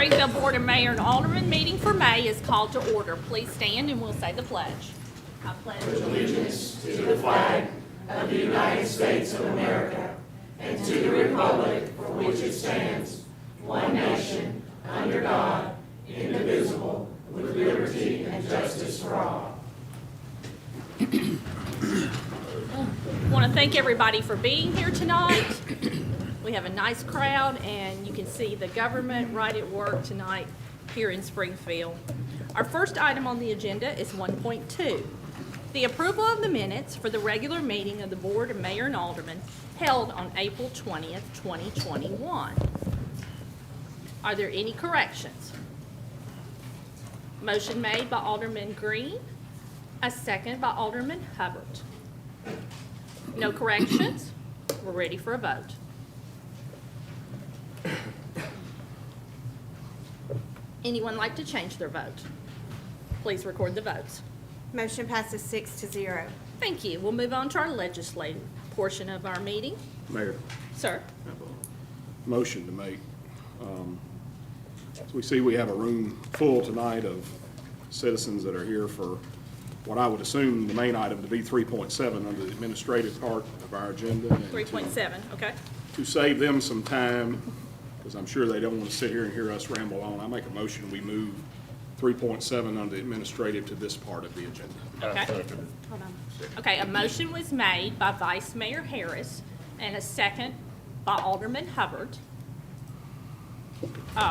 Springfield Board of Mayor and Aldermen meeting for May is called to order. Please stand and we'll say the pledge. I pledge allegiance to the flag of the United States of America and to the republic for which it stands, one nation, under God, indivisible, with liberty and justice for all. I want to thank everybody for being here tonight. We have a nice crowd, and you can see the government right at work tonight here in Springfield. Our first item on the agenda is 1.2, the approval of the minutes for the regular meeting of the Board of Mayor and Aldermen held on April 20th, 2021. Are there any corrections? Motion made by Alderman Green, a second by Alderman Hubbard. No corrections? We're ready for a vote. Anyone like to change their vote? Please record the votes. Motion passes 6-0. Thank you. We'll move on to our legislative portion of our meeting. Mayor, Sir? I have a motion to make. As we see, we have a room full tonight of citizens that are here for what I would assume the main item to be 3.7 under the administrative part of our agenda. And 3.7, okay. To save them some time, because I'm sure they don't want to sit here and hear us ramble on, I make a motion we move 3.7 under the administrative to this part of the agenda. Okay. Hold on. Okay, a motion was made by Vice Mayor Harris and a second by Alderman Hubbard.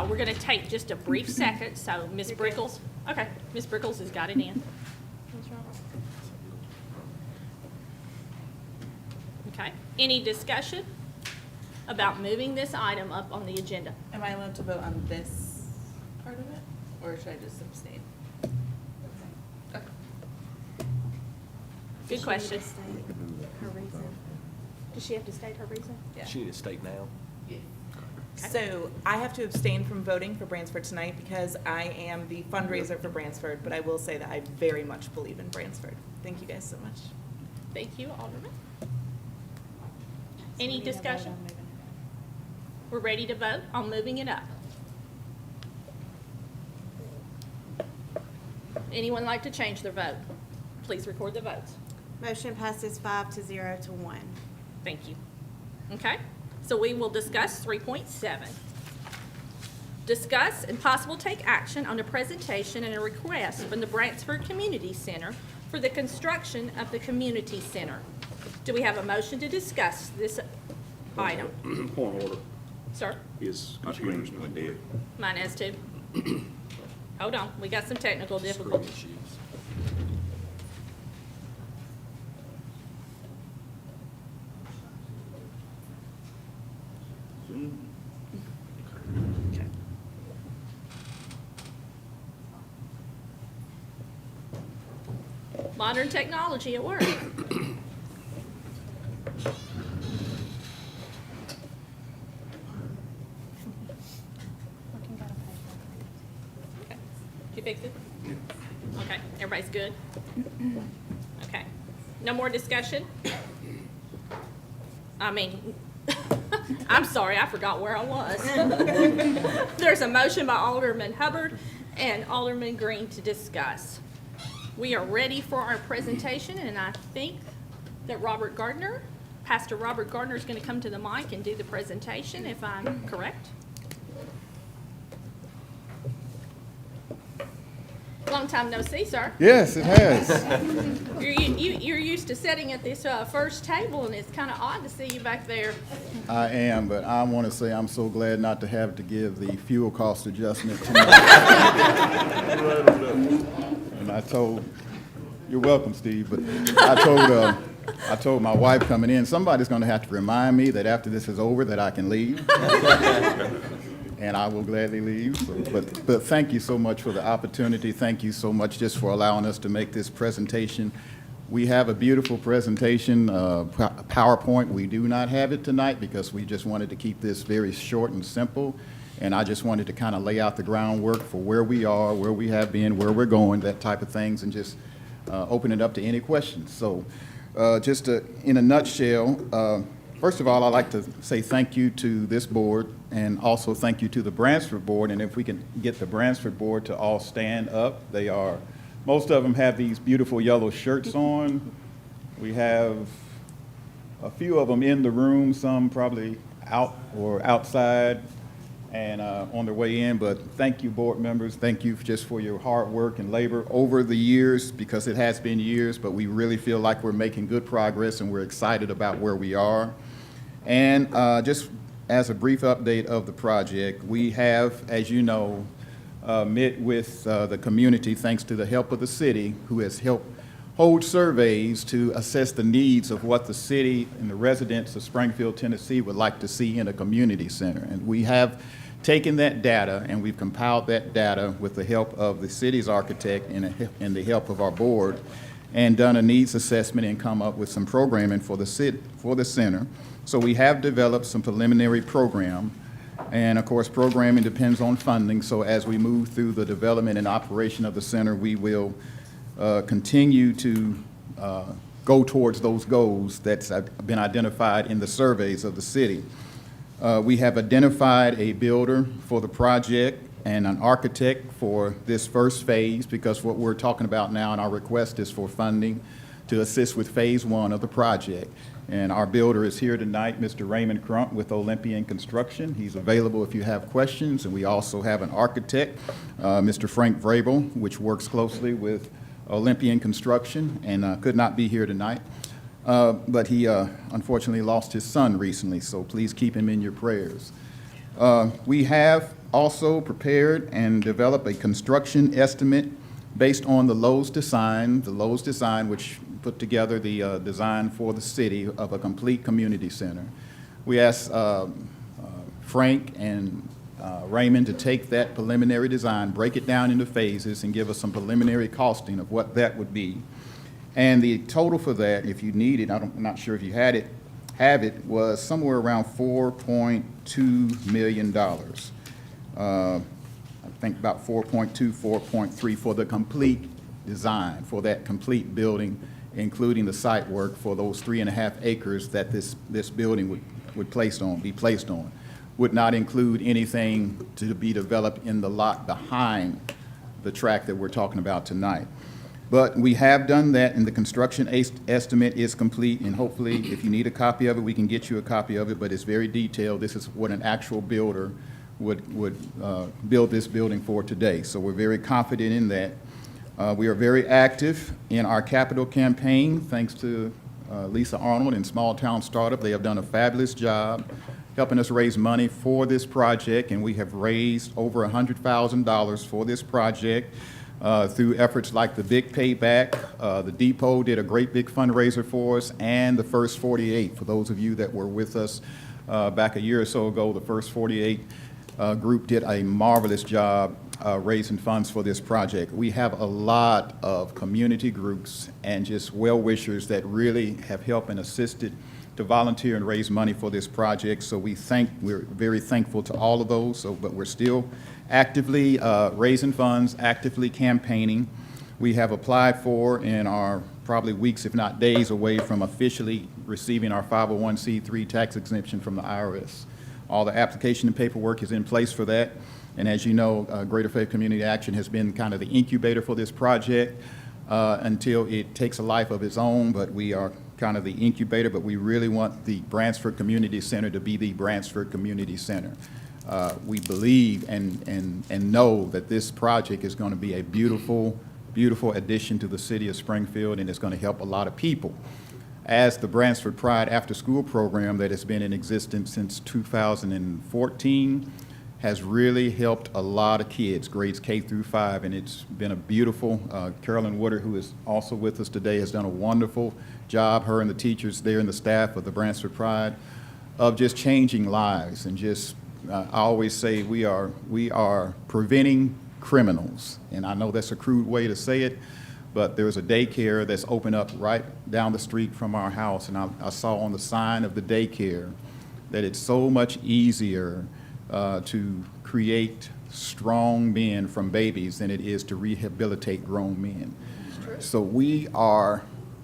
We're going to take just a brief second, so Ms. Brickles, okay, Ms. Brickles has got it in. Okay, any discussion about moving this item up on the agenda? Am I allowed to vote on this part of it, or should I just abstain? Okay. Good question. Does she need to state her reason? Does she have to state her reason? Yeah. She need to state now. Yeah. So I have to abstain from voting for Bransford tonight because I am the fundraiser for Bransford, but I will say that I very much believe in Bransford. Thank you guys so much. Thank you, Alderman. Any discussion? We're ready to vote on moving it up. Anyone like to change their vote? Please record the votes. Motion passes 5-0 to 1. Thank you. Okay, so we will discuss 3.7. Discuss and possible take action on a presentation and a request from the Bransford Community Center for the construction of the community center. Do we have a motion to discuss this item? Point of order. Sir? His My computer's screen not went there. dead. Mine has too. Hold on, we got some technical Screen difficulties. issues. Okay. Modern technology at work. Okay. Did you fix it? Okay, everybody's good? Okay. No more discussion? I'm sorry, I forgot where I was. There's a motion by Alderman Hubbard and Alderman Green to discuss. We are ready for our presentation, and I think that Pastor Robert Gardner is going to come to the mic and do the presentation, if I'm correct. Long time no see, sir. Yes, it has. You're used to sitting at this first table, and it's kind of odd to see you back there. I am, but I want to say I'm so glad not to have to give the fuel cost adjustment tonight. And I told, you're welcome, Steve, but I told my wife coming in, somebody's going to have to remind me that after this is over that I can leave. And I will gladly leave. So, but thank you so much for the opportunity. Thank you so much just for allowing us to make this presentation. We have a beautiful presentation, PowerPoint. We do not have it tonight because we just wanted to keep this very short and simple. And I just wanted to kind of lay out the groundwork for where we are, where we have been, where we're going, that type of things, and just open it up to any questions. So just in a nutshell, First of all, I'd like to say thank you to this board and also thank you to the Bransford board. And if we can get the Bransford board to all stand up, most of them have these beautiful yellow shirts on. We have a few of them in the room, some probably out or outside and on their way in. But thank you, board members. Thank you just for your hard work and labor over the years, because it has been years, but we really feel like we're making good progress and we're excited about where we are. And just as a brief update of the project, we have, as you know, met with the community thanks to the help of the city, who has helped hold surveys to assess the needs of what the city and the residents of Springfield, Tennessee would like to see in a community center. And we have taken that data and we've compiled that data with the help of the city's architect and the help of our board, and done a needs assessment and come up with some programming for the center. So we have developed some preliminary program, and of course programming depends on funding. So as we move through the development and operation of the center, we will continue to go towards those goals that's been identified in the surveys of the city. We have identified a builder for the project and an architect for this first phase, because what we're talking about now and our request is for funding to assist with phase 1 of the project. And our builder is here tonight, Mr. Raymond Crump with Olympian Construction. He's available if you have questions. And we also have an architect, Mr. Frank Vrabel, which works closely with Olympian Construction and could not be here tonight. But he unfortunately lost his son recently, so please keep him in your prayers. We have also prepared and developed a construction estimate based on the Lowe's design, which put together the design for the city of a complete community center. We asked Frank and Raymond to take that preliminary design, break it down into phases, and give us some preliminary costing of what that would be. And the total for that, if you need it, I'm not sure if you have it, was somewhere around $4.2 million. I think about 4.2, 4.3 for the complete design, for that complete building, including the site work for those 3.5 acres that this building would be placed on. Would not include anything to be developed in the lot behind the track that we're talking about tonight. But we have done that, and the construction estimate is complete, and hopefully, if you need a copy of it, we can get you a copy of it, but it's very detailed. This is what an actual builder would build this building for today. So we're very confident in that. We are very active in our capital campaign, thanks to Lisa Arnold and Small Town Startup. They have done a fabulous job helping us raise money for this project, and we have raised over $100,000 for this project through efforts like the Big Payback. The Depot did a great big fundraiser for us, and the First 48. For those of you that were with us back a year or so ago, the First 48 group did a marvelous job raising funds for this project. We have a lot of community groups and just well-wishers that really have helped and assisted to volunteer and raise money for this project. So we're very thankful to all of those. But we're still actively raising funds, actively campaigning. We have applied for and are probably weeks, if not days, away from officially receiving our 501c3 tax exemption from the IRS. All the application and paperwork is in place for that. And as you know, Greater Faith Community Action has been kind of the incubator for this project until it takes a life of its own. But we are kind of the incubator, but we really want the Bransford Community Center to be the Bransford Community Center. We believe and know that this project is going to be a beautiful, beautiful addition to the city of Springfield, and it's going to help a lot of people. As the Bransford Pride After School program that has been in existence since 2014 has really helped a lot of kids, grades K through 5, and it's been a beautiful, Carolyn Woodard, who is also with us today, has done a wonderful job, her and the teachers there and the staff of the Bransford Pride, of just changing lives. And just, I always say we are preventing criminals. And I know that's a crude way to say it, but there's a daycare that's opened up right down the street from our house, and I saw on the sign of the daycare that it's so much easier to create strong men from babies than it is to rehabilitate grown men. So we are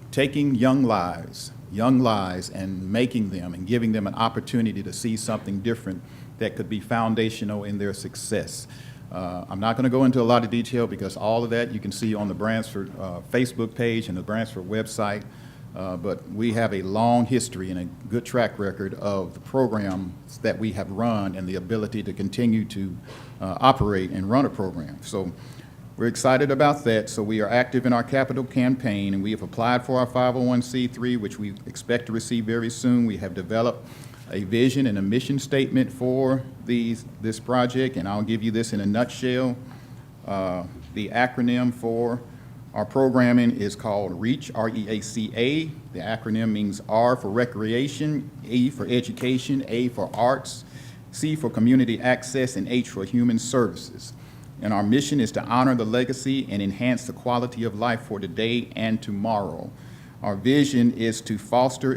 taking young lives young lives and making them and giving them an opportunity to see something different that could be foundational in their success. I'm not going to go into a lot of detail because all of that you can see on the Bransford Facebook page and the Bransford website, but we have a long history and a good track record of the programs that we have run and the ability to continue to operate and run a program. So we're excited about that. So we are active in our capital campaign, and we have applied for our 501c3, which we expect to receive very soon. We have developed a vision and a mission statement for this project, and I'll give you this in a nutshell. The acronym for our programming is called REACH, R-E-A-C-A. The acronym means R for recreation, E for education, A for arts, C for community access, and H for human services. And our mission is to honor the legacy and enhance the quality of life for today and tomorrow. Our vision is to foster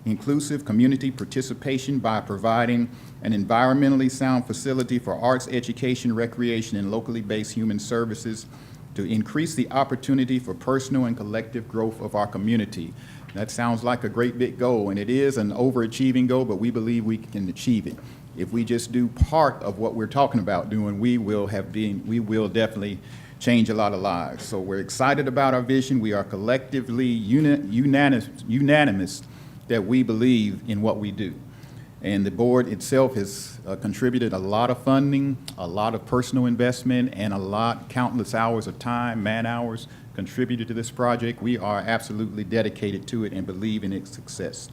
inclusive community participation by providing an environmentally sound facility for arts, education, recreation, and locally based human services to increase the opportunity for personal and collective growth of our community. That sounds like a great big goal, and it is an overachieving goal, but we believe we can achieve it. If we just do part of what we're talking about doing, we will definitely change a lot of lives. So we're excited about our vision. We are collectively unanimous that we believe in what we do. And the board itself has contributed a lot of funding, a lot of personal investment, and countless hours of time, man hours, contributed to this project. We are absolutely dedicated to it and believe in its success.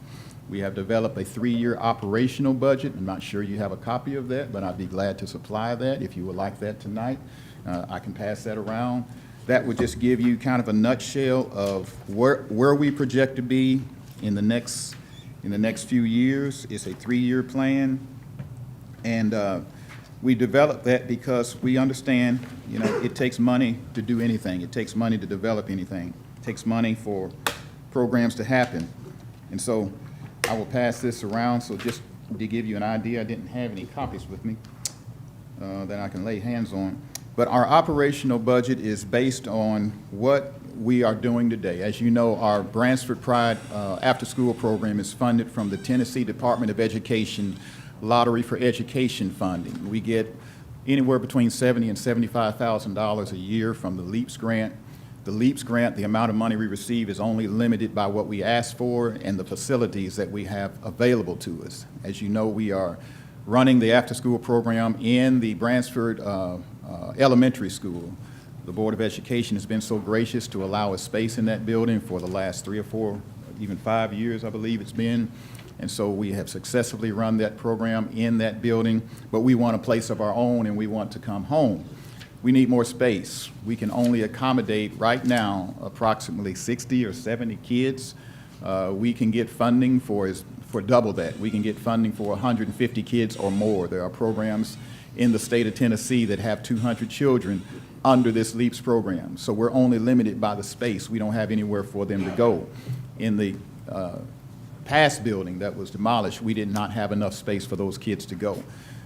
We have developed a 3-year operational budget. I'm not sure you have a copy of that, but I'd be glad to supply that if you would like that tonight. I can pass that around. That would just give you kind of a nutshell of where we project to be in the next few years. It's a 3-year plan, and we developed that because we understand, it takes money to do anything. It takes money to develop anything. It takes money for programs to happen. And so I will pass this around. So just to give you an idea, I didn't have any copies with me that I can lay hands on. But our operational budget is based on what we are doing today. As you know, our Bransford Pride after-school program is funded from the Tennessee Department of Education Lottery for Education funding. We get anywhere between $70,000 and $75,000 a year from the LEAPS grant. The LEAPS grant, the amount of money we receive is only limited by what we ask for and the facilities that we have available to us. As you know, we are running the after-school program in the Bransford Elementary School. The Board of Education has been so gracious to allow us space in that building for the last 3 or 4, even 5 years, I believe it's been. And so we have successfully run that program in that building, but we want a place of our own and we want to come home. We need more space. We can only accommodate right now approximately 60 or 70 kids. We can get funding for double that. We can get funding for 150 kids or more. There are programs in the state of Tennessee that have 200 children under this LEAPS program. So we're only limited by the space. We don't have anywhere for them to go. In the past building that was demolished, we did not have enough space for those kids to go.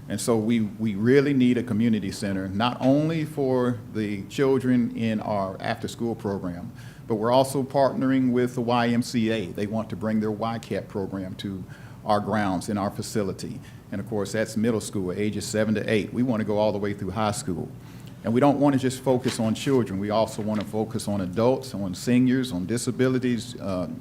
And so we really need a community center, not only for the children in our after-school program, but we're also partnering with the YMCA. They want to bring their YCAP program to our grounds in our facility. And of course, that's middle school, ages 7 to 8. We want to go all the way through high school. And we don't want to just focus on children. We also want to focus on adults, on seniors, on disabilities.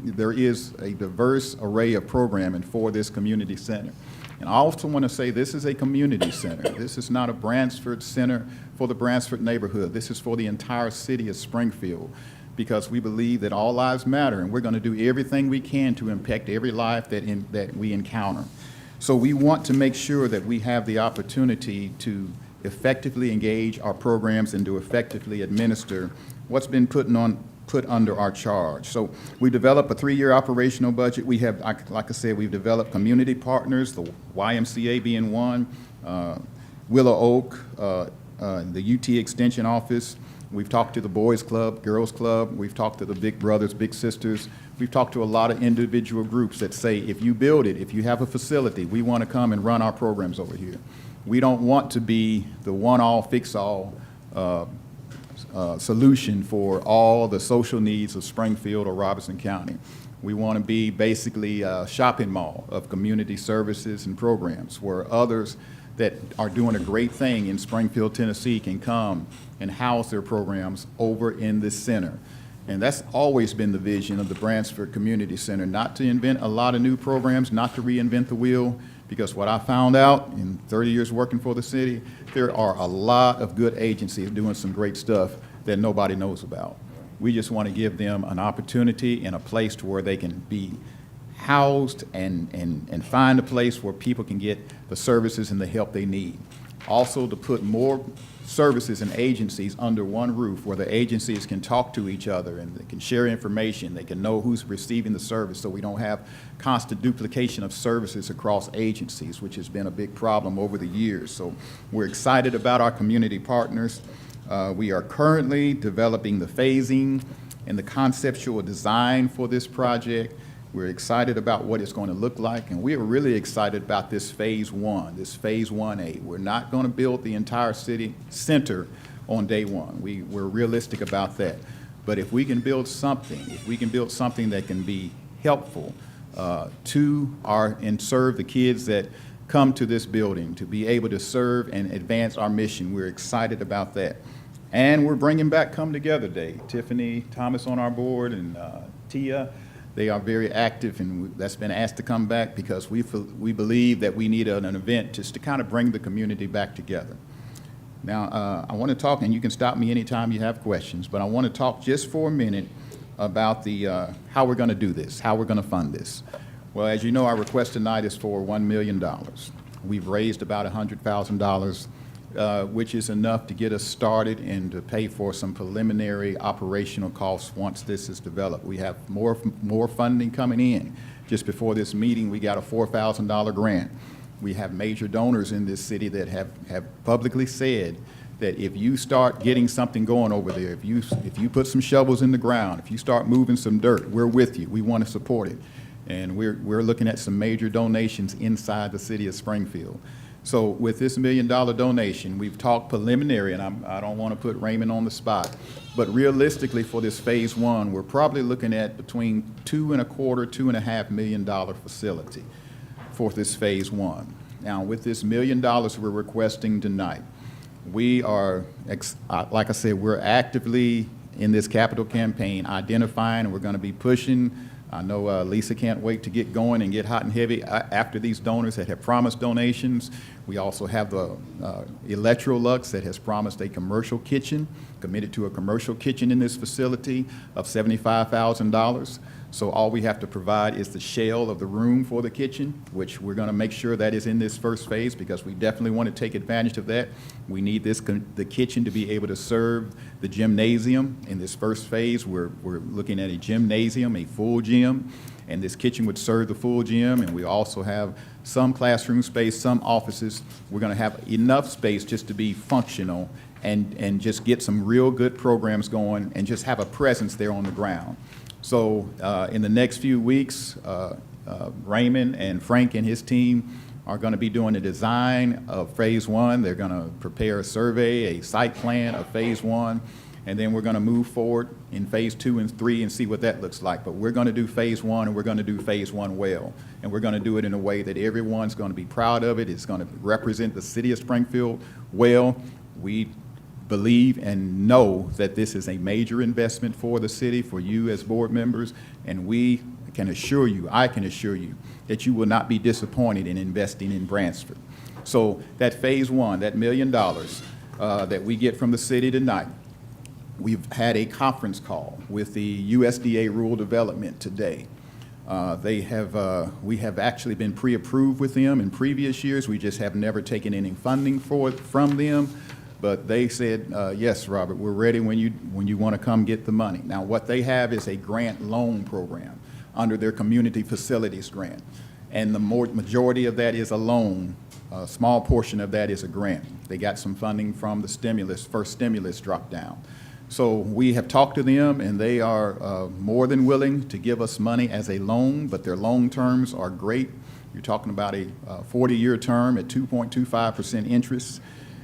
There is a diverse array of programming for this community center. And I also want to say this is a community center. This is not a Bransford center for the Bransford neighborhood. This is for the entire city of Springfield, because we believe that all lives matter, and we're going to do everything we can to impact every life that we encounter. So we want to make sure that we have the opportunity to effectively engage our programs and to effectively administer what's been put under our charge. So we developed a 3-year operational budget. We have, like I said, we've developed community partners, the YMCA being one, Willow Oak, the UT Extension Office. We've talked to the Boys Club, Girls Club. We've talked to the Big Brothers, Big Sisters. We've talked to a lot of individual groups that say, if you build it, if you have a facility, we want to come and run our programs over here. We don't want to be the one-all, fix-all solution for all the social needs of Springfield or Robertson County. We want to be basically a shopping mall of community services and programs where others that are doing a great thing in Springfield, Tennessee can come and house their programs over in this center. And that's always been the vision of the Bransford Community Center, not to invent a lot of new programs, not to reinvent the wheel, because what I found out in 30 years working for the city, there are a lot of good agencies doing some great stuff that nobody knows about. We just want to give them an opportunity and a place to where they can be housed and find a place where people can get the services and the help they need. Also, to put more services and agencies under one roof where the agencies can talk to each other and they can share information, they can know who's receiving the service, so we don't have constant duplication of services across agencies, which has been a big problem over the years. So we're excited about our community partners. We are currently developing the phasing and the conceptual design for this project. We're excited about what it's going to look like, and we are really excited about this phase 1, this phase 1A. We're not going to build the entire city center on day one. We're realistic about that. But if we can build something, that can be helpful to and serve the kids that come to this building, to be able to serve and advance our mission, we're excited about that. And we're bringing back Come Together Day. Tiffany Thomas on our board and Tia, they are very active, and that's been asked to come back because we believe that we need an event just to kind of bring the community back together. Now, I want to talk, and you can stop me anytime you have questions, but I want to talk just for a minute about how we're going to do this, how we're going to fund this. Well, as you know, our request tonight is for $1 million. We've raised about $100,000, which is enough to get us started and to pay for some preliminary operational costs once this is developed. We have more funding coming in. Just before this meeting, we got a $4,000 grant. We have major donors in this city that have publicly said that if you start getting something going over there, if you put some shovels in the ground, if you start moving some dirt, we're with you. We want to support it. And we're looking at some major donations inside the city of Springfield. So with this $1 million donation, we've talked preliminary, and I don't want to put Raymond on the spot, but realistically for this phase 1, we're probably looking at between $2.25–2.5 million facility for this phase 1. Now, with this $1 million we're requesting tonight, we are, like I said, we're actively in this capital campaign identifying, and we're going to be pushing. I know Lisa can't wait to get going and get hot and heavy after these donors that have promised donations. We also have the Electrolux that has promised a commercial kitchen, committed to a commercial kitchen in this facility of $75,000. So all we have to provide is the shell of the room for the kitchen, which we're going to make sure that is in this first phase because we definitely want to take advantage of that. We need the kitchen to be able to serve the gymnasium. In this first phase, we're looking at a gymnasium, a full gym, and this kitchen would serve the full gym. And we also have some classroom space, some offices. We're going to have enough space just to be functional and just get some real good programs going and just have a presence there on the ground. So in the next few weeks, Raymond and Frank and his team are going to be doing the design of phase 1. They're going to prepare a survey, a site plan of phase 1, and then we're going to move forward in phase 2 and 3 and see what that looks like. But we're going to do phase 1, and we're going to do phase 1 well. And we're going to do it in a way that everyone's going to be proud of it. It's going to represent the city of Springfield well. We believe and know that this is a major investment for the city, for you as board members, and we can assure you, I can assure you, that you will not be disappointed in investing in Bransford. So that phase 1, that $1 million that we get from the city tonight, we've had a conference call with the USDA Rural Development today. We have actually been pre-approved with them in previous years. We just have never taken any funding from them. But they said, yes, Robert, we're ready when you want to come get the money. Now, what they have is a grant loan program under their community facilities grant. And the majority of that is a loan. A small portion of that is a grant. They got some funding from the first stimulus drop down. So we have talked to them, and they are more than willing to give us money as a loan, but their loan terms are great. You're talking about a 40-year term at 2.25% interest.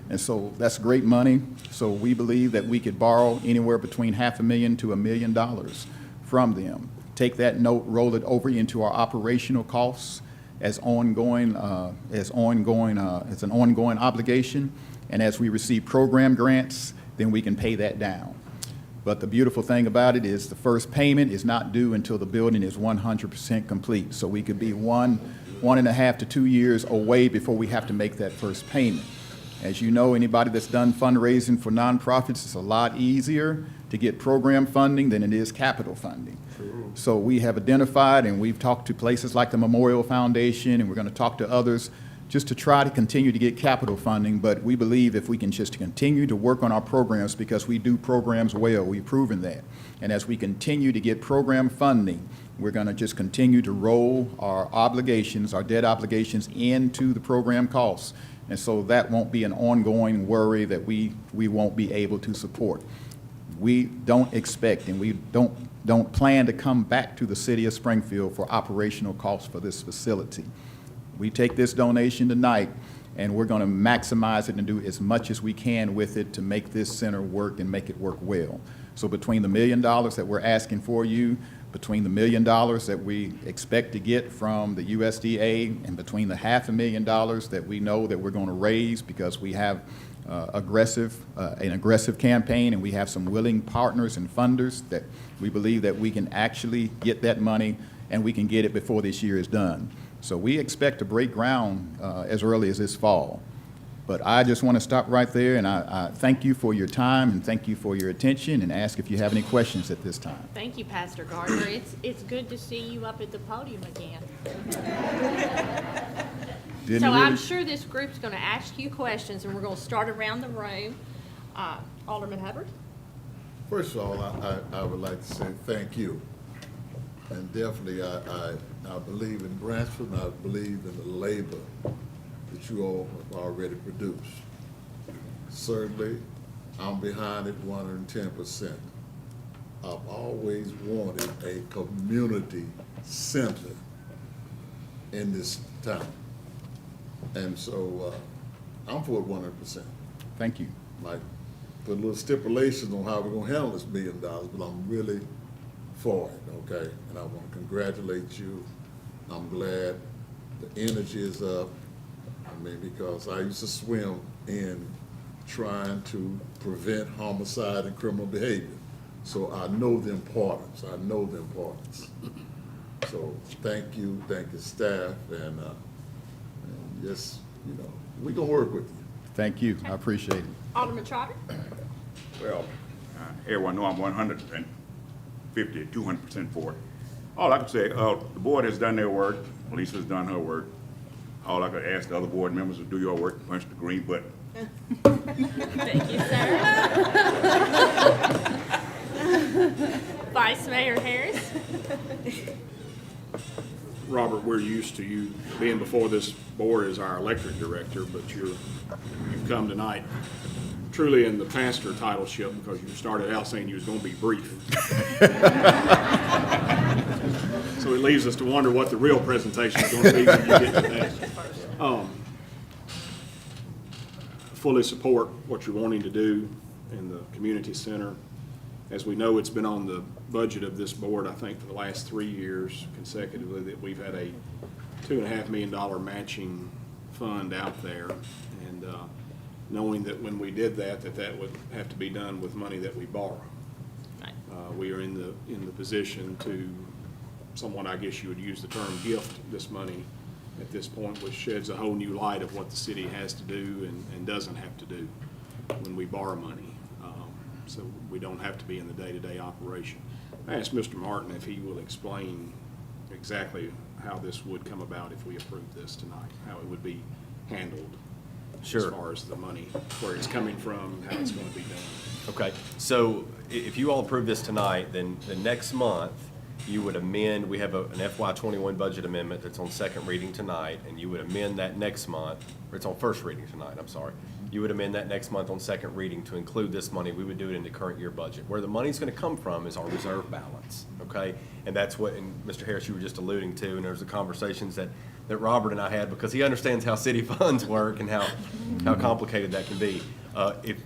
And so that's great money. So we believe that we could borrow anywhere between $500,000 to $1 million from them. Take that note, roll it over into our operational costs as ongoing, as an ongoing obligation. And as we receive program grants, then we can pay that down. But the beautiful thing about it is the first payment is not due until the building is 100% complete. So we could be 1.5 to 2 years away before we have to make that first payment. As you know, anybody that's done fundraising for nonprofits, it's a lot easier to get program funding than it is capital funding. So we have identified, and we've talked to places like the Memorial Foundation, and we're going to talk to others just to try to continue to get capital funding. But we believe if we can just continue to work on our programs, because we do programs well, we've proven that. And as we continue to get program funding, we're going to just continue to roll our obligations, our debt obligations, into the program costs. And so that won't be an ongoing worry that we won't be able to support. We don't expect, and we don't plan to come back to the city of Springfield for operational costs for this facility. We take this donation tonight, and we're going to maximize it and do as much as we can with it to make this center work and make it work well. So between the $1 million that we're asking for you, between the $1 million that we expect to get from the USDA, and between the $500,000 that we know that we're going to raise because we have an aggressive campaign, and we have some willing partners and funders that we believe that we can actually get that money, and we can get it before this year is done. So we expect to break ground as early as this fall. But I just want to stop right there, and I thank you for your time, and thank you for your attention, and ask if you have any questions at this time. Thank you, Pastor Gardner. It's good to see you up at the podium again. Didn't So really- I'm sure this group's going to ask you questions, and we're going to start around the room. Alderman Hubbard? First of all, I would like to say thank you. And definitely, I believe in Bransford, and I believe in the labor that you all have already produced. Certainly, I'm behind it 110%. I've always wanted a community center in this town. And so I'm for it 100%. Thank you. Might put a little stipulations on how we're gonna handle this $1 million, but I'm really for it, okay? And I want to congratulate you. I'm glad the energy is up. I mean, because I used to swim in trying to prevent homicide and criminal behavior. So I know the importance. I know the importance. So thank you, staff, and yes, you know, we're gonna work with you. Thank you. I appreciate it. Alderman Trotter? Well, everyone know I'm 150, 200% for it. All I can say, the board has done their work, Lisa's done her work. All I could ask the other board members to do your work, punch the green button. Thank you, sir. Vice Mayor Harris? Robert, we're used to you being before this board as our electric director, but you've come tonight truly in the pastor titleship, because you started out saying you was going to be brief. So it leaves us to wonder what the real presentation is going to be when you get to that. Fully support what you're wanting to do in the community center. As we know, it's been on the budget of this board, I think, for the last 3 years consecutively, that we've had a $2.5 million matching fund out there. And knowing that when we did that would have to be done with money that we borrow. We are in the position to, somewhat, I guess you would use the term, gift this money at this point, which sheds a whole new light of what the city has to do and doesn't have to do when we borrow money. So we don't have to be in the day-to-day operation. I asked Mr. Martin if he will explain exactly how this would come about if we approve this tonight, how it would be handled. Sure. As far as the money, where it's coming from, how it's going to be done. Okay, so if you all approve this tonight, then the next month, you would amend, we have an FY21 budget amendment that's on second reading tonight, and you would amend that next month, or it's on first reading tonight, I'm sorry. you would amend that next month on second reading to include this money. We would do it in the current year budget. Where the money's going to come from is our reserve balance, okay? And that's what, and Mr. Harris, you were just alluding to, and there's the conversations that Robert and I had, because he understands how city funds work and how complicated that can be. If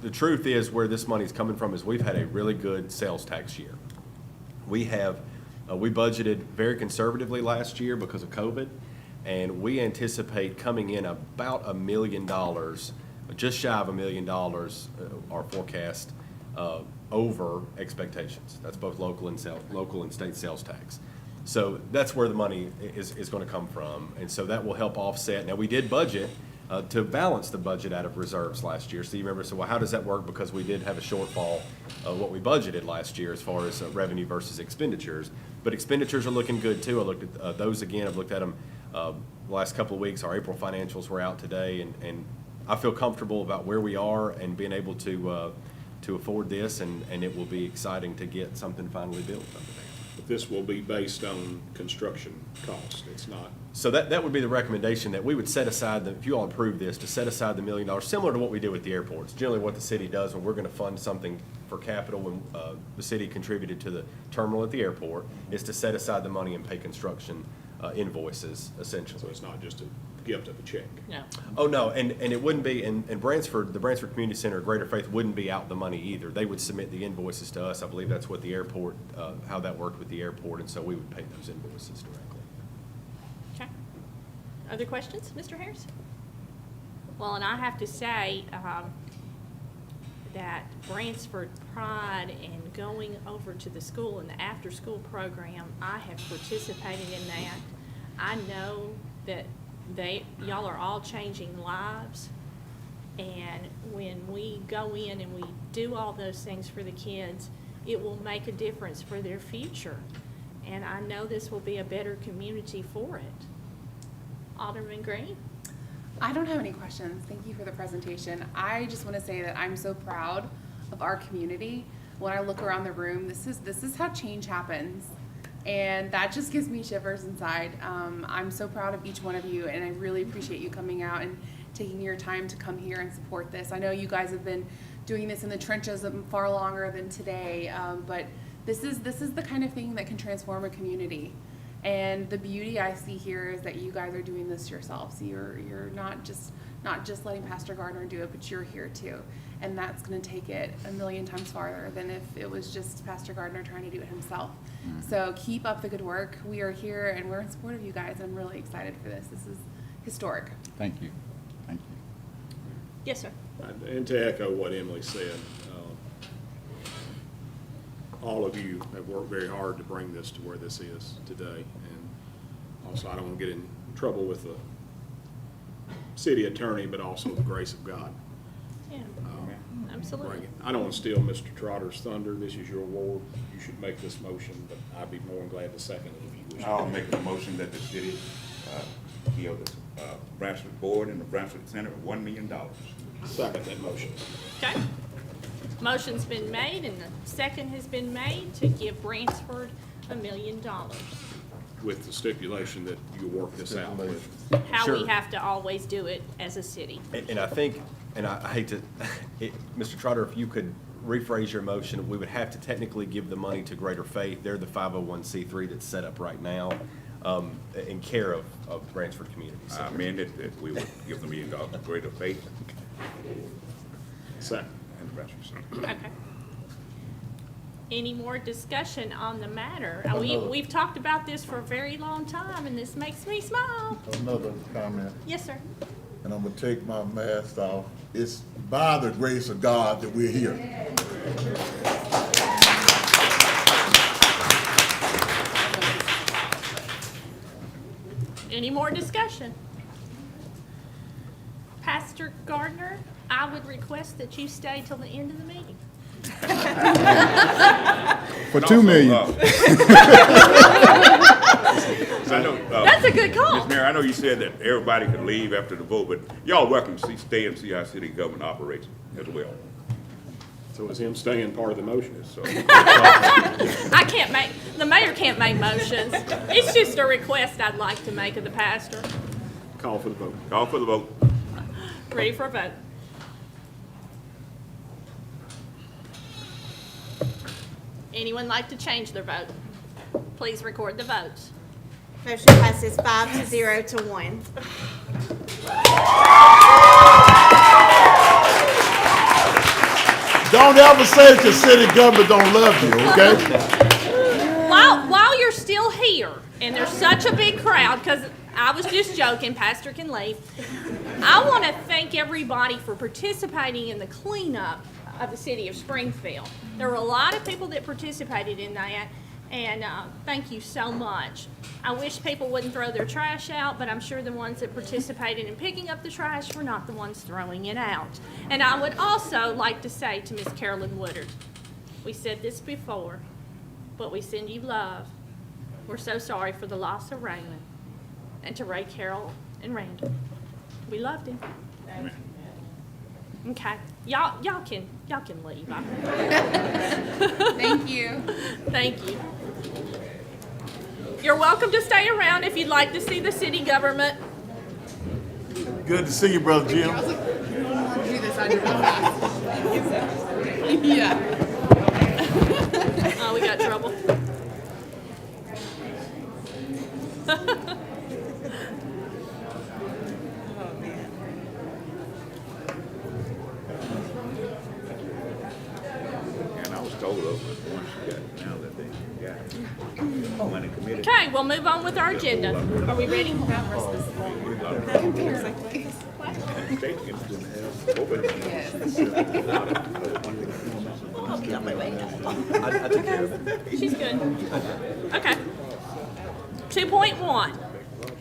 the truth is, where this money's coming from is we've had a really good sales tax year. We budgeted very conservatively last year because of COVID, and we anticipate coming in about $1 million, just shy of $1 million, our forecast, over expectations. That's both local and state sales tax. So that's where the money is going to come from, and so that will help offset. Now, we did budget to balance the budget out of reserves last year. So you remember, so well, how does that work? Because we did have a shortfall of what we budgeted last year as far as revenue versus expenditures. But expenditures are looking good too. I looked at those again. I've looked at them the last couple of weeks. Our April financials were out today, and I feel comfortable about where we are and being able to afford this, and it will be exciting to get something finally built over there. But this will be based on construction cost. It's not. So that would be the recommendation, that we would set aside, if you all approve this, to set aside the $1 million, similar to what we did with the airports. Generally what the city does when we're going to fund something for capital, when the city contributed to the terminal at the airport, is to set aside the money and pay construction invoices, essentially. So it's not just a gift of a check. No. Oh, no, and it wouldn't be, and Bransford, the Bransford Community Center, Greater Faith, wouldn't be out the money either. They would submit the invoices to us. I believe that's what the airport, how that worked with the airport, and so we would pay those invoices directly. Okay. Other questions, Mr. Harris? Well, and I have to say that Bransford pride in going over to the school and the after-school program, I have participated in that. I know that y'all are all changing lives, and when we go in and we do all those things for the kids, it will make a difference for their future. And I know this will be a better community for it. Alderman Green? I don't have any questions. Thank you for the presentation. I just want to say that I'm so proud of our community. When I look around the room, this is how change happens. And that just gives me shivers inside. I'm so proud of each one of you, and I really appreciate you coming out and taking your time to come here and support this. I know you guys have been doing this in the trenches far longer than today, but this is the kind of thing that can transform a community. And the beauty I see here is that you guys are doing this yourselves. You're not just letting Pastor Gardner do it, but you're here too. And that's going to take it 1,000,000 times farther than if it was just Pastor Gardner trying to do it himself. Mm-hmm. So keep up the good work. We are here and we're in support of you guys. I'm really excited for this. This is historic. Thank you. Thank you. Yes, sir. And to echo what Emily said, all of you have worked very hard to bring this to where this is today. And also, I don't want to get in trouble with the city attorney, but also the grace of God. Yeah, absolutely. Bring it. I don't want to steal Mr. Trotter's thunder. This is your ward. You should make this motion, but I'd be more than glad to second it if you wish. I'll make the motion that the city give the Bransford Board and the Bransford Center $1 million. Second that motion. Okay. Motion's been made and the second has been made to give Bransford $1 million. With the stipulation that you work this out with. How we Sure. have to always do it as a city. And I think, and I hate to, Mr. Trotter, if you could rephrase your motion, we would have to technically give the money to Greater Faith. They're the 501c3 that's set up right now in care of Bransford Community Center. I amended that we would give the $1 million to Greater Faith Second. and the Bransford Center. Okay. Any more discussion on the matter? We've talked about this for a very long time, and this makes me smile. Another comment, Yes, sir. and I'm gonna take my mask off. It's by the grace of God that we're here. Any more discussion? Pastor Gardner, I would request that you stay till the end of the meeting. For $2 million. I know, That's a good call. Ms. Mayor, I know you said that everybody could leave after the vote, but y'all welcome to stay and see how city government operates as well. So is him staying part of the motion? So, The mayor can't make motions. It's just a request I'd like to make of the pastor. Call for the vote. call for the vote. Ready for a vote? Anyone like to change their vote? Please record the votes. Motion passes 5 to 1. Don't ever say that your city government don't love you, okay? While you're still here, and there's such a big crowd, because I was just joking, Pastor can leave, I want to thank everybody for participating in the cleanup of the city of Springfield. There were a lot of people that participated in that, and thank you so much. I wish people wouldn't throw their trash out, but I'm sure the ones that participated in picking up the trash were not the ones throwing it out. And I would also like to say to Miss Carolyn Woodard, we said this before, but we send you love. We're so sorry for the loss of Raymond, and to Ray, Carol, and Randall. We loved him. Okay, y'all can leave. Thank you. Thank you. You're welcome to stay around if you'd like to see the city government. Good to see you, Brother Jim. Yeah. Oh, we got trouble. And I was told of it once you got, now that they got money committed. Okay, we'll move on with our agenda. Are we ready? State's gonna have open. I took care of it. She's good. Okay. 2.1,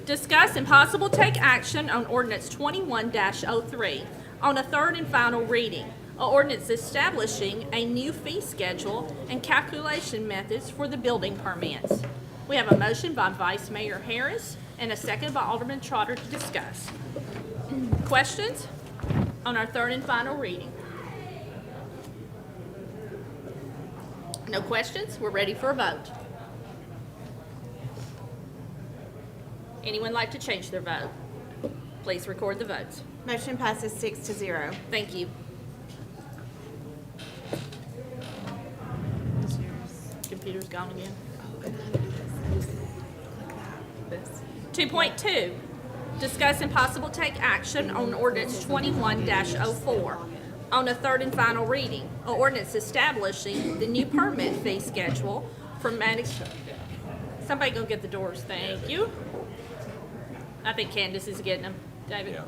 discuss and possible take action on ordinance 21-03 on a third and final reading. An ordinance establishing a new fee schedule and calculation methods for the building permits. We have a motion by Vice Mayor Harris and a second by Alderman Trotter to discuss. Questions on our third and final reading? No questions? We're ready for a vote. Anyone like to change their vote? Please record the votes. Motion passes 6 to 0. Thank you. Computer's gone again. 2.2, discuss and possible take action on ordinance 21-04 on a third and final reading. An ordinance establishing the new permit fee schedule for somebody go get the doors, thank you. I think Candace is getting them, David. Yeah.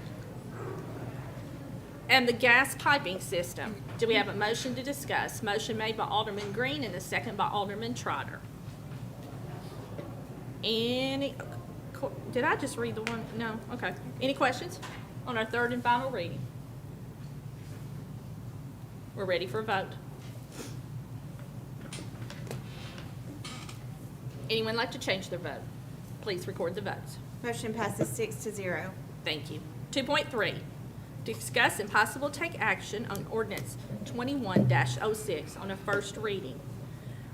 And the gas piping system. Do we have a motion to discuss? Motion made by Alderman Green and a second by Alderman Trotter. Did I just read the one? No, okay. Any questions on our third and final reading? We're ready for a vote. Anyone like to change their vote? Please record the votes. Motion passes 6 to 0. Thank you. 2.3, discuss and possible take action on ordinance 21-06 on a first reading.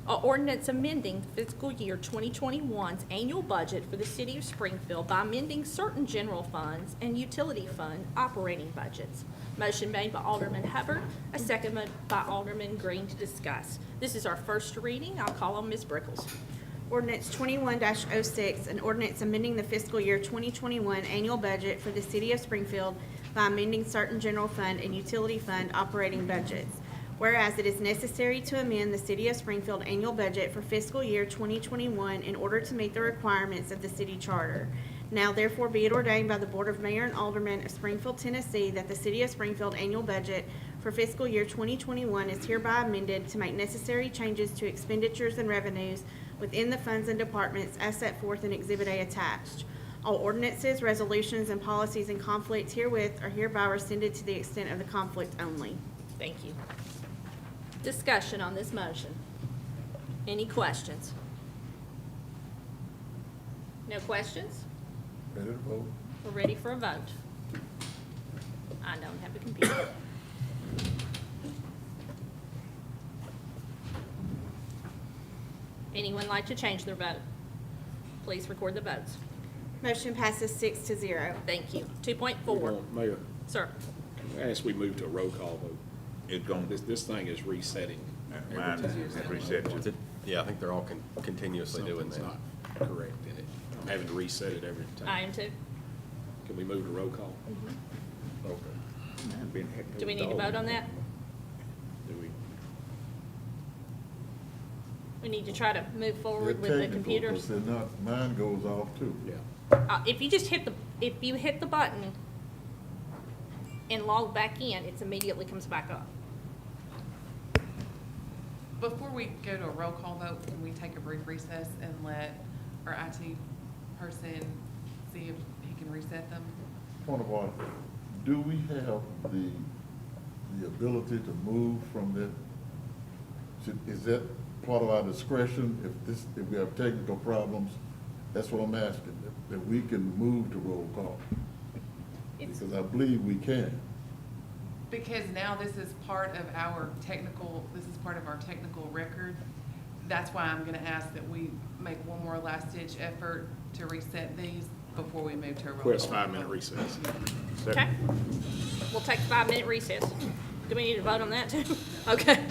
An ordinance amending fiscal year 2021's annual budget for the city of Springfield by amending certain general funds and utility fund operating budgets. Motion made by Alderman Hubbard, a second by Alderman Green to discuss. This is our first reading. I'll call on Ms. Brickles. Ordinance 21-06, an ordinance amending the fiscal year 2021 annual budget for the city of Springfield by amending certain general fund and utility fund operating budgets. Whereas it is necessary to amend the city of Springfield annual budget for fiscal year 2021 in order to meet the requirements of the city charter. Now therefore be it ordained by the Board of Mayor and Aldermen of Springfield, Tennessee, that the city of Springfield annual budget for fiscal year 2021 is hereby amended to make necessary changes to expenditures and revenues within the funds and departments as set forth in Exhibit A attached. All ordinances, resolutions, and policies in conflict herewith are hereby rescinded to the extent of the conflict only. Thank you. Discussion on this motion. Any questions? No questions? Ready to vote? We're ready for a vote. I don't have a computer. Anyone like to change their vote? Please record the votes. Motion passes 6 to 0. Thank you. 2.4. Mayor, Sir, As we move to a roll call vote, It's going, this thing is resetting. mine is reset. Yeah, I think they're all continuously doing Something's that. not correct in it. I'm having to reset it every time. I am too. Can we move to roll call? Okay. Do we need to vote on that? Do we? We need to try to move They're forward with the technical, computers. 'cause they're not, mine goes off too. Yeah. If you just if you hit the button and log back in, it immediately comes back up. Before we go to a roll call vote, can we take a brief recess and let our IT person see if he can reset them? Point of order, do we have the ability to move from that? Is that part of our discretion if we have technical problems? That's what I'm asking, that we can move to roll call. It's- Because I believe we can. Because now this is part of our technical record. That's why I'm gonna ask that we make one more last ditch effort to reset these before we move to a roll call. Request 5-minute recess. Okay? We'll take a 5-minute recess. Do we need to vote on that too? Okay.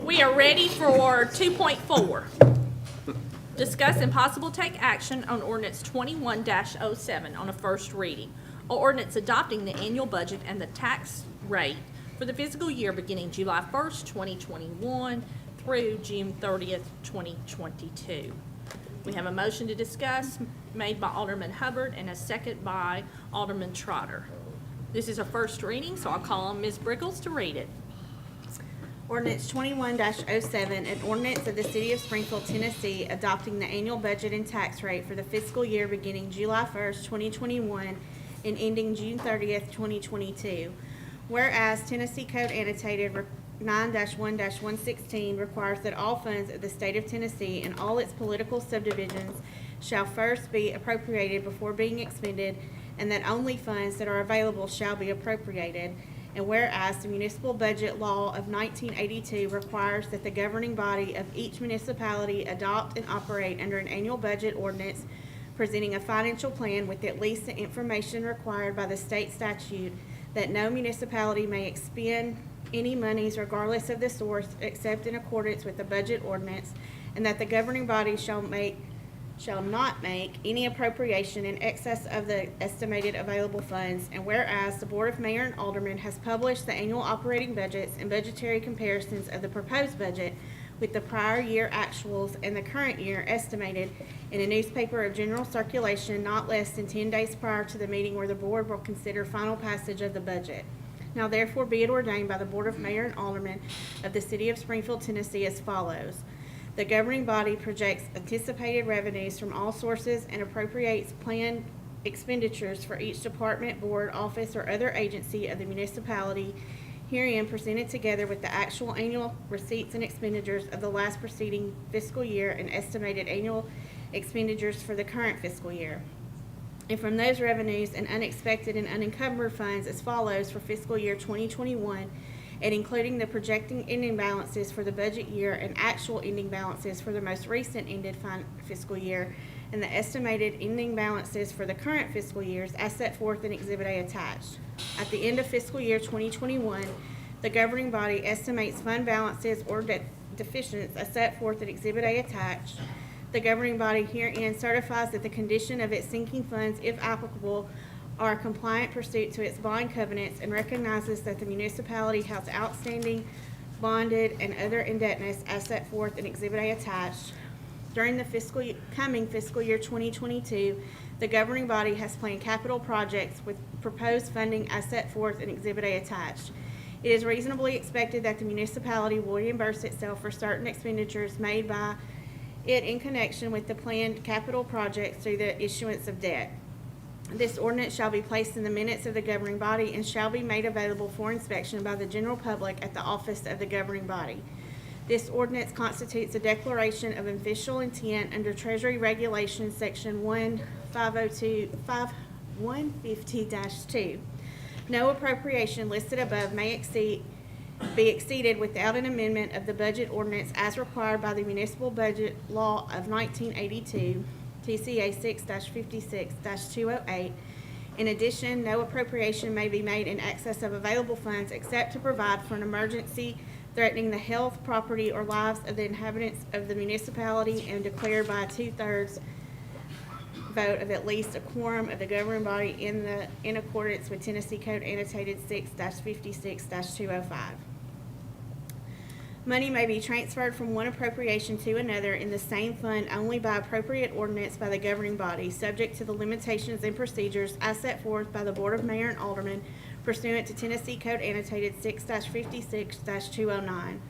We are ready for 2.4. Discuss and possible take action on ordinance 21-07 on a first reading. Ordinance adopting the annual budget and the tax rate for the fiscal year beginning July 1st, 2021 through June 30th, 2022. We have a motion to discuss made by Alderman Hubbard and a second by Alderman Trotter. This is a first reading, so I'll call on Ms. Briggles to read it. Ordinance 21-07, an ordinance of the City of Springfield, Tennessee, adopting the annual budget and tax rate for the fiscal year beginning July 1st, 2021 and ending June 30th, 2022. Whereas Tennessee Code Annotated 9-1-116 requires that all funds of the state of Tennessee and all its political subdivisions shall first be appropriated before being expended, and that only funds that are available shall be appropriated. And whereas the municipal budget law of 1982 requires that the governing body of each municipality adopt and operate under an annual budget ordinance presenting a financial plan with at least the information required by the state statute, that no municipality may expend any monies regardless of the source except in accordance with the budget ordinance, and that the governing body shall not make any appropriation in excess of the estimated available funds. And whereas the Board of Mayor and Aldermen has published the annual operating budgets and budgetary comparisons of the proposed budget with the prior year actuals and the current year estimated in a newspaper of general circulation not less than 10 days prior to the meeting where the board will consider final passage of the budget. Now therefore be it ordained by the Board of Mayor and Aldermen of the City of Springfield, Tennessee as follows. The governing body projects anticipated revenues from all sources and appropriates planned expenditures for each department, board, office, or other agency of the municipality, herein presented together with the actual annual receipts and expenditures of the last preceding fiscal year and estimated annual expenditures for the current fiscal year. And from those revenues and unexpected and unencumbered funds as follows for fiscal year 2021, and including the projecting ending balances for the budget year and actual ending balances for the most recent ended fiscal year, and the estimated ending balances for the current fiscal years as set forth in Exhibit A attached. At the end of fiscal year 2021, the governing body estimates fund balances or deficiencies as set forth in Exhibit A attached. The governing body herein certifies that the condition of its sinking funds, if applicable, are compliant pursuant to its bond covenants, and recognizes that the municipality has outstanding bonded and other indebtedness as set forth in Exhibit A attached. During the coming fiscal year 2022, the governing body has planned capital projects with proposed funding as set forth in Exhibit A attached. It is reasonably expected that the municipality will reimburse itself for certain expenditures made by it in connection with the planned capital projects through the issuance of debt. This ordinance shall be placed in the minutes of the governing body and shall be made available for inspection by the general public at the office of the governing body. This ordinance constitutes a declaration of official intent under Treasury Regulations Section 150-2. No appropriation listed above may be exceeded without an amendment of the budget ordinance as required by the municipal budget law of 1982, TCA 6-56-208. In addition, no appropriation may be made in excess of available funds except to provide for an emergency threatening the health, property, or lives of the inhabitants of the municipality and declared by a 2/3 vote of at least a quorum of the governing body in accordance with Tennessee Code Annotated 6-56-205. Money may be transferred from one appropriation to another in the same fund only by appropriate ordinance by the governing body, subject to the limitations and procedures as set forth by the Board of Mayor and Aldermen pursuant to Tennessee Code Annotated 6-56-209.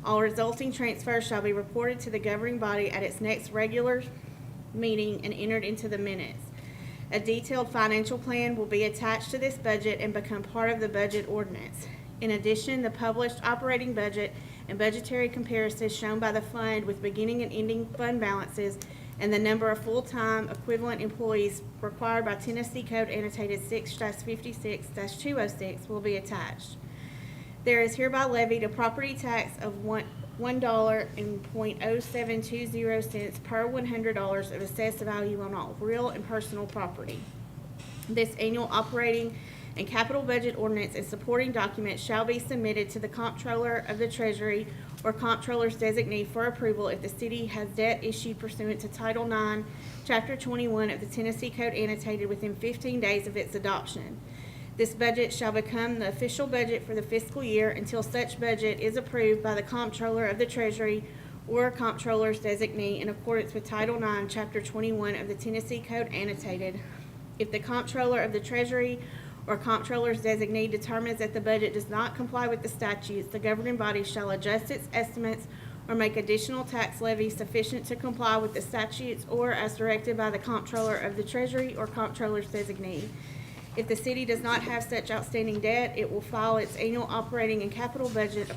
All resulting transfers shall be reported to the governing body at its next regular meeting and entered into the minutes. A detailed financial plan will be attached to this budget and become part of the budget ordinance. In addition, the published operating budget and budgetary comparisons shown by the fund with beginning and ending fund balances and the number of full-time equivalent employees required by Tennessee Code Annotated 6-56-206 will be attached. There is hereby levied a property tax of $1.0720 per $100 of assessed value on all real and personal property. This annual operating and capital budget ordinance and supporting documents shall be submitted to the Comptroller of the Treasury or comptroller's designee for approval if the city has debt issued pursuant to Title IX, Chapter 21 of the Tennessee Code annotated within 15 days of its adoption. This budget shall become the official budget for the fiscal year until such budget is approved by the comptroller of the Treasury or comptroller's designee in accordance with Title IX, Chapter 21 of the Tennessee Code annotated. If the comptroller of the Treasury or comptroller's designee determines that the budget does not comply with the statutes, the governing body shall adjust its estimates or make additional tax levies sufficient to comply with the statutes or as directed by the comptroller of the Treasury or comptroller's designee. If the city does not have such outstanding debt, it will file its annual operating and capital budget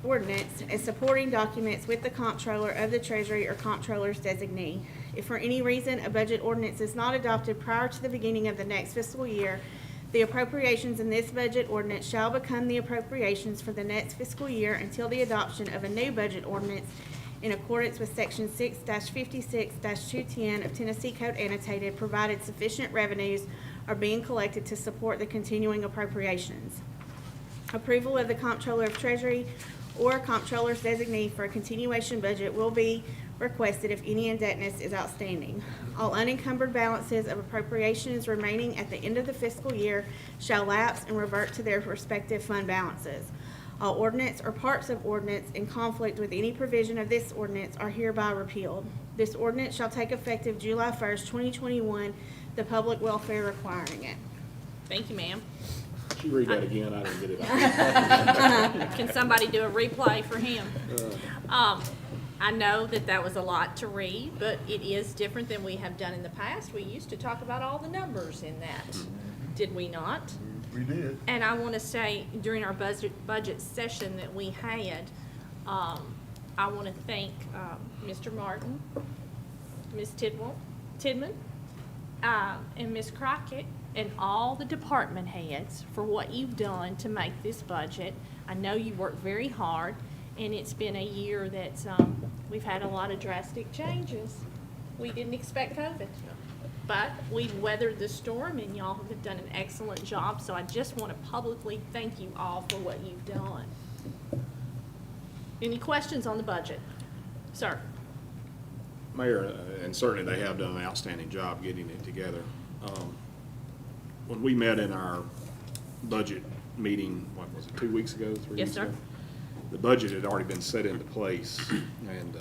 ordinance and supporting documents with the comptroller of the Treasury or comptroller's designee. If for any reason a budget ordinance is not adopted prior to the beginning of the next fiscal year, the appropriations in this budget ordinance shall become the appropriations for the next fiscal year until the adoption of a new budget ordinance in accordance with Section 6-56-210 of Tennessee Code annotated, provided sufficient revenues are being collected to support the continuing appropriations. Approval of the comptroller of Treasury or comptroller's designee for a continuation budget will be requested if any indebtedness is outstanding. All unencumbered balances of appropriations remaining at the end of the fiscal year shall lapse and revert to their respective fund balances. All ordinance or parts of ordinance in conflict with any provision of this ordinance are hereby repealed. This ordinance shall take effective July 1st, 2021, the public welfare requiring it. Thank you, ma'am. Could you read that again? I didn't get it out. Can somebody do a replay for him? I know that was a lot to read, but it is different than we have done in the past. We used to talk about all the numbers in that, did we not? We did. And I want to say, during our budget session that we had, I want to thank Mr. Martin, Ms. Tidman, and Ms. Crockett, and all the department heads for what you've done to make this budget. I know you worked very hard, and it's been a year that we've had a lot of drastic changes. We didn't expect COVID. But we've weathered the storm, and y'all have done an excellent job, so I just want to publicly thank you all for what you've done. Any questions on the budget? Sir? Mayor, and certainly they have done an outstanding job getting it together. When we met in our budget meeting, what was it, 2 weeks ago, 3 Yes, weeks sir. ago? The budget had already been set into place, and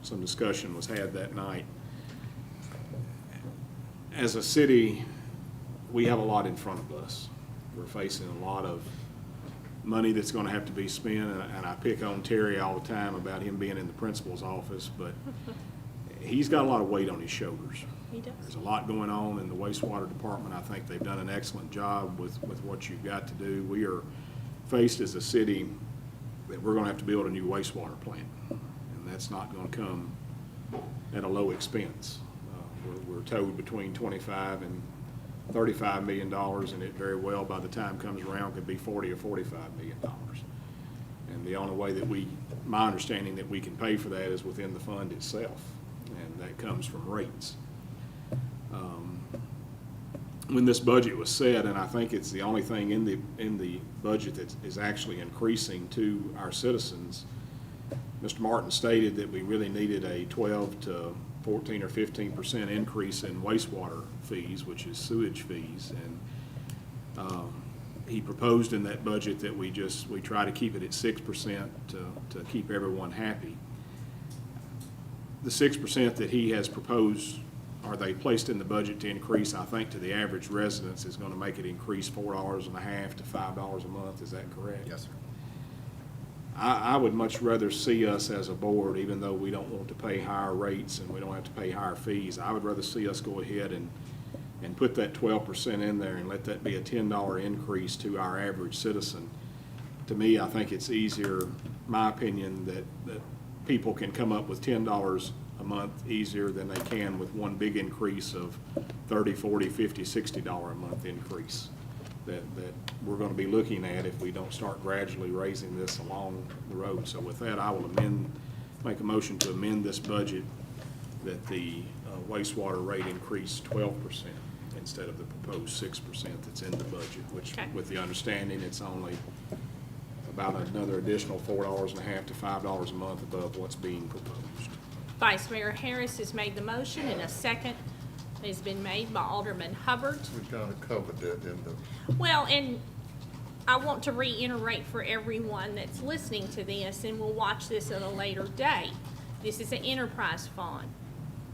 some discussion was had that night. As a city, we have a lot in front of us. We're facing a lot of money that's going to have to be spent, and I pick on Terry all the time about him being in the principal's office, but he's got a lot of weight on his shoulders. He does. There's a lot going on in the wastewater department. I think they've done an excellent job with what you've got to do. We are faced as a city that we're going to have to build a new wastewater plant, and that's not going to come at a low expense. We're told between $25 and $35 million, and it very well, by the time it comes around, could be $40 or $45 million. And the only way that my understanding that we can pay for that is within the fund itself, and that comes from rates. When this budget was set, and I think it's the only thing in the budget that is actually increasing to our citizens, Mr. Martin stated that we really needed a 12 to 14 or 15% increase in wastewater fees, which is sewage fees, and he proposed in that budget that we try to keep it at 6% to keep everyone happy. The 6% that he has proposed, or they placed in the budget to increase, I think, to the average residents is going to make it increase $4.50 to $5 a month. Is that correct? Yes, sir. I would much rather see us as a board, even though we don't want to pay higher rates and we don't have to pay higher fees, I would rather see us go ahead and put that 12% in there and let that be a $10 increase to our average citizen. To me, I think it's easier, my opinion, that people can come up with $10 a month easier than they can with one big increase of $30, $40, $50, $60 a month increase that we're going to be looking at if we don't start gradually raising this along the road. So with that, I will make a motion to amend this budget that the wastewater rate increase 12% instead of the proposed 6% that's in the budget, which Okay. with the understanding it's only about another additional $4.50 to $5 a month above what's being proposed. Vice Mayor Harris has made the motion, and a second has been made by Alderman Hubbard. We kind of covered that in the, Well, and I want to reiterate for everyone that's listening to this and will watch this at a later date. This is an enterprise fund.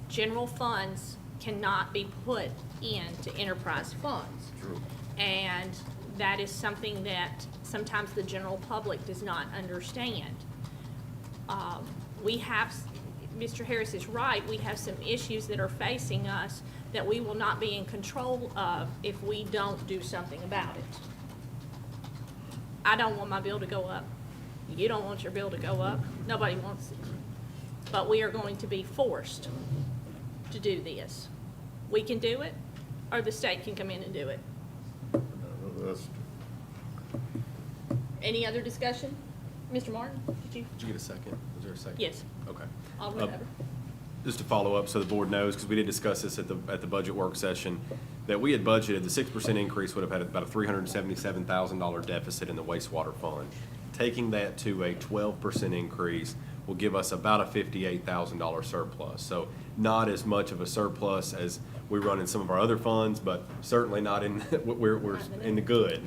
General funds cannot be put into enterprise funds. True. And that is something that sometimes the general public does not understand. We have, Mr. Harris is right, we have some issues that are facing us that we will not be in control of if we don't do something about it. I don't want my bill to go up. You don't want your bill to go up. Nobody wants it. But we are going to be forced to do this. We can do it, or the state can come in and do it. that's, Any other discussion? Mr. Martin, did you? Did you get a second? Was there a second? Yes. Okay. Alderman Hubbard. Just to follow up, so the board knows, because we did discuss this at the budget work session, that we had budgeted, the 6% increase would have had about a $377,000 deficit in the wastewater fund. Taking that to a 12% increase will give us about a $58,000 surplus. So not as much of a surplus as we run in some of our other funds, but certainly not in, we're in the good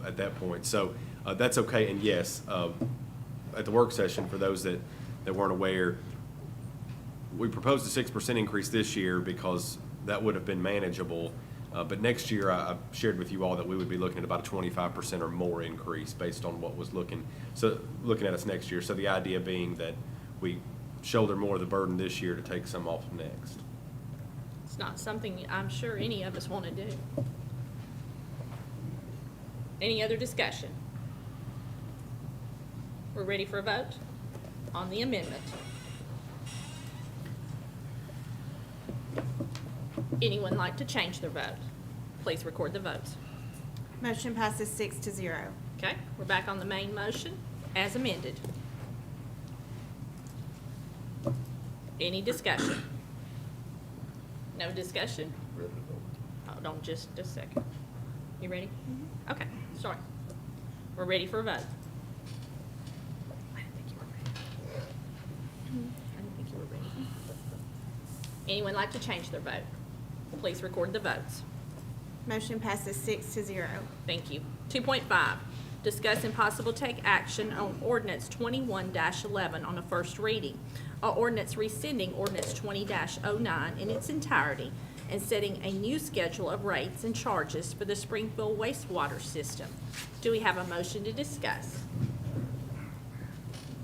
at that point. So that's okay, and yes, at the work session, for those that weren't aware, we proposed a 6% increase this year because that would have been manageable. But next year, I shared with you all that we would be looking at about a 25% or more increase based on what was looking at us next year. So the idea being that we shoulder more of the burden this year to take some off next. It's not something I'm sure any of us want to do. Any other discussion? We're ready for a vote on the amendment. Anyone like to change their vote? Please record the votes. Motion passes 6-0. Okay, we're back on the main motion as amended. Any discussion? No discussion? Hold on just a second. You ready? Okay, sorry. We're ready for a vote. I didn't think you were ready. I didn't think you were ready. Anyone like to change their vote? Please record the votes. Motion passes 6-0. Thank you. 2.5, discuss and possible take action on ordinance 21-11 on a first reading. A ordinance rescinding ordinance 20-09 in its entirety and setting a new schedule of rates and charges for the Springfield wastewater system. Do we have a motion to discuss?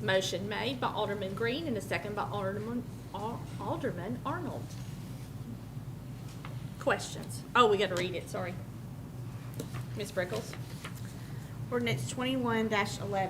Motion made by Alderman Green and a second by Alderman Arnold. Questions? Oh, we got to read it, sorry. Ms. Brickles? Ordinance 21-11.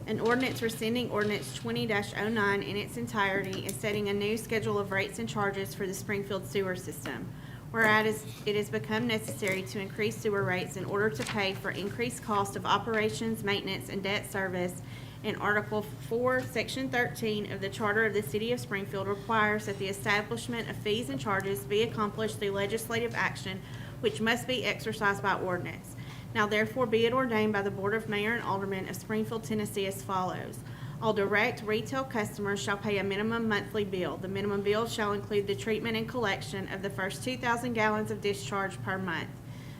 An ordinance rescinding ordinance 20-09 in its entirety and setting a new schedule of rates and charges for the Springfield sewer system. Whereas it has become necessary to increase sewer rates in order to pay for increased cost of operations, maintenance, and debt service, and Article 4, Section 13 of the Charter of the City of Springfield requires that the establishment of fees and charges be accomplished through legislative action, which must be exercised by ordinance. Now therefore be it ordained by the Board of Mayor and Aldermen of Springfield, Tennessee as follows. All direct retail customers shall pay a minimum monthly bill. The minimum bill shall include the treatment and collection of the first 2,000 gallons of discharge per month.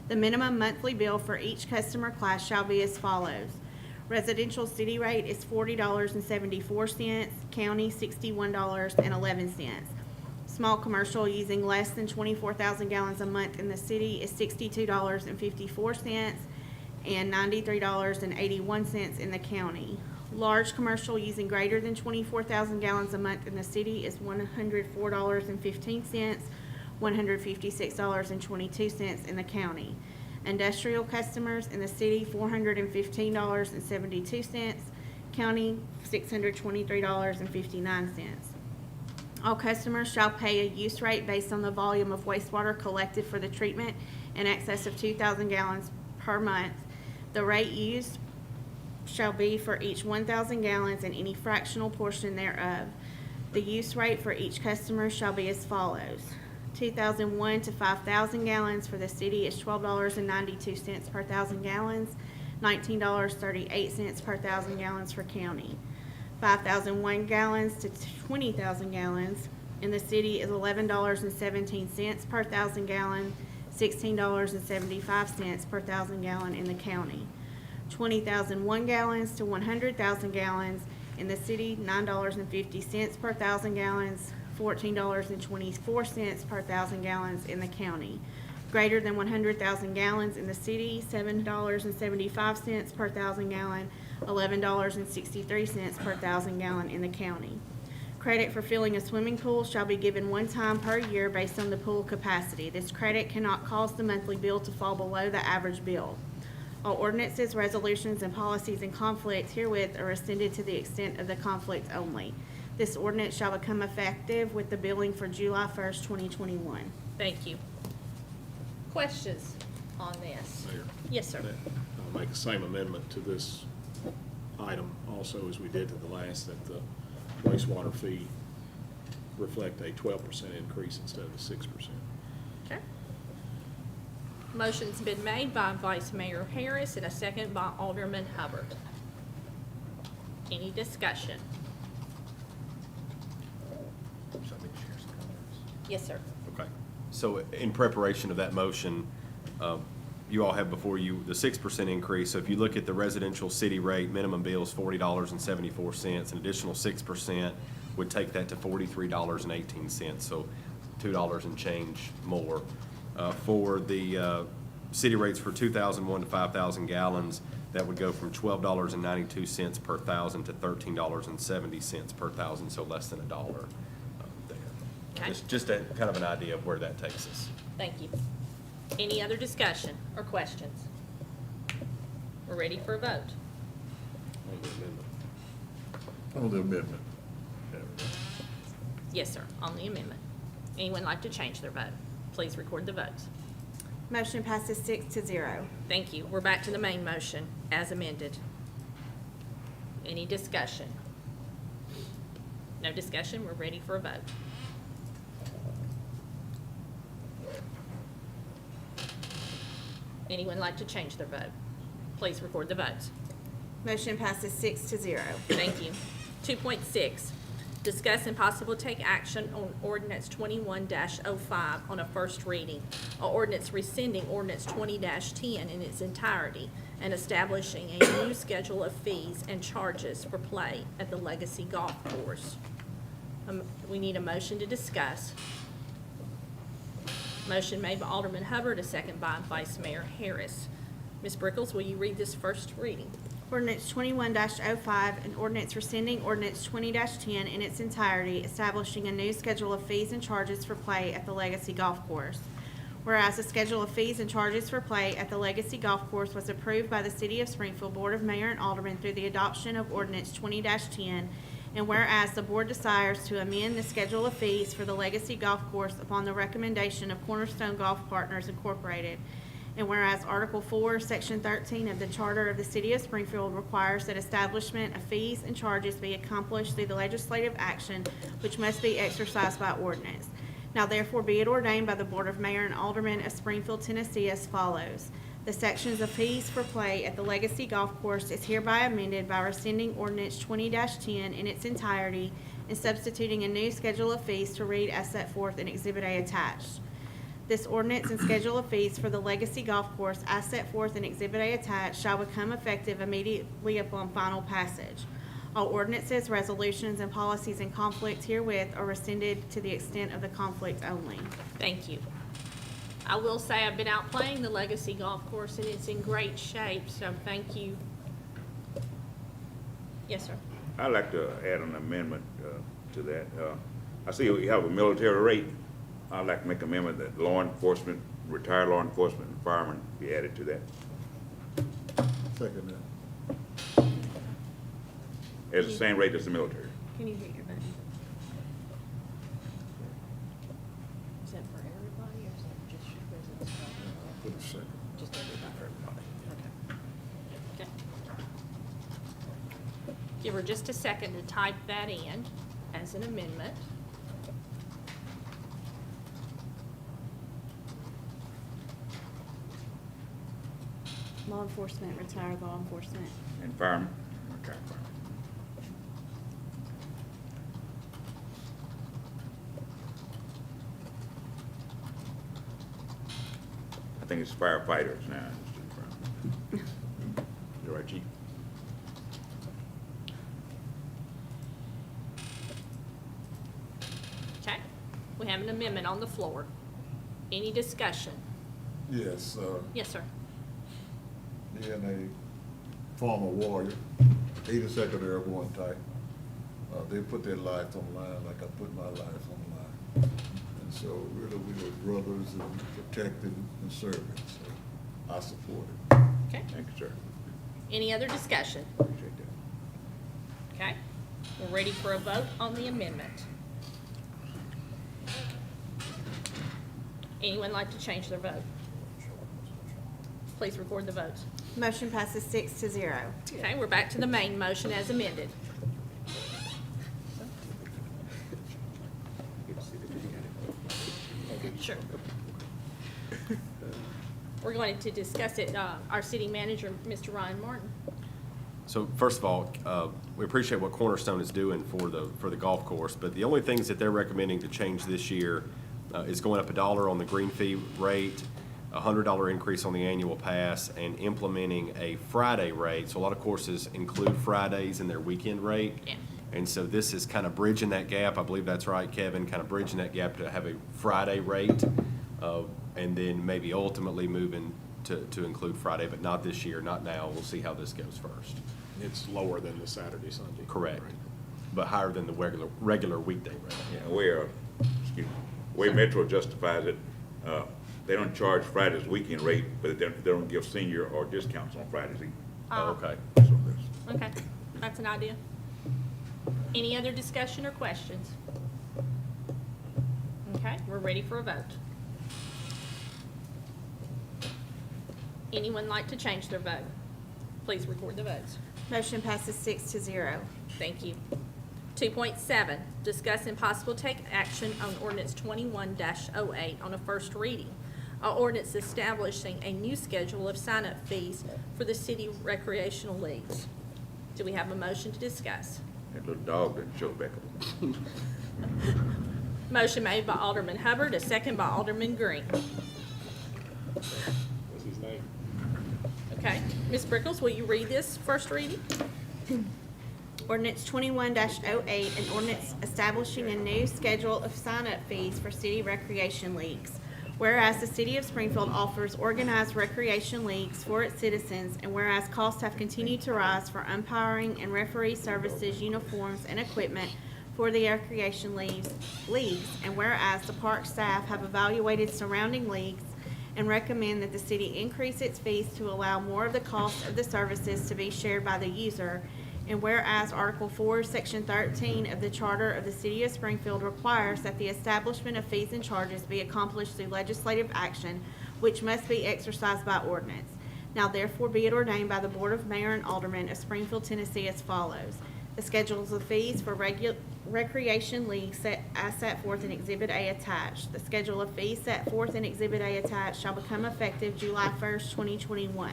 The minimum monthly bill for each customer class shall be as follows. Residential city rate is $40.74, county $61.11. Small commercial using less than 24,000 gallons a month in the city is $62.54 and $93.81 in the county. Large commercial using greater than 24,000 gallons a month in the city is $104.15, $156.22 in the county. Industrial customers in the city, $415.72, county, $623.59. All customers shall pay a use rate based on the volume of wastewater collected for the treatment in excess of 2,000 gallons per month. The rate used shall be for each 1,000 gallons and any fractional portion thereof. The use rate for each customer shall be as follows. 2001 to 5,000 gallons. For the city is $12.92 per 1,000 gallons, $19.38 per 1,000 gallons for county. 5,001 gallons to 20,000 gallons. In the city is $11.17 per 1,000 gallon, $16.75 per 1,000 gallon in the county. 20,001 gallons to 100,000 gallons. In the city, $9.50 per 1,000 gallons, $14.24 per 1,000 gallons in the county. Greater than 100,000 gallons in the city, $7.75 per 1,000 gallon, $11.63 per 1,000 gallon in the county. Credit for filling a swimming pool shall be given one time per year based on the pool capacity. This credit cannot cause the monthly bill to fall below the average bill. All ordinances, resolutions, and policies in conflict herewith are rescinded to the extent of the conflict only. This ordinance shall become effective with the billing for July 1st, 2021. Thank you. Questions on this? Mayor. Yes, sir. I'll make the same amendment to this item also as we did to the last, that the wastewater fee reflect a 12% increase instead of a 6%. Okay. Motion's been made by Vice Mayor Harris and a second by Alderman Hubbard. Any discussion? Yes, sir. Okay. So in preparation of that motion, you all have before you the 6% increase. So if you look at the residential city rate, minimum bill is $40.74. An additional 6% would take that to $43.18. So $2 and change more. For the city rates for 2,001 to 5,000 gallons, that would go from $12.92 per thousand to $13.70 per thousand, so less than $1 there. Okay. Just a kind of an idea of where that takes us. Thank you. Any other discussion or questions? We're ready for a vote. On the amendment. Yes, sir, on the amendment. Anyone like to change their vote? Please record the votes. Motion passes 6-0. Thank you. We're back to the main motion as amended. Any discussion? No discussion, we're ready for a vote. Anyone like to change their vote? Please record the votes. Motion passes 6-0. Thank you. 2.6, discuss and possible take action on ordinance 21-05 on a first reading. An ordinance rescinding ordinance 20-10 in its entirety and establishing a new schedule of fees and charges for play at the Legacy Golf Course. We need a motion to discuss. Motion made by Alderman Hubbard, a second by Vice Mayor Harris. Ms. Brickles, will you read this first reading? Ordinance 21-05, an ordinance rescinding ordinance 20-10 in its entirety, establishing a new schedule of fees and charges for play at the Legacy Golf Course. Whereas the schedule of fees and charges for play at the Legacy Golf Course was approved by the City of Springfield Board of Mayor and Aldermen through the adoption of ordinance 20-10, and whereas the board desires to amend the schedule of fees for the Legacy Golf Course upon the recommendation of Cornerstone Golf Partners Incorporated, and whereas Article 4, Section 13 of the Charter of the City of Springfield requires that establishment of fees and charges be accomplished through the legislative action which must be exercised by ordinance. Now therefore be it ordained by the Board of Mayor and Aldermen of Springfield, Tennessee as follows. The sections of fees for play at the Legacy Golf Course is hereby amended by rescinding ordinance 20-10 in its entirety and substituting a new schedule of fees to read as set forth in Exhibit A attached. This ordinance and schedule of fees for the Legacy Golf Course as set forth in Exhibit A attached shall become effective immediately upon final passage. All ordinances, resolutions, and policies in conflict herewith are rescinded to the extent of the conflict only. Thank you. I will say I've been out playing the Legacy Golf Course and it's in great shape, so thank you. Yes, sir. I'd like to add an amendment to that. I see you have a military rate. I'd like to make an amendment that law enforcement, retired law enforcement, and firemen be added to that. Second that. It's the same rate as the military. Can you hit your button? Is that for everybody or is that just residents? Put a second. Just everybody. Okay. Give her just a second to type that in as an amendment. Law enforcement, retired law enforcement. And firemen? Okay, firemen. I think it's firefighters now. You're right, Chief. Okay, we have an amendment on the floor. Any discussion? Yes, Yes, sir. being a former warrior, 82nd Airborne type, they put their lives on the line like I put my life on the line. And so really we were brothers and protecting and serving, so I support it. Okay, Thank you, sir. any other discussion? Appreciate that. Okay, we're ready for a vote on the amendment. Anyone like to change their vote? Please record the votes. Motion passes 6-0. Okay, we're back to the main motion as amended. Sure. We're going to discuss it, our city manager, Mr. Ryan Martin. So first of all, we appreciate what Cornerstone is doing for the golf course, but the only things that they're recommending to change this year is going up $1 on the green fee rate, a $100 increase on the annual pass, and implementing a Friday rate. So a lot of courses include Fridays in their weekend rate. Yeah. And so this is kind of bridging that gap. I believe that's right, Kevin, kind of bridging that gap to have a Friday rate, and then maybe ultimately moving to include Friday, but not this year, not now. We'll see how this goes first. It's lower than the Saturday, Sunday. Correct. Right. But higher than the regular weekday rate. Yeah, excuse me, way Metro justifies it, they don't charge Friday's weekend rate, but they don't give senior or discounts on Fridays either. Oh, okay. That's what it is. Okay, that's an idea. Any other discussion or questions? Okay, we're ready for a vote. Anyone like to change their vote? Please record the votes. Motion passes 6-0. Thank you. 2.7, discuss and possible take action on ordinance 21-08 on a first reading. An ordinance establishing a new schedule of sign-up fees for the city recreational leagues. Do we have a motion to discuss? That little dog didn't show back up. Motion made by Alderman Hubbard, a second by Alderman Green. What's his name? Okay, Ms. Brickles, will you read this first reading? Ordinance 21-08, an ordinance establishing a new schedule of sign-up fees for city recreation leagues. Whereas the city of Springfield offers organized recreation leagues for its citizens, and whereas costs have continued to rise for umpiring and referee services, uniforms, and equipment for the recreation leagues, and whereas the park staff have evaluated surrounding leagues and recommend that the city increase its fees to allow more of the cost of the services to be shared by the user, and whereas Article 4, Section 13 of the Charter of the City of Springfield requires that the establishment of fees and charges be accomplished through legislative action, which must be exercised by ordinance. Now therefore be it ordained by the Board of Mayor and Aldermen of Springfield, Tennessee as follows. The schedules of fees for recreation leagues as set forth in Exhibit A attached. The schedule of fees set forth in Exhibit A attached shall become effective July 1st, 2021.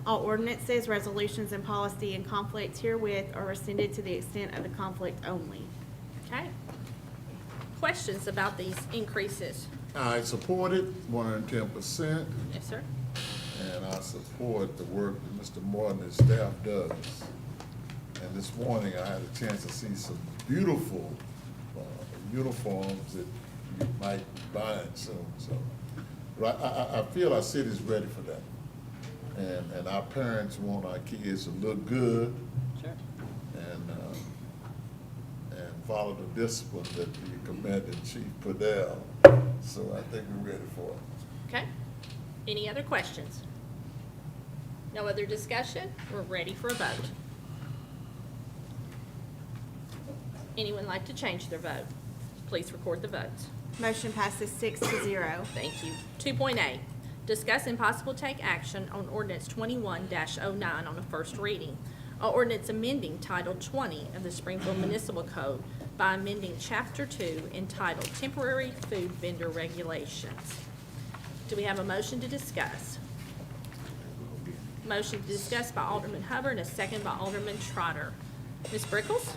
All ordinances, resolutions, and policy in conflict herewith are rescinded to the extent of the conflict only. Okay. Questions about these increases? I support it 110%, Yes, sir. and I support the work that Mr. Morton and staff does. And this morning, I had a chance to see some beautiful uniforms that you might be buying soon, so. But I feel our city's ready for that. And our parents want our kids to look good Sure. and follow the discipline that the Commander-in-Chief put down. So I think we're ready for it. Okay. Any other questions? No other discussion? We're ready for a vote. Anyone like to change their vote? Please record the votes. Motion passes 6-0. Thank you. 2.8, discuss and possible take action on ordinance 21-09 on a first reading. An ordinance amending Title 20 of the Springfield Municipal Code by amending Chapter 2 entitled Temporary Food Vendor Regulations. Do we have a motion to discuss? Motion to discuss by Alderman Hubbard, and a second by Alderman Trotter. Ms. Brickles?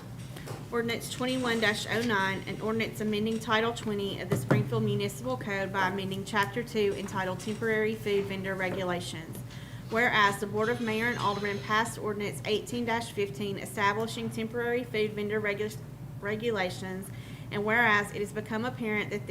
Ordinance 21-09, an ordinance amending Title 20 of the Springfield Municipal Code by amending Chapter 2 entitled Temporary Food Vendor Regulations. Whereas the Board of Mayor and Aldermen passed Ordinance 18-15 establishing temporary food vendor regulations, and whereas it has become apparent that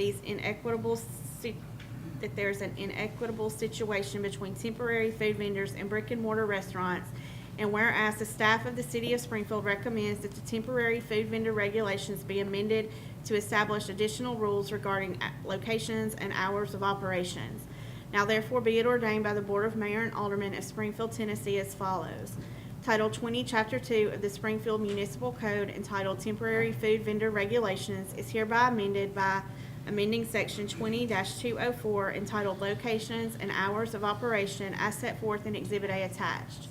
that there's an inequitable situation between temporary food vendors and brick-and-mortar restaurants, and whereas the staff of the City of Springfield recommends that the temporary food vendor regulations be amended to establish additional rules regarding locations and hours of operations. Now therefore be it ordained by the Board of Mayor and Aldermen of Springfield, Tennessee as follows. Title 20, Chapter 2 of the Springfield Municipal Code entitled Temporary Food Vendor Regulations is hereby amended by amending Section 20-204 entitled Locations and Hours of Operation as set forth in Exhibit A attached.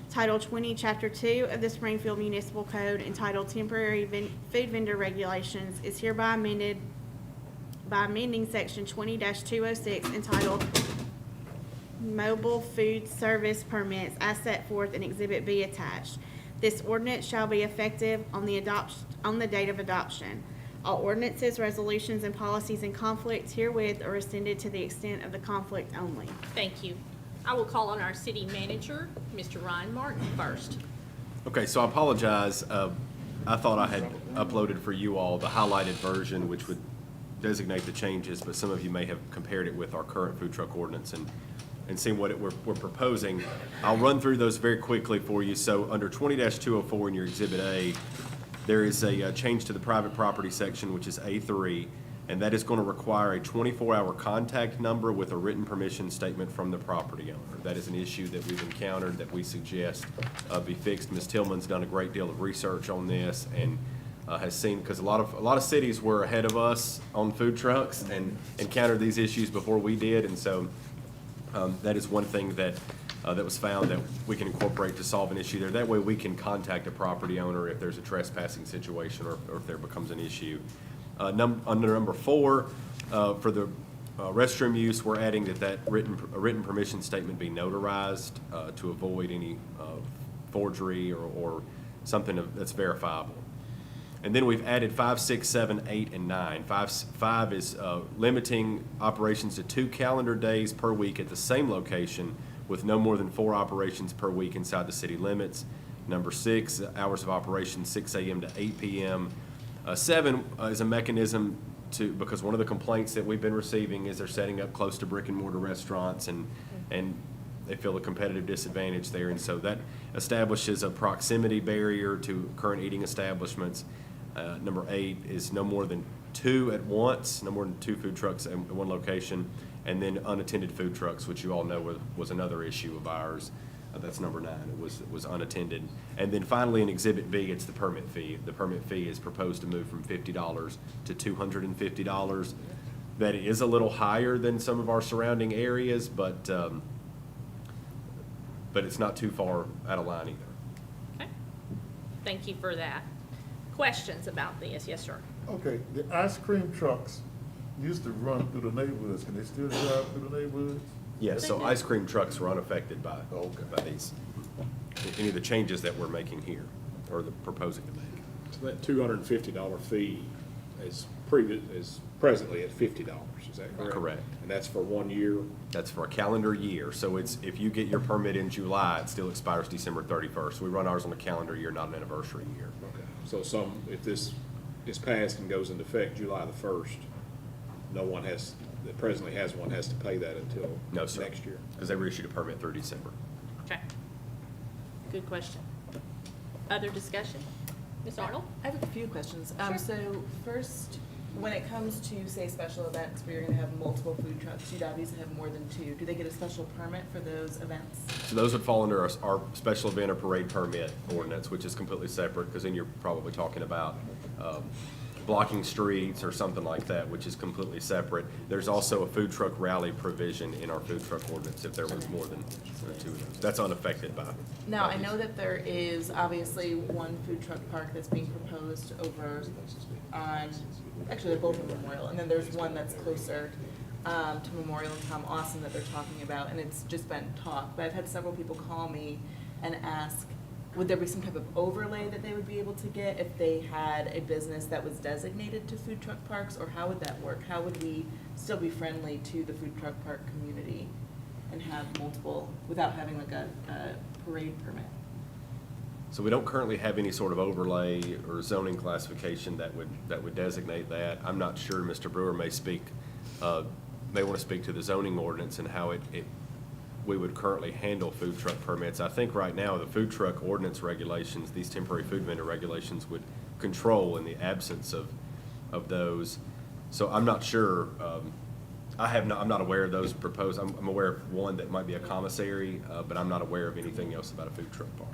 Title 20, Chapter 2 of the Springfield Municipal Code entitled Temporary Food Vendor Regulations is hereby amended by amending Section 20-206 entitled Mobile Food Service Permits as set forth in Exhibit B attached. This ordinance shall be effective on the date of adoption. All ordinances, resolutions, and policies in conflict herewith are rescinded to the extent of the conflict only. Thank you. I will call on our city manager, Mr. Ryan Martin, first. Okay, so I apologize. I thought I had uploaded for you all the highlighted version, which would designate the changes, but some of you may have compared it with our current food truck ordinance and seen what we're proposing. I'll run through those very quickly for you. So under 20-204 in your Exhibit A, there is a change to the private property section, which is A3, and that is going to require a 24-hour contact number with a written permission statement from the property owner. That is an issue that we've encountered that we suggest be fixed. Ms. Tillman's done a great deal of research on this and has seen, because a lot of cities were ahead of us on food trucks and encountered these issues before we did, and so that is one thing that was found that we can incorporate to solve an issue there. That way we can contact a property owner if there's a trespassing situation or if there becomes an issue. Under number 4, for the restroom use, we're adding that written permission statement be notarized to avoid any forgery or something that's verifiable. And then we've added 5, 6, 7, 8, and 9. 5 is limiting operations to 2 calendar days per week at the same location with no more than 4 operations per week inside the city limits. Number 6, hours of operation 6 a.m. to 8 p.m. 7 is a mechanism because one of the complaints that we've been receiving is they're setting up close to brick and mortar restaurants and they feel a competitive disadvantage there. And so that establishes a proximity barrier to current eating establishments. Number 8 is no more than 2 at once, no more than 2 food trucks at one location. And then unattended food trucks, which you all know was another issue of ours. That's number 9. It was unattended. And then finally in Exhibit B, it's the permit fee. The permit fee is proposed to move from $50 to $250. That is a little higher than some of our surrounding areas, but it's not too far out of line either. Okay. Thank you for that. Questions about this? Yes, sir. Okay, the ice cream trucks used to run through the neighborhoods. Can they still drive through the neighborhoods? Yes, so ice cream trucks are unaffected by these, any of the changes that we're making here, or proposing to make. So that $250 fee is presently at $50, is that correct? Correct. And that's for 1 year? That's for a calendar year, so if you get your permit in July, it still expires December 31st. We run ours on a calendar year, not an anniversary year. Okay. So if this is passed and goes into effect July the 1st, no one that presently has one has to pay that until next year? Because they were issued a permit through December. Okay. Good question. Other discussion? Ms. Arnold? I have a few questions. Sure. So first, when it comes to, say, special events where you're gonna have multiple food trucks, you'd obviously have more than 2. Do they get a special permit for those events? So those would fall under our special event or parade permit ordinance, which is completely separate, because then you're probably talking about blocking streets or something like that, which is completely separate. There's also a food truck rally provision in our food truck ordinance if there was more than 2 of those. That's unaffected by. Now, I know that there is obviously one food truck park that's being proposed over on, actually they're both in Memorial, and then there's one that's closer to Memorial and how awesome that they're talking about, and it's just been talk. But I've had several people call me and ask, would there be some type of overlay that they would be able to get if they had a business that was designated to food truck parks, or how would that work? How would we still be friendly to the food truck park community and have multiple, without having like a parade permit? So we don't currently have any sort of overlay or zoning classification that would designate that. I'm not sure, Mr. Brewer may want to speak to the zoning ordinance and how we would currently handle food truck permits. I think right now, the food truck ordinance regulations, these temporary food vendor regulations would control in the absence of those. So I'm not sure, I'm not aware of those proposed. I'm aware of one that might be a commissary, but I'm not aware of anything else about a food truck park.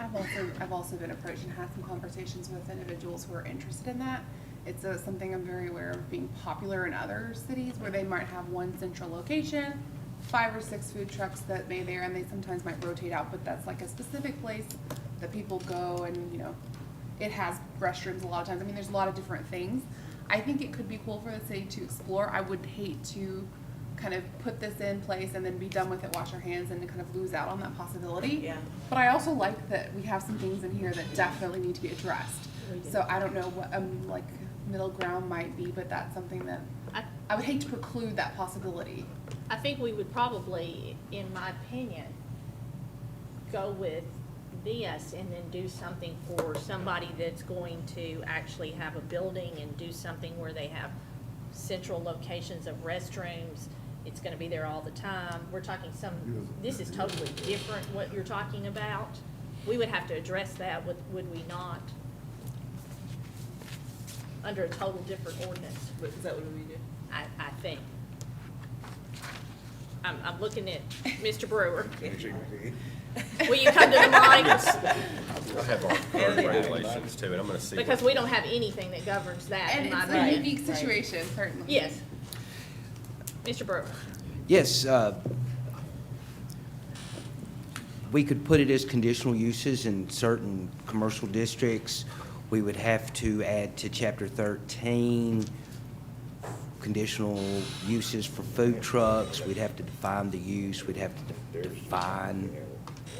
I've also been approached and had some conversations with individuals who are interested in that. It's something I'm very aware of being popular in other cities where they might have one central location, 5 or 6 food trucks that may there, and they sometimes might rotate out, but that's like a specific place that people go, and you know, it has restrooms a lot of times. I mean, there's a lot of different things. I think it could be cool for the city to explore. I would hate to kind of put this in place and then be done with it, wash our hands, and to kind of lose out on that possibility. Yeah. But I also like that we have some things in here that definitely need to be addressed. So I don't know what like middle ground might be, but that's something that I would hate to preclude that possibility. I think we would probably, in my opinion, go with this and then do something for somebody that's going to actually have a building and do something where they have central locations of restrooms. It's gonna be there all the time. We're talking this is totally different what you're talking about. We would have to address that, would we not? Under a total different ordinance, But is that what we do? I think. I'm looking at Mr. Brewer. Will you come to the mic? I have our current regulations too, and I'm gonna see. Because we don't have anything that governs that, And in my it's a opinion. unique situation, certainly. Yes. Mr. Brewer. Yes, we could put it as conditional uses in certain commercial districts. We would have to add to Chapter 13, conditional uses for food trucks. We'd have to define the use. We'd have to define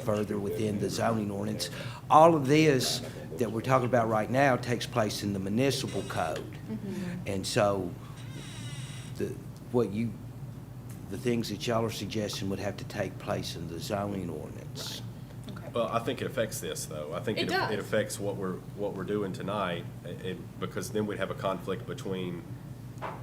further within the zoning ordinance. All of this that we're talking about right now takes place in the municipal code. And so the things that y'all are suggesting would have to take place in the zoning ordinance. Well, I think it affects this, though. I think It does. it affects what we're doing tonight, because then we'd have a conflict between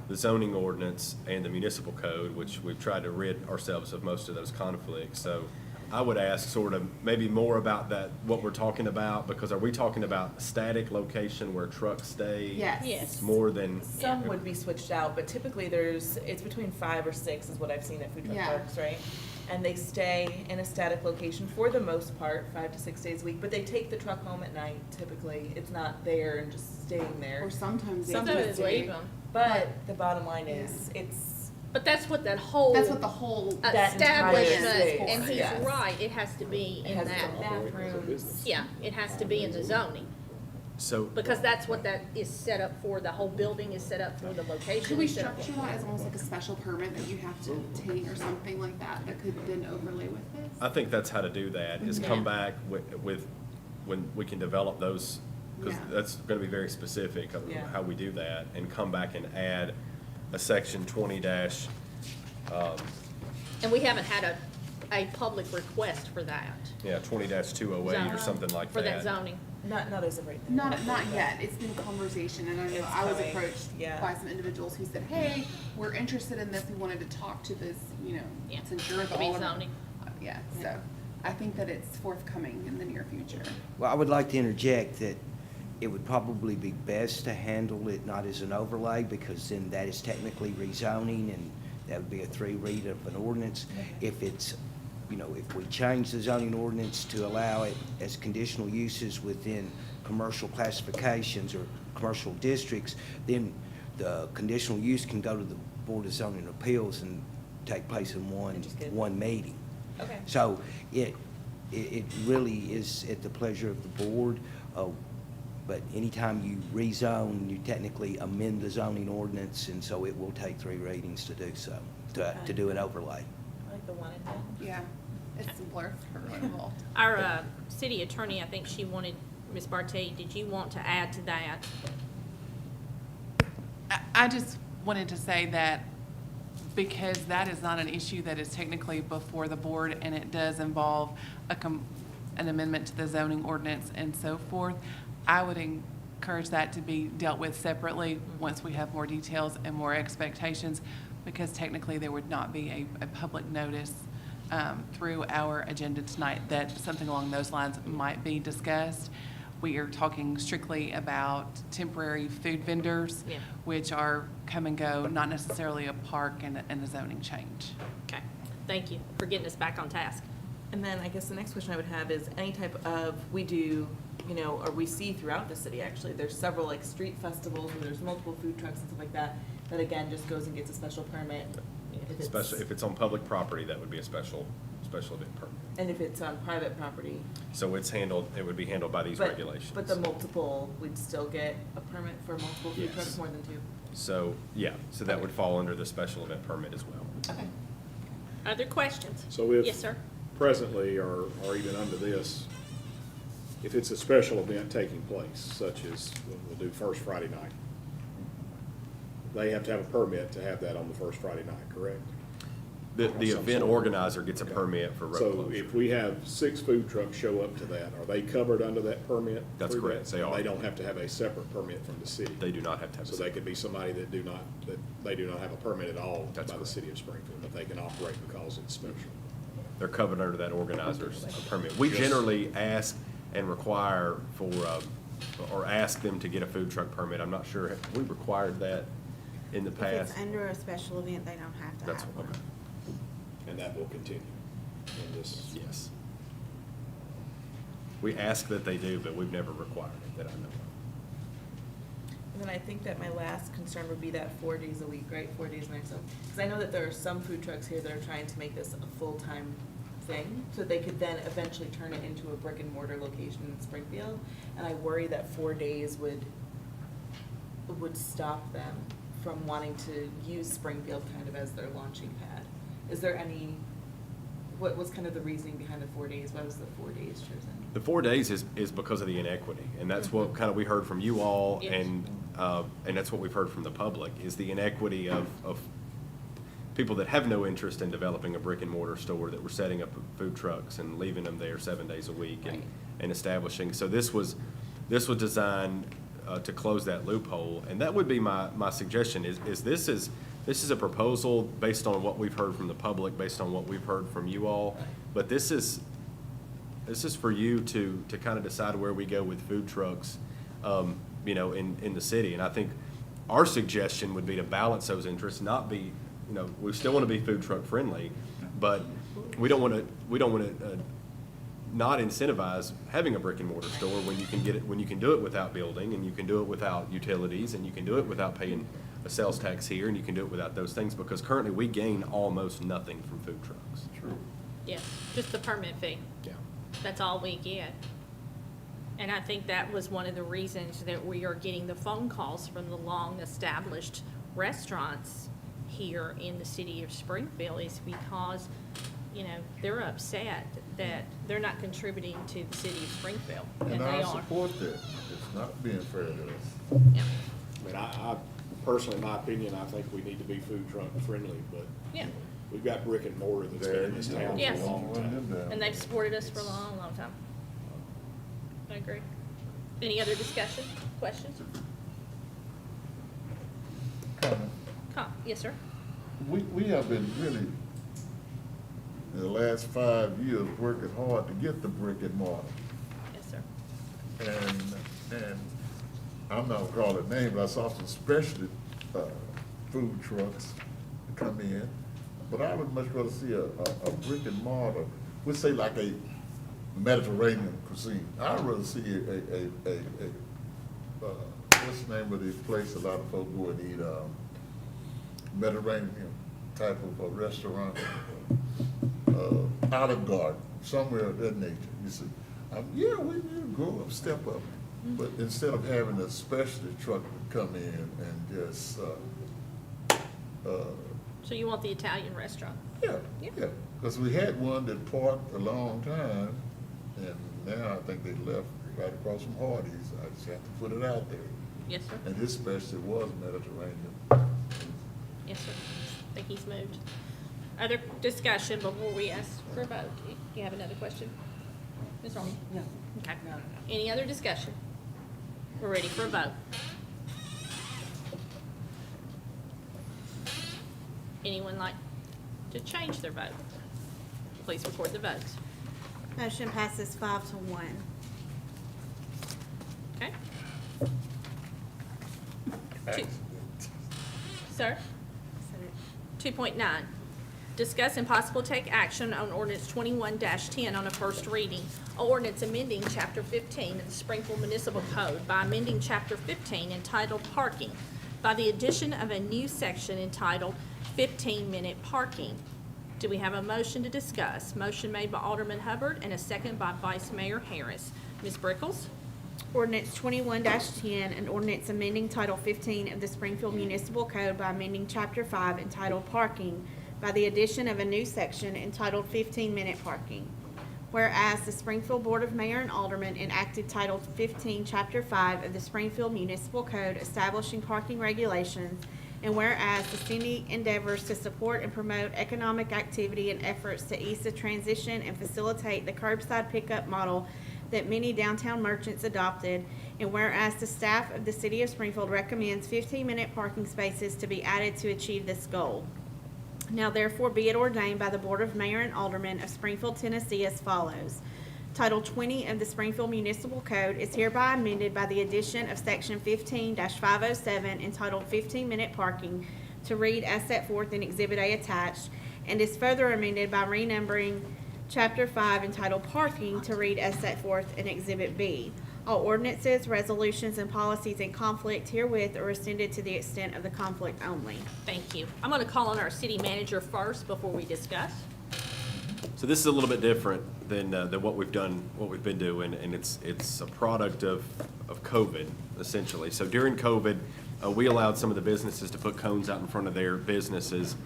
the zoning ordinance and the municipal code, which we've tried to rid ourselves of most of those conflicts. So I would ask sort of maybe more about that, what we're talking about, because are we talking about static location where trucks stay? Yes. Yes. More than? Some would be switched out, but typically it's between 5 or 6 is what I've seen at food truck Yeah. parks, right? And they stay in a static location for the most part, 5 to 6 days a week, but they take the truck home at night typically. It's not there and just staying there. Or sometimes they Sometimes just leave them. But the bottom line is, it's, But that's what that whole That's what the whole That entire establishment, space and is he's yes. right, it has to be it in has its that. own bathrooms. Yeah, it has to be in the zoning, So, because that's what that is set up for. The whole building is set up for, the location. Could we is set up for. structure that as almost like a special permit that you have to obtain or something like that, that could then overlay with this? I think that's how to do that, is come Yeah. back with when we can develop those, because Yeah. that's gonna be very specific of Yeah. how we do that, and come back and add a section 20 dash, And we haven't had a public request for that. 20-208 or Zone. something like that. For that zoning. Not as of right now. Not yet, it's been a conversation, and I know It's I was coming, approached yeah. by some individuals who said, hey, we're interested in this, we wanted to talk to this, you know, Yeah. to ensure To that be all of. zoning. Yeah, so, I think that it's forthcoming in the near future. Well, I would like to interject that it would probably be best to handle it not as an overlay, because then that is technically rezoning, and that would be a 3-read of an ordinance. If it's, if we change the zoning ordinance to allow it as conditional uses within commercial classifications or commercial districts, then the conditional use can go to the Board of Zoning Appeals and take place in one meeting. Okay. So it really is at the pleasure of the board, but anytime you rezone, you technically amend the zoning ordinance, and so it will take 3 readings to do so. to do an overlay. I like the one and done. Yeah, it's simpler for everyone involved. Our city attorney, I think she wanted, Ms. Barté, did you want to add to that? I just wanted to say that because that is not an issue that is technically before the board, and it does involve an amendment to the zoning ordinance and so forth, I would encourage that to be dealt with separately once we have more details and more expectations, because technically there would not be a public notice through our agenda tonight that something along those lines might be discussed. We are talking strictly about temporary food vendors, Yeah. which are come and go, not necessarily a park and a zoning change. Okay, thank you for getting us back on task. And then I guess the next question I would have is any type of, we do, you know, or we see throughout the city actually, there's several like street festivals where there's multiple food trucks and stuff like that, that again just goes and gets a special permit. If it's on public property, that would be a special event permit. And if it's on private property. So it's handled, it would be handled by these but- regulations. But the multiple, we'd still get a permit for multiple food Yes. trucks, more than two? So, yeah, so that would fall under the special event permit as well. Okay. Other questions? So if Yes, sir. presently, or even under this, if it's a special event taking place, such as we'll do First Friday night, they have to have a permit to have that on the first Friday night, correct? The Some event sort. organizer gets a permit for road So closure. if we have 6 food trucks show up to that, are they covered under that permit? That's through correct. that? They are. They don't have to have a separate permit from the city? They do not have to have a So they could be somebody that do not have a permit at all by That's the correct. city of Springfield, but they can operate because it's special. They're covered under that organizer's permit. We generally ask and require for, or ask them to get a food truck permit. I'm not sure, have we required that in the If past? it's under a special event, they don't have to That's, have one. okay, And that will continue in this. yes. We ask that they do, but we've never required it that I know of. And then I think that my last concern would be that 4 days a week, right, 4 days a week, so, because I know that there are some food trucks here that are trying to make this a full-time thing, so they could then eventually turn it into a brick and mortar location in Springfield, and I worry that 4 days would stop them from wanting to use Springfield kind of as their launching pad. Is there any, what was kind of the reasoning behind the 4 days? Why was the 4 days chosen? The 4 days is because of the inequity, and that's what kind of we heard from you all, Yes. and that's what we've heard from the public, is the inequity of people that have no interest in developing a brick and mortar store, that were setting up food trucks and leaving them there 7 days a week Right. and establishing. So this was designed to close that loophole, and that would be my suggestion, is this is a proposal based on what we've heard from the public, based on what we've heard from you all, but this is for you to kind of decide where we go with food trucks, you know, in the city. And I think our suggestion would be to balance those interests, not be, you know, we still want to be food truck friendly, but we don't want to not incentivize having a brick and mortar store when you can do it without building, and you can do it without utilities, and you can do it without paying a sales tax here, and you can do it without those things, because currently we gain almost nothing from food trucks. True. Yeah, just the permit fee. Yeah. That's all we get. And I think that was one of the reasons that we are getting the phone calls from the long-established restaurants here in the city of Springfield, is because, you know, they're upset that they're not contributing to the city of Springfield, and And they I are. support that. It's not being fair to us. Yeah, I mean, I personally, in my opinion, I think we need to be food truck friendly, but yeah, we've got brick and mortar that's been in this There you town go. for Yes. a long time. and they've supported us for a long, long time. I agree. Any other discussion, questions? Yes, sir? We have been really, in the last 5 years, working hard to get the brick and mortar. Yes, sir. And I'm not gonna call it name, but I saw some specialty food trucks come in. But I would much rather see a brick and mortar, we say like a Mediterranean cuisine. I'd rather see what's the name of this place a lot of folks go and eat, Mediterranean type of a restaurant, Olive Garden, somewhere of that nature. You see, yeah, we need to grow up, step up. But instead of having a specialty truck come in and just So you want the Italian restaurant? Yeah, Yeah. yeah, because we had one that parked a long time, and now I think they left right across from Hardee's. I just have to put it out there. Yes, sir. And his specialty was Mediterranean. Yes, sir. I think he's moved. Other discussion before we ask for a vote? You have another question? Ms. Rowland? No. Okay. Any other discussion? We're ready for a vote. Anyone like to change their vote? Please record the votes. Motion passes 5-1. Okay? Two- Sir? 2.9, discuss and possible take action on ordinance 21-10 on a first reading. A ordinance amending chapter 15 of the Springfield Municipal Code by amending chapter 15 entitled Parking by the addition of a new section entitled 15-minute parking. Do we have a motion to discuss? Motion made by Alderman Hubbard and a second by Vice Mayor Harris. Ms. Brickles? Ordinance 21-10, an ordinance amending Title 15 of the Springfield Municipal Code by amending Chapter 5 entitled Parking by the addition of a new section entitled 15-minute parking. Whereas the Springfield Board of Mayor and Aldermen enacted Title 15, Chapter 5 of the Springfield Municipal Code establishing parking regulations, and whereas the city endeavors to support and promote economic activity and efforts to ease the transition and facilitate the curbside pickup model that many downtown merchants adopted, and whereas the staff of the City of Springfield recommends 15-minute parking spaces to be added to achieve this goal. Now therefore be it ordained by the Board of Mayor and Aldermen of Springfield, Tennessee as follows. Title 20 of the Springfield Municipal Code is hereby amended by the addition of Section 15-507 entitled 15-minute parking to read as set forth in Exhibit A attached, and is further amended by renumbering Chapter 5 entitled Parking to read as set forth in Exhibit B. All ordinances, resolutions, and policies in conflict herewith are rescinded to the extent of the conflict only. Thank you. I'm going to call on our city manager first before we discuss. So this is a little bit different than what we've done, what we've been doing, and it's a product of COVID, essentially. So during COVID, we allowed some of the businesses to put cones out in front of their businesses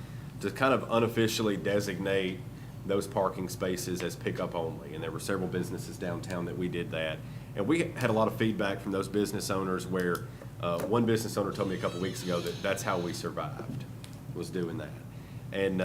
to kind of unofficially designate those parking spaces as pickup only. And there were several businesses downtown that we did that. And we had a lot of feedback from those business owners where one business owner told me a couple weeks ago that that's how we survived, was doing that. And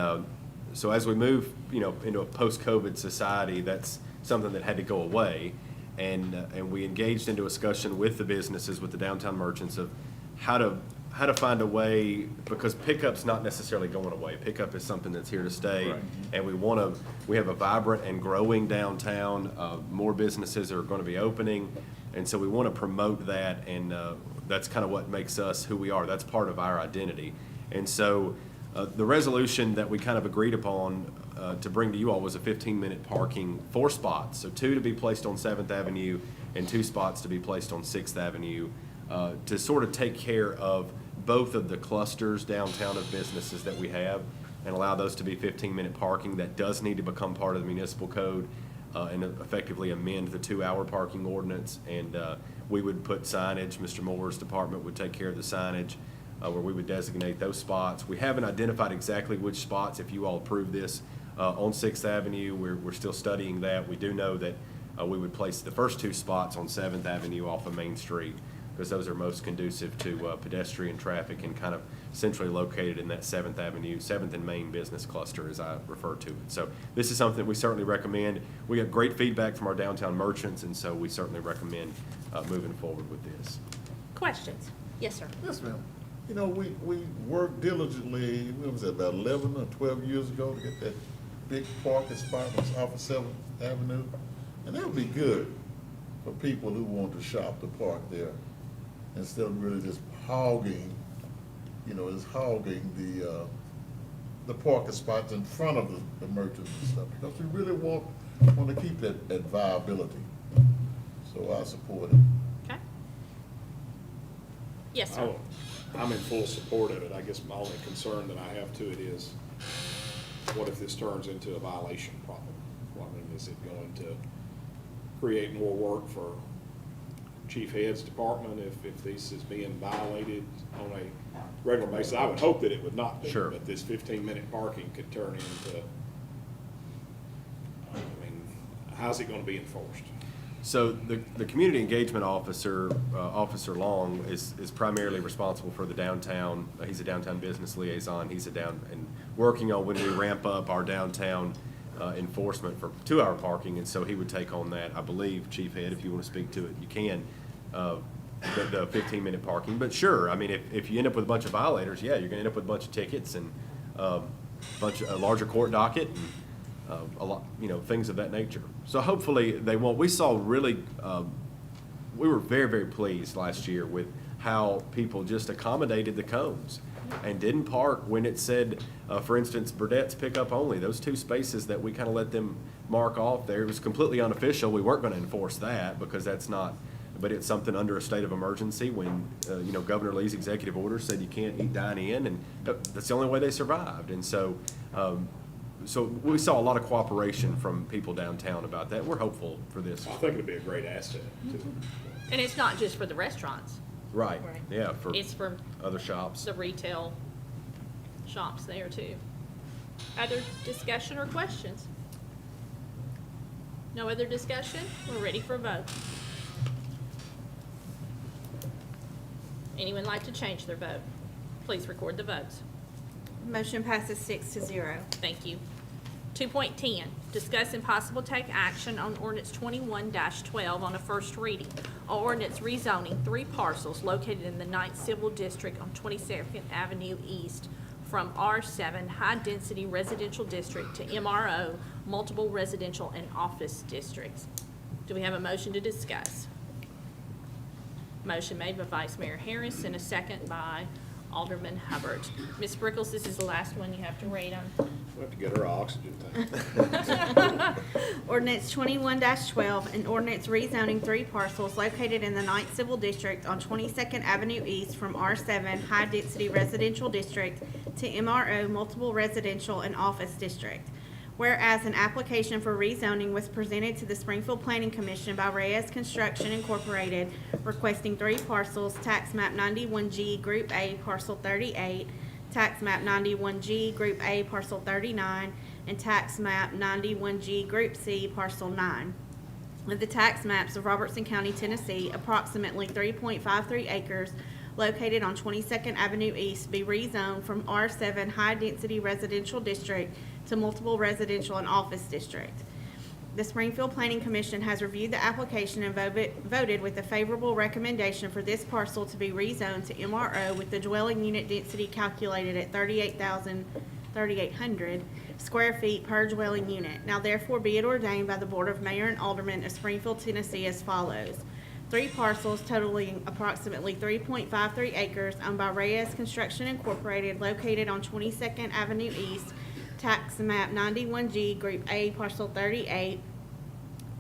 so as we move, into a post-COVID society, that's something that had to go away. And we engaged into a discussion with the businesses, with the downtown merchants of how to find a way, because pickup's not necessarily going away. Pickup is something that's here to stay. Right. And we have a vibrant and growing downtown. More businesses are going to be opening. And so we want to promote that, and that's kind of what makes us who we are. That's part of our identity. And so the resolution that we kind of agreed upon to bring to you all was a 15-minute parking, 4 spots. So 2 to be placed on 7th Avenue and 2 spots to be placed on 6th Avenue to sort of take care of both of the clusters downtown of businesses that we have and allow those to be 15-minute parking. That does need to become part of the municipal code and effectively amend the 2-hour parking ordinance. And we would put signage. Mr. Moore's department would take care of the signage where we would designate those spots. We haven't identified exactly which spots, if you all approve this, on 6th Avenue. We're still studying that. We do know that we would place the first 2 spots on 7th Avenue off of Main Street, because those are most conducive to pedestrian traffic and kind of centrally located in that 7th Avenue, 7th and Main business cluster, as I refer to it. So this is something that we certainly recommend. We got great feedback from our downtown merchants, and so we certainly recommend moving forward with this. Questions? Yes, sir. Yes, ma'am. We worked diligently, what was it, about 11 or 12 years ago to get that big parking spot off of 7th Avenue. And that would be good for people who want to shop to park there, instead of really just hogging, the parking spots in front of the merchants and stuff, because we really want to keep that viability. So I support it. Okay. Yes, sir. I'm in full support of it. I guess my only concern that I have to it is, what if this turns into a violation problem? Well, I mean, is it going to create more work for chief head's department if this is being violated on a regular basis. I would hope that it would not be. Sure. But this 15-minute parking could turn into, I mean, how's it gonna be enforced? So the community engagement officer, Officer Long, is primarily responsible for the downtown. He's a downtown business liaison. He's and working on when we ramp up our downtown enforcement for 2-hour parking, and so he would take on that. I believe, Chief Head, if you want to speak to it, you can. The 15-minute parking, but sure. I mean, if you end up with a bunch of violators, yeah, you're going to end up with a bunch of tickets and a larger court docket. And, a lot, things of that nature. So hopefully they won't. We saw really, we were very, very pleased last year with how people just accommodated the cones and didn't park when it said, for instance, Burdett's pickup only. Those 2 spaces that we kind of let them mark off there, it was completely unofficial. We weren't going to enforce that because that's not, but it's something under a state of emergency when, Governor Lee's executive order said you can't eat, dine in, and that's the only way they survived. And so, so we saw a lot of cooperation from people downtown about that. We're hopeful for this. I think it'd be a great asset too. And it's not just for the restaurants. Right, Right. yeah, for It's for other shops. the retail shops there too. Other discussion or questions? No other discussion? We're ready for a vote. Anyone like to change their vote? Please record the votes. Motion passes 6-0. Thank you. 2.10, discuss and possible take action on ordinance 21-12 on a first reading. An ordinance rezoning 3 parcels located in the 9th Civil District on 22nd Avenue East from R7 High Density Residential District to MRO Multiple Residential and Office Districts. Do we have a motion to discuss? Motion made by Vice Mayor Harris and a second by Alderman Hubbard. Ms. Brickles, this is the last one you have to read on. We have to get her oxygen tank. Ordinance 21-12, an ordinance rezoning 3 parcels located in the 9th Civil District on 22nd Avenue East from R7 High Density Residential District to MRO Multiple Residential and Office District. Whereas an application for rezoning was presented to the Springfield Planning Commission by Reyes Construction Incorporated, requesting 3 parcels, tax map 91G, Group A, parcel 38, tax map 91G, Group A, parcel 39, and tax map 91G, Group C, parcel 9. Of the tax maps of Robertson County, Tennessee, approximately 3.53 acres located on 22nd Avenue East be rezoned from R7 High Density Residential District to Multiple Residential and Office District. The Springfield Planning Commission has reviewed the application and voted with a favorable recommendation for this parcel to be rezoned to MRO with the dwelling unit density calculated at 3,800 square feet per dwelling unit. Now therefore be it ordained by the Board of Mayor and Aldermen of Springfield, Tennessee as follows. 3 parcels totaling approximately 3.53 acres owned by Reyes Construction Incorporated located on 22nd Avenue East, tax map 91G, Group A, parcel 38,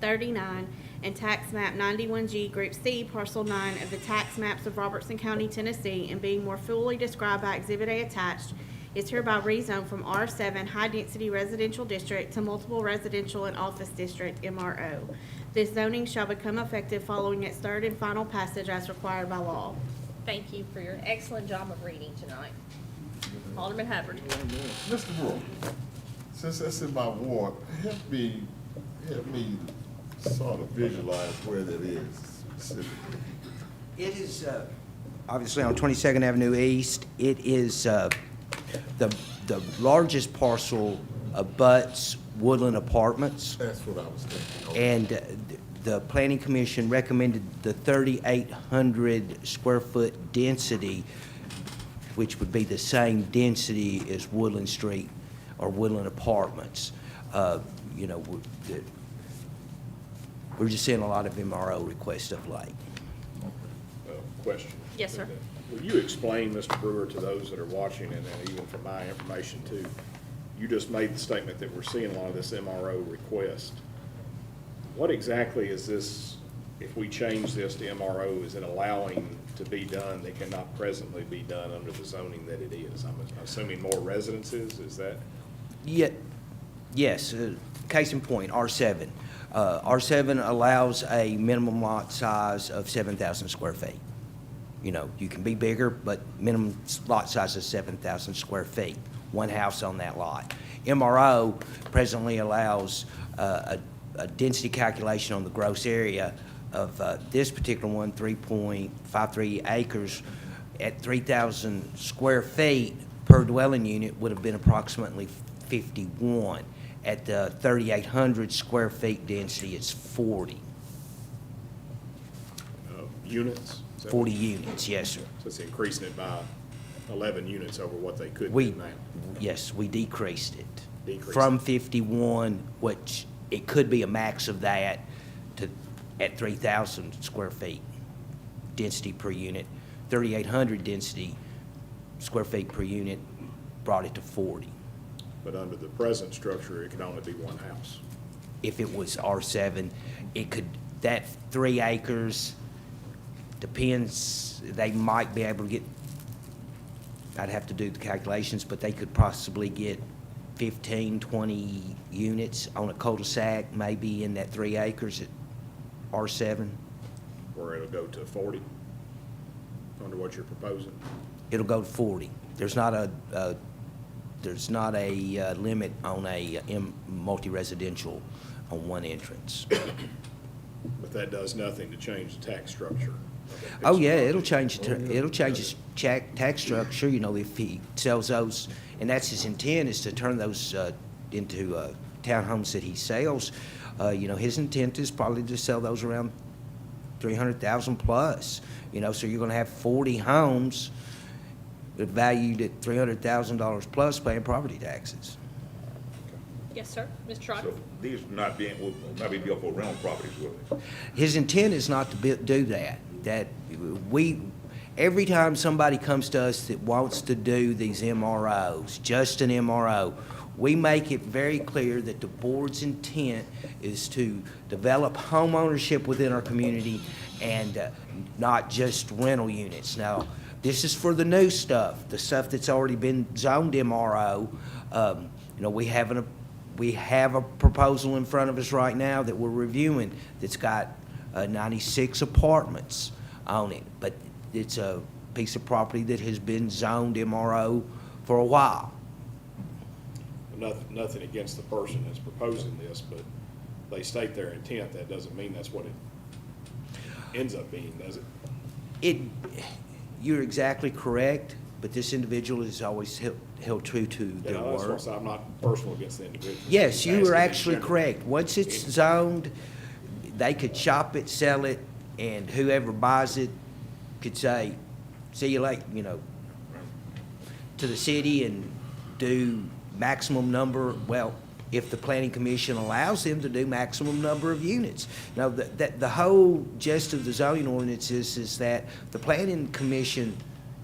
39, and tax map 91G, Group C, parcel 9 of the tax maps of Robertson County, Tennessee, and being more fully described by Exhibit A attached, is hereby rezoned from R7 High Density Residential District to Multiple Residential and Office District, MRO. This zoning shall become effective following its 3rd and final passage as required by law. Thank you for your excellent job of reading tonight. Alderman Hubbard. Mr. Brewer, since that's in my ward, help me sort of visualize where that is specifically. It is, obviously on 22nd Avenue East. It is, the largest parcel abuts Woodland Apartments. That's what I was thinking. Okay. And the Planning Commission recommended the 3,800 square foot density, which would be the same density as Woodland Street or Woodland Apartments. We're just seeing a lot of MRO requests of late. Question. Yes, sir. Will you explain, Mr. Brewer, to those that are watching, and even for my information too, you just made the statement that we're seeing a lot of this MRO request. What exactly is this, if we change this to MRO, is it allowing to be done that cannot presently be done under the zoning that it is? I'm assuming more residences, is that? Yeah, Yes, case in point, R7. R7 allows a minimum lot size of 7,000 square feet. You know, you can be bigger, but minimum lot size is 7,000 square feet, one house on that lot. MRO presently allows a density calculation on the gross area of this particular one, 3.53 acres at 3,000 square feet per dwelling unit would have been approximately 51. At the 3,800 square feet density, it's 40. Units? Is that 40 units, yes, sir. So it's increasing it by 11 units over what they could We, do now. yes, we decreased it. Decreased From it. 51, which it could be a max of that, to, at 3,000 square feet density per unit. 3,800 density square feet per unit brought it to 40. But under the present structure, it can only be one house. If it was R7, it could, that 3 acres, depends, they might be able to get, I'd have to do the calculations, but they could possibly get 15, 20 units on a cul-de-sac, maybe in that 3 acres at R7. Where it'll go to 40, under what you're proposing. It'll go to 40. There's not a limit on a multi-residential on one entrance. But that does nothing to change the tax structure. Oh, yeah, it'll change his tax structure, you know, if he sells those, and that's his intent, is to turn those into townhomes that he sells. You know, his intent is probably to sell those around 300,000 plus, you know, so you're gonna have 40 homes valued at $300,000 plus paying property taxes. Yes, sir. Mr. Trotter? So these will not be built for rental properties, will they? His intent is not to do that. That every time somebody comes to us that wants to do these MROs, just an MRO, we make it very clear that the board's intent is to develop home ownership within our community and not just rental units. Now, this is for the new stuff, the stuff that's already been zoned MRO. You know, we have a proposal in front of us right now that we're reviewing that's got 96 apartments on it, but it's a piece of property that has been zoned MRO for a while. Nothing against the person that's proposing this, but they state their intent. That doesn't mean that's what it ends up being, does it? You're exactly correct, but this individual is always held true to their Yeah, that's word. what I'm not personal against the individual. Yes, you Asking are in actually general. correct. Once it's zoned, they could shop it, sell it, and whoever buys it could say, see you later, you know, to the city and do maximum number, well, if the planning commission allows them to do maximum number of units. Now, the whole gist of the zoning ordinance is that the planning commission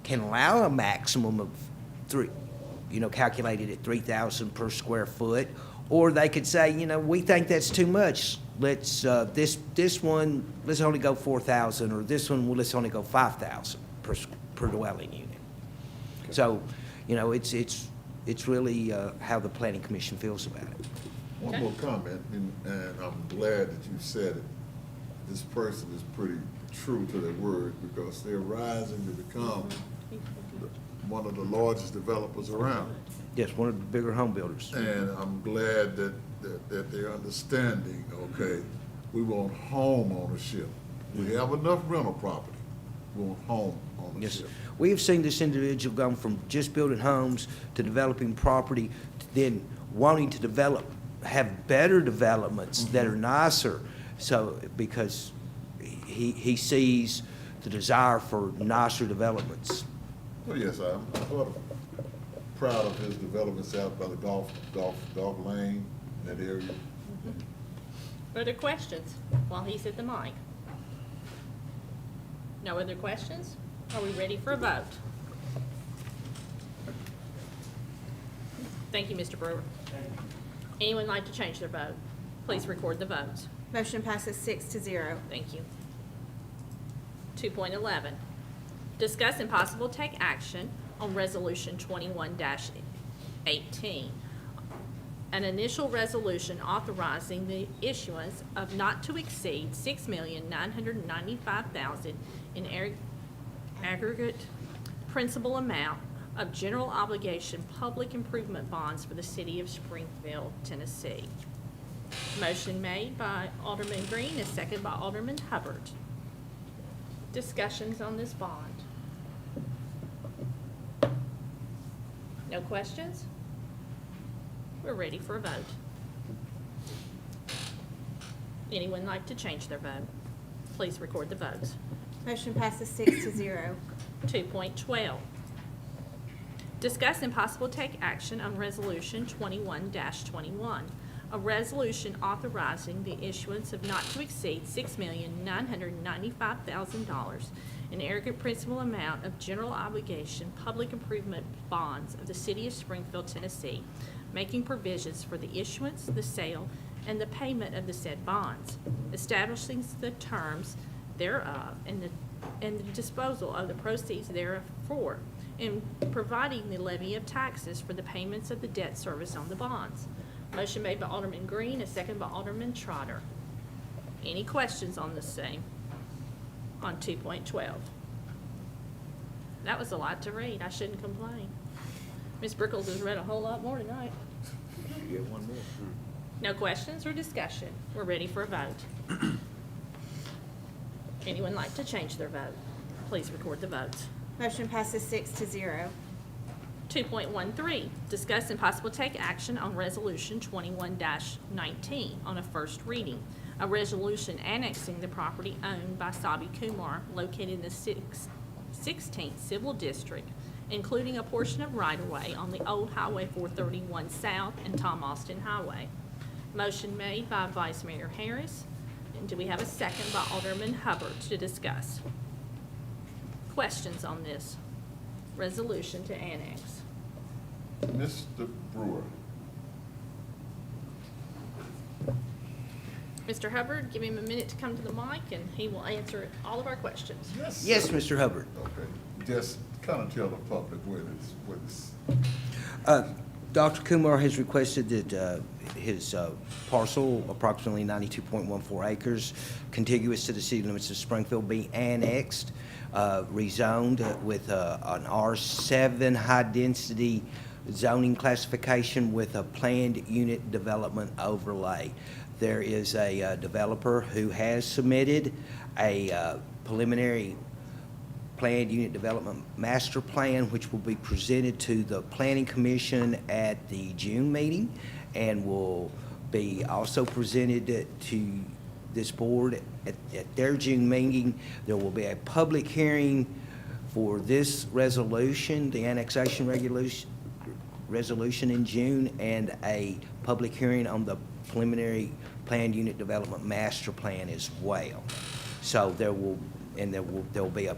can allow a maximum of 3, you know, calculated at 3,000 per square foot, or they could say, you know, we think that's too much. Let's this one, let's only go 4,000, or this one, well, let's only go 5,000 per dwelling unit. Okay. So, you know, it's really how the planning commission feels about it. One more comment, and I'm glad that you said it. This person is pretty true to their word, because they're rising to become one of the largest developers around. Yes, one of the bigger home builders. And I'm glad that they're understanding, okay, we want home ownership. We have enough rental property. We want home Yes, sir. ownership. We have seen this individual go from just building homes to developing property, to then wanting to have better developments that are nicer. So, because he sees the desire for nicer developments. Well, yes, I'm sort of proud of his developments out by the golf lane, that area. Other questions while he's at the mic? No other questions? Are we ready for a vote? Thank you, Mr. Brewer. Anyone like to change their vote? Please record the votes. Motion passes 6-0. Thank you. 2.11, discuss and possible take action on Resolution 21-18, an initial resolution authorizing the issuance of not to exceed $6,995,000 in aggregate principal amount of general obligation public improvement bonds for the city of Springfield, Tennessee. Motion made by Alderman Green, and second by Alderman Hubbard. Discussions on this bond. No questions? We're ready for a vote. Anyone like to change their vote? Please record the votes. Motion passes 6-0. 2.12. Discuss and possible take action on Resolution 21-21, a resolution authorizing the issuance of not to exceed $6,995,000 in aggregate principal amount of general obligation public improvement bonds of the city of Springfield, Tennessee, making provisions for the issuance, the sale, and the payment of the said bonds, establishing the terms thereof and the disposal of the proceeds therefor, and providing the levy of taxes for the payments of the debt service on the bonds. Motion made by Alderman Green, and second by Alderman Trotter. Any questions on the same? On 2.12? That was a lot to read. I shouldn't complain. Ms. Brickles has read a whole lot more tonight. You get one more. No questions or discussion? We're ready for a vote. Anyone like to change their vote? Please record the votes. Motion passes 6-0. 2.13, discuss and possible take action on Resolution 21-19 on a first reading. A resolution annexing the property owned by Sabi Kumar located in the 16th Civil District, including a portion of right-of-way on the old Highway 431 South and Tom Austin Highway. Motion made by Vice Mayor Harris. And do we have a second by Alderman Hubbard to discuss? Questions on this resolution to annex? Mr. Brewer. Mr. Hubbard, give him a minute to come to the mic, and he will answer all of our questions. Yes, Mr. Hubbard. Okay, just kind of tell the public what it's. Dr. Kumar has requested that his parcel, approximately 92.14 acres, contiguous to the city limits of Springfield, be annexed, rezoned with an R7 high-density zoning classification with a planned unit development overlay. There is a developer who has submitted a preliminary planned unit development master plan, which will be presented to the Planning Commission at the June meeting, and will be also presented to this board at their June meeting. There will be a public hearing for this resolution, the annexation resolution in June, and a public hearing on the preliminary planned unit development master plan as well. So there will be a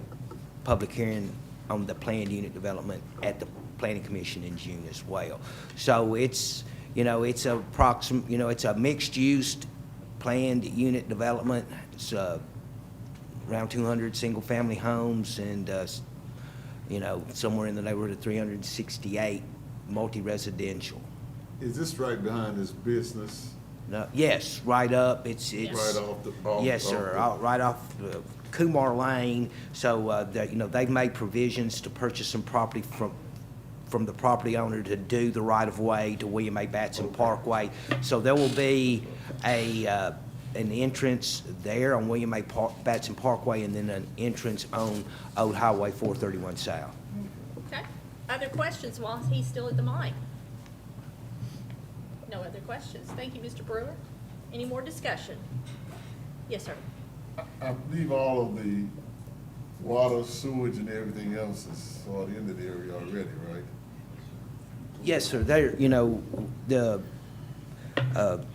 public hearing on the planned unit development at the Planning Commission in June as well. So it's a mixed-use planned unit development. It's around 200 single-family homes and, somewhere in the neighborhood of 368 multi-residential. Is this right behind this business? No, yes, right up. It's Right off the. yes, sir. Right off Kumar Lane. So they've made provisions to purchase some property from the property owner to do the right of way to William A. Batson Parkway. So there will be an entrance there on William A. Batson Parkway, and then an entrance on Old Highway 431 South. Okay. Other questions while he's still at the mic? No other questions. Thank you, Mr. Brewer. Any more discussion? Yes, sir. I believe all of the water, sewage, and everything else is sort of in the area already, right? Yes, sir. There, the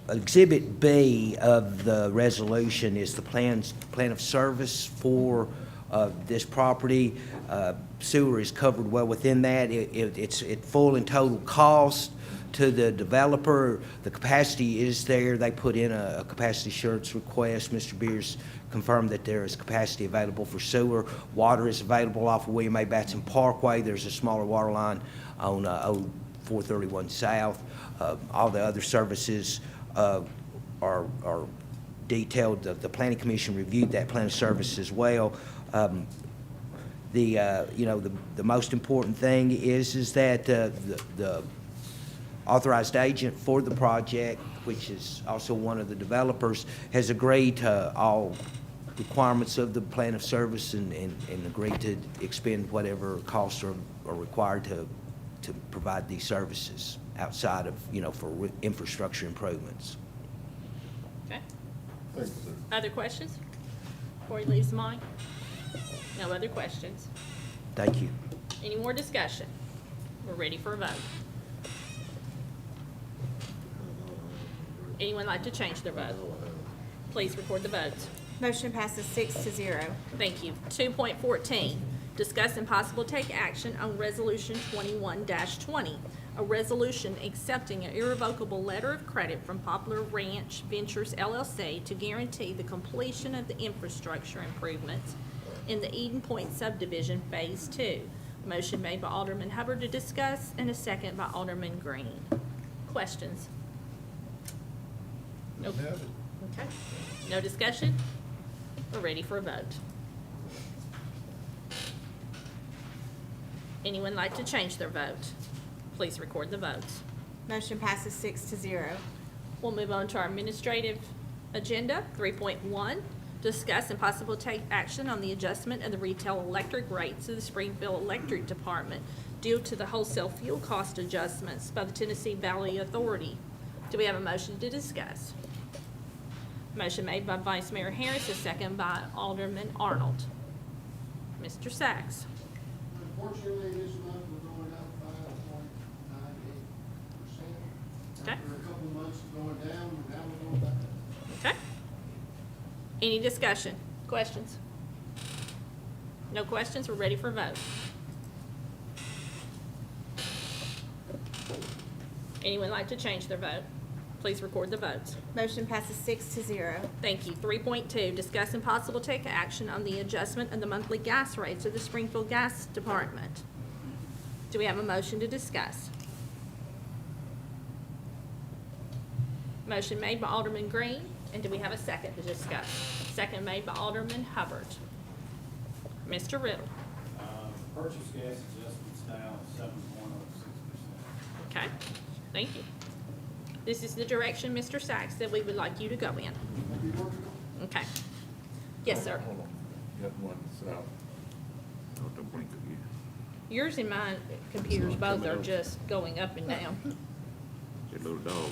Exhibit B of the resolution is the plan of service for this property. Sewer is covered well within that. It's at full and total cost to the developer. The capacity is there. They put in a capacity assurance request. Mr. Beers confirmed that there is capacity available for sewer. Water is available off of William A. Batson Parkway. There's a smaller water line on Old 431 South. All the other services are detailed. The Planning Commission reviewed that plan of service as well. The most important thing is that the authorized agent for the project, which is also one of the developers, has agreed to all requirements of the plan of service and agreed to expend whatever costs are required to provide these services outside of, for infrastructure improvements. Okay. Thank you, sir. Other questions before he leaves the mic? No other questions. Thank you. Any more discussion? We're ready for a vote. Anyone like to change their vote? Please record the votes. Motion passes 6-0. Thank you. 2.14, discuss and possible take action on Resolution 21-20, a resolution accepting an irrevocable letter of credit from Poplar Ranch Ventures LLC to guarantee the completion of the infrastructure improvements in the Eden Point subdivision Phase 2. Motion made by Alderman Hubbard to discuss and a second by Alderman Green. Questions? Nope. Okay. No discussion? We're ready for a vote. Anyone like to change their vote? Please record the votes. Motion passes 6-0. We'll move on to our administrative agenda. 3.1, discuss and possible take action on the adjustment of the retail electric rates of the Springfield Electric Department due to the wholesale fuel cost adjustments by the Tennessee Valley Authority. Do we have a motion to discuss? Motion made by Vice Mayor Harris, a second by Alderman Arnold. Mr. Sachs. Unfortunately, this month we're going up 5.98%. Okay. After a couple of months of going down, and now we're going back up. Okay. Any discussion? Questions? No questions? We're ready for a vote. Anyone like to change their vote? Please record the votes. Motion passes 6-0. Thank you. 3.2, discuss and possible take action on the adjustment of the monthly gas rates of the Springfield Gas Department. Do we have a motion to discuss? Motion made by Alderman Green, and do we have a second to discuss? Second made by Alderman Hubbard. Mr. Riddle. Purchase gas adjustments now 7.06%. Okay, thank you. This is the direction, Mr. Sachs, that we would like you to go in. Okay. Yes, sir. Hold on. Got one south. Don't blink again. Yours and mine computers both are just going up and down. That little dog.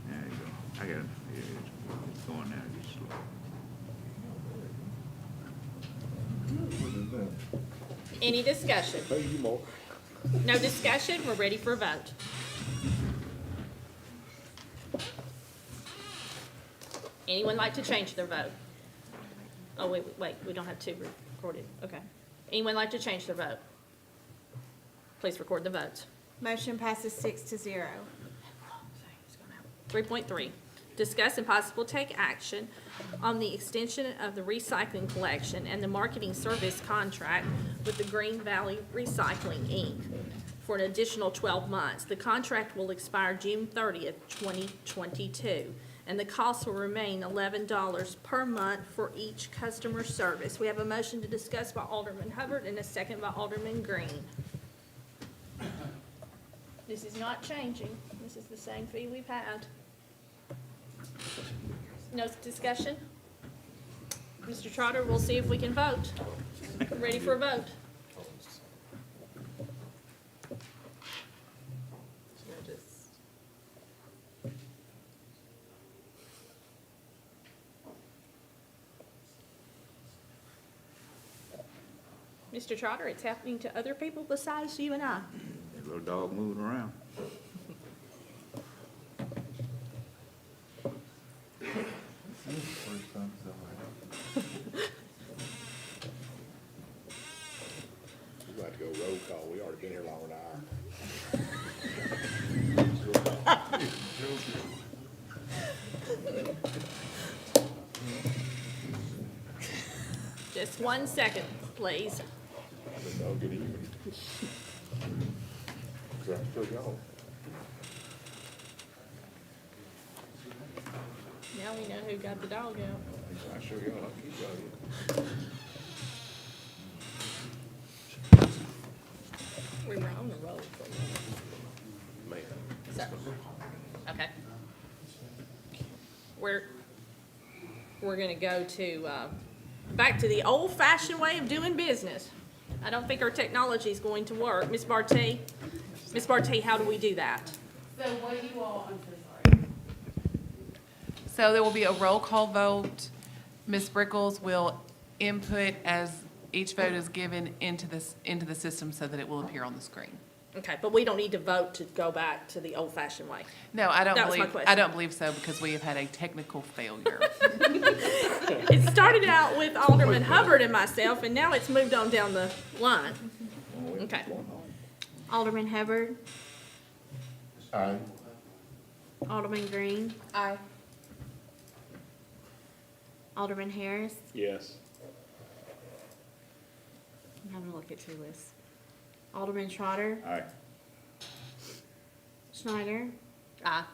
There you go. I got it. Yeah, it's going now. It's slow. Any discussion? Pay you more. No discussion? We're ready for a vote. Anyone like to change their vote? Oh, wait, we don't have two recorded. Okay. Anyone like to change their vote? Please record the votes. Motion passes 6-0. 3.3, discuss and possible take action on the extension of the recycling collection and the marketing service contract with the Green Valley Recycling, Inc. for an additional 12 months. The contract will expire June 30th, 2022, and the cost will remain $11 per month for each customer service. We have a motion to discuss by Alderman Hubbard and a second by Alderman Green. This is not changing. This is the same fee we've had. No discussion? Mr. Trotter, we'll see if we can vote. Ready for a vote? Mr. Trotter, it's happening to other people besides you and I. That little dog moving around. We're going to go roll call. We already been here longer than an hour. Just 1 second, please. I'll get even. I still go. Now we know who got the dog out. I sure go. I'll keep going. We were on the road for a minute. So, okay. We're gonna go to, back to the old-fashioned way of doing business. I don't think our technology is going to work. Ms. Barty, how do we do that? So what you all, I'm so sorry. So there will be a roll call vote. Ms. Brickles will input as each vote is given into the system so that it will appear on the screen. Okay, but we don't need to vote to go back to the old-fashioned way. No, I don't That was my believe, question. I don't believe so because we have had a technical failure. It started out with Alderman Hubbard and myself, and now it's moved on down the line. Okay. Alderman Hubbard, Aye. Alderman Green, Aye. Alderman Harris. Yes. I'm having to look at two lists. Alderman Trotter, Aye. Schneider, Aye.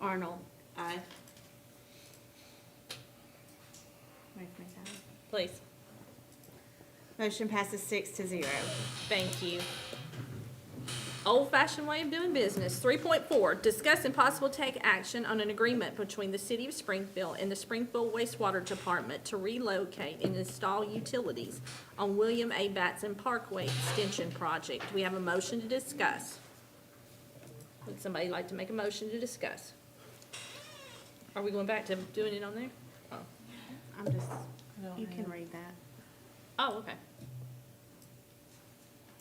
Arnold. Aye. Wait for that. Please. Motion passes 6-0. Thank you. Old-fashioned way of doing business. 3.4, discuss and possible take action on an agreement between the City of Springfield and the Springfield Wastewater Department to relocate and install utilities on William A. Batson Parkway Extension Project. Do we have a motion to discuss? Would somebody like to make a motion to discuss? Are we going back to doing it on there? Oh, I'm just, you can read that. oh, okay,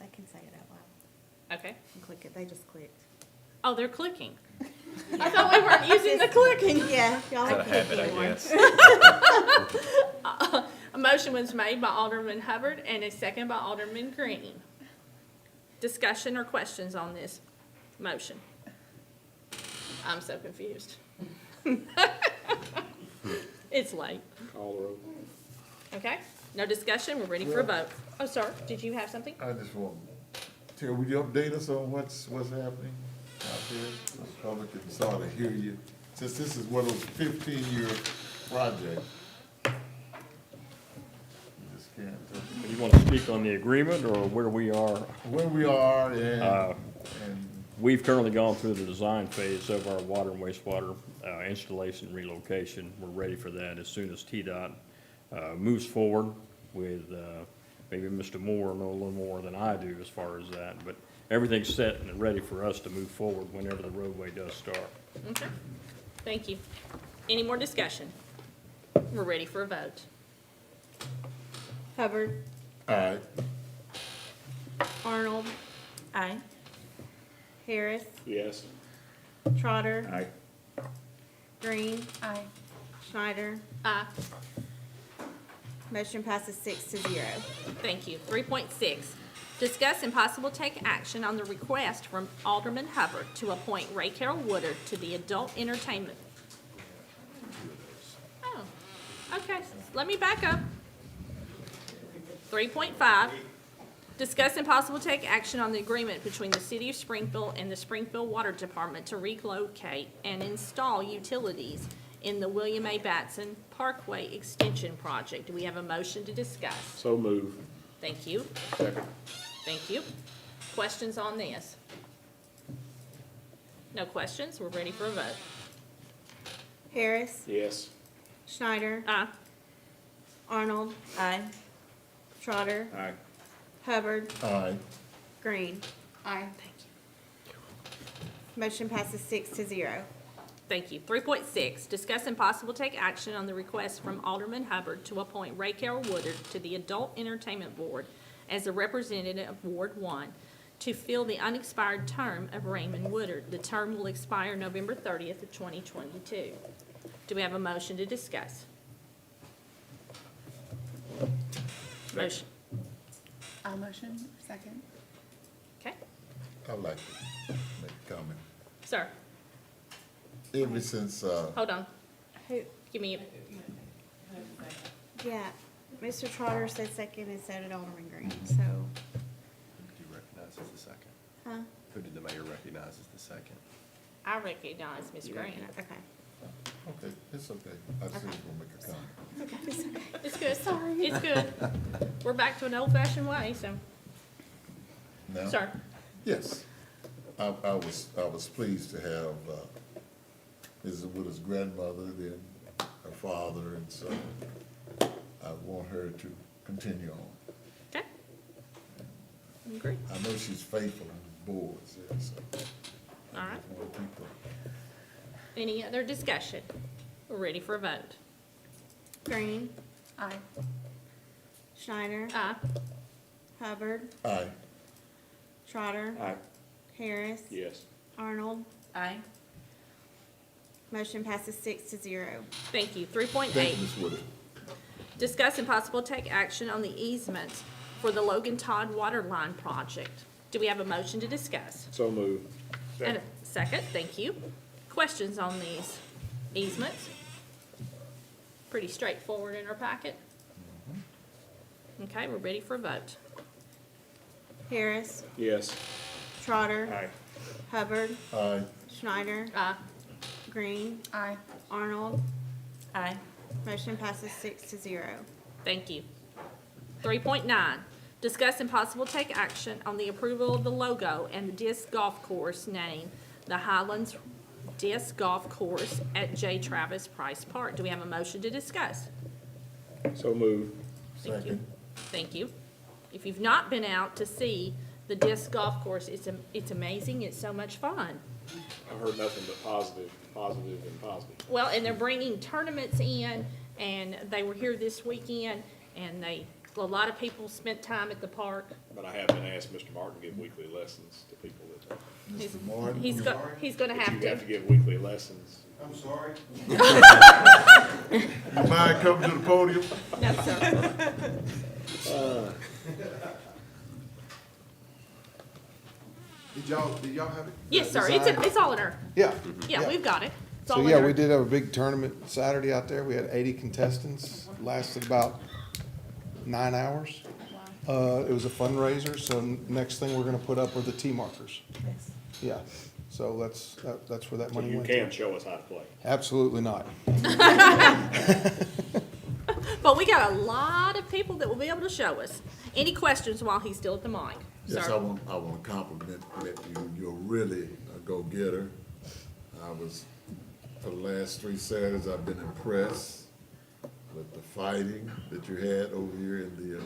They can say it out loud. okay. And click it. They just clicked. Oh, they're clicking. I thought we weren't using the clicking. Yeah, y'all It's a are habit, I clicking more. guess. A motion was made by Alderman Hubbard and a second by Alderman Green. Discussion or questions on this motion? I'm so confused. It's late. Call the roll. Okay, no discussion, we're ready for a vote. Oh, sir, did you have something? I just want, Terry, would you update us on what's happening out there? The public can sort of hear you. Since this is one of those 15-year projects. You just can't. You want to speak on the agreement or where we are? Where we are and We've currently gone through the design phase of our water and wastewater installation relocation. We're ready for that as soon as TDOT moves forward with, maybe Mr. Moore know a little more than I do as far as that, but everything's set and ready for us to move forward whenever the roadway does start. Okay, thank you. Any more discussion? We're ready for a vote. Hubbard, Aye. Arnold, Aye. Harris, Yes. Trotter, Aye. Green, Aye. Schneider. Aye. Motion passes 6-0. Thank you. 3.6, discuss and possible take action on the request from Alderman Hubbard to appoint Ray Carroll Woodard to the Adult Entertainment. Oh, okay, let me back up. 3.5, discuss and possible take action on the agreement between the City of Springfield and the Springfield Water Department to relocate and install utilities in the William A. Batson Parkway Extension Project. Do we have a motion to discuss? So move. Thank you. Second. Thank you. Questions on this? No questions? We're ready for a vote. Harris, Yes. Schneider, Aye. Arnold. Aye. Trotter, Aye. Hubbard, Aye. Green. Aye. Motion passes 6-0. Thank you. 3.6, discuss and possible take action on the request from Alderman Hubbard to appoint Ray Carroll Woodard to the Adult Entertainment Board as a representative of Ward 1 to fill the unexpired term of Raymond Woodard. The term will expire November 30th of 2022. Do we have a motion to discuss? Motion. I'll motion. Second. Okay. I'd like to make a comment. Sir, Ever since, hold on. Who, Give me, yeah, Mr. Trotter said second and so did Alderman Green, so, Who did you recognize as the second? huh? Who did the mayor recognize as the second? I recognize Ms. Green. Okay. Okay, it's okay. I said we'll make a comment. It's okay. It's good. Sorry. It's good. We're back to an old-fashioned way, so. Now? Sir? Yes. I was pleased to have, Mrs. Woodard's grandmother, then her father, and so I want her to continue on. Okay. I agree. I know she's faithful on the boards, yeah, so. All right. I want to keep her. Any other discussion? We're ready for a vote. Green, Aye. Schneider, Aye. Hubbard, Aye. Trotter, Aye. Harris, Yes. Arnold. Aye. Motion passes 6-0. Thank you. Thank 3.8, you, Ms. Woodard. discuss and possible take action on the easement for the Logan Todd Water Line Project. Do we have a motion to discuss? So move. And a second, thank you. Questions on these easements? Pretty straightforward in our packet. Okay, we're ready for a vote. Harris, Yes. Trotter, Aye. Hubbard, Aye. Schneider, Aye. Green, Aye. Arnold. Aye. Motion passes 6-0. Thank you. 3.9, discuss and possible take action on the approval of the logo and the disc golf course name, the Highlands Disc Golf Course at J. Travis Price Park. Do we have a motion to discuss? So move. Thank you. Second. Thank you. If you've not been out to see the disc golf course, it's amazing. It's so much fun. I heard nothing but positive and positive. Well, and they're bringing tournaments in, and they were here this weekend, and a lot of people spent time at the park. But I have been asked Mr. Martin to give weekly lessons to people that, Mr. Martin? He's gonna have that you have to. to give weekly lessons. I'm sorry. You mind coming to the podium? No, sir. Did y'all have it? Yes, sir. Design? It's all in our, Yeah. yeah, we've got it. It's So all in yeah, our. we did have a big tournament Saturday out there. We had 80 contestants. Lasted about 9 hours. It was a fundraiser, so next thing we're gonna put up are the tee markers. Yes. Yeah, so that's where that So money you went can to. show us how to play. Absolutely not. But we got a lot of people that will be able to show us. Any questions while he's still at the mic? Yes, Sir? I want to compliment you. You're really a go-getter. For the last 3 Saturdays, I've been impressed with the fighting that you had over here in the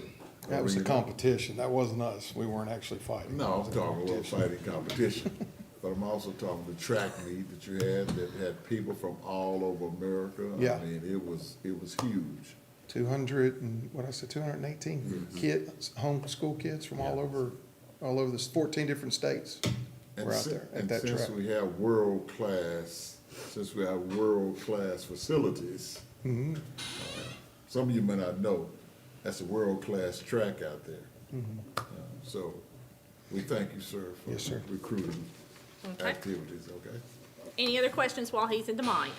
That was a arena. competition. That wasn't us. We weren't actually fighting. No, It I'm was a talking about competition. fighting competition. But I'm also talking the track meet that you had that had people from all over America. Yeah. I mean, it was huge. 200 and, what I said, 218 kids, homeschool kids from all over the 14 different states were out there at that track. Since we have world-class facilities, Mhm. some of you may not know, that's a world-class track out there. So we thank you, sir, for Yes, sir. recruiting Okay. activities, okay? Any other questions while he's in the mic?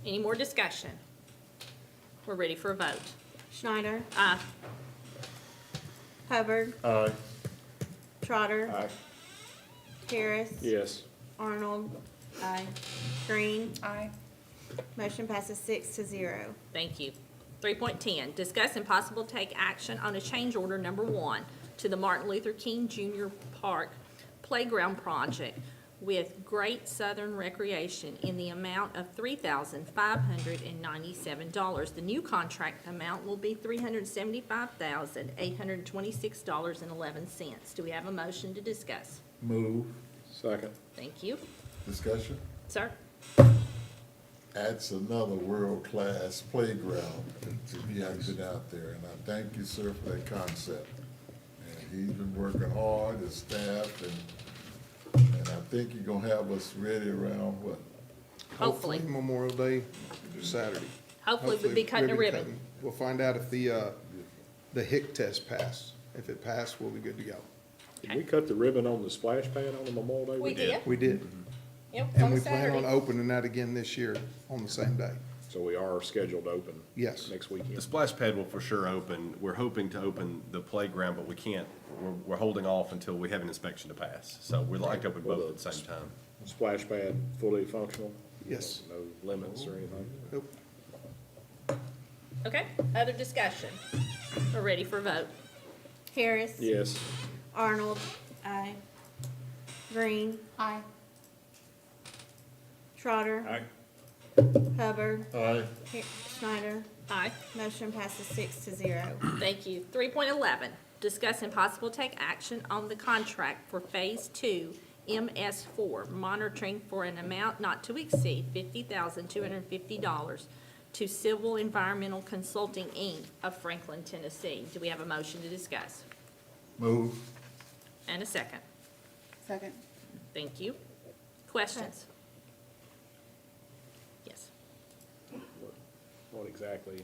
Any more discussion? We're ready for a vote. Schneider, Aye. Hubbard, Aye. Trotter, Aye. Harris, Yes. Arnold, Aye. Green. Aye. Motion passes 6-0. Thank you. 3.10, discuss and possible take action on a change order number 1 to the Martin Luther King Jr. Park Playground Project with Great Southern Recreation in the amount of $3,597. The new contract amount will be $375,826.11. Do we have a motion to discuss? Move. Second. Thank you. Discussion? Sir? That's another world-class playground that you have been out there, and I thank you, sir, for that concept. And he's been working hard, his staff, and I think you're gonna have us ready around what? Hopefully. Memorial Day, Saturday. Hopefully we'll be cutting a ribbon. We'll find out if the HIC test passed. If it passed, we'll be good to go. Did we cut the ribbon on the splash pad on the Memorial Day? We did. We did. Yep, And on we plan on Saturday. opening that again this year on the same day. So we are scheduled to open. Yes. Next The weekend. splash pad will for sure open. We're hoping to open the playground, but we can't. We're holding off until we have an inspection to pass. So we'd like to open both at the same time. Splash pad fully functional? Yes. No limits or anything? Nope. Okay, other discussion? We're ready for a vote. Harris. Yes. Arnold. Aye. Green. Aye. Trotter. Aye. Hubbard. Aye. Schneider. Aye. Motion passes 6-0. Thank you. 3.11, discuss and possible take action on the contract for Phase 2, MS4, monitoring for an amount not to exceed $50,250 to Civil Environmental Consulting, Inc. of Franklin, Tennessee. Do we have a motion to discuss? Move. And a second. Second. Thank you. Questions? Yes. What exactly,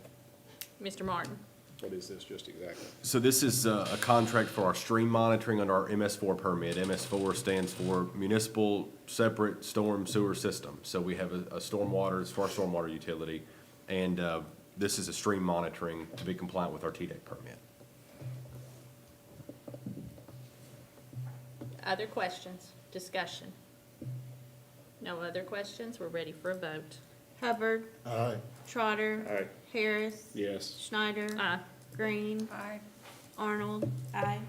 Mr. Martin? what is this just exactly? So this is a contract for our stream monitoring under our MS4 permit. MS4 stands for Municipal Separate Storm Sewer System. So we have a stormwater, it's for our stormwater utility, and this is a stream monitoring to be compliant with our TDEC permit. Other questions? Discussion? No other questions? We're ready for a vote. Hubbard. Aye. Trotter. Aye. Harris. Yes. Schneider. Aye. Green. Aye. Arnold. Aye.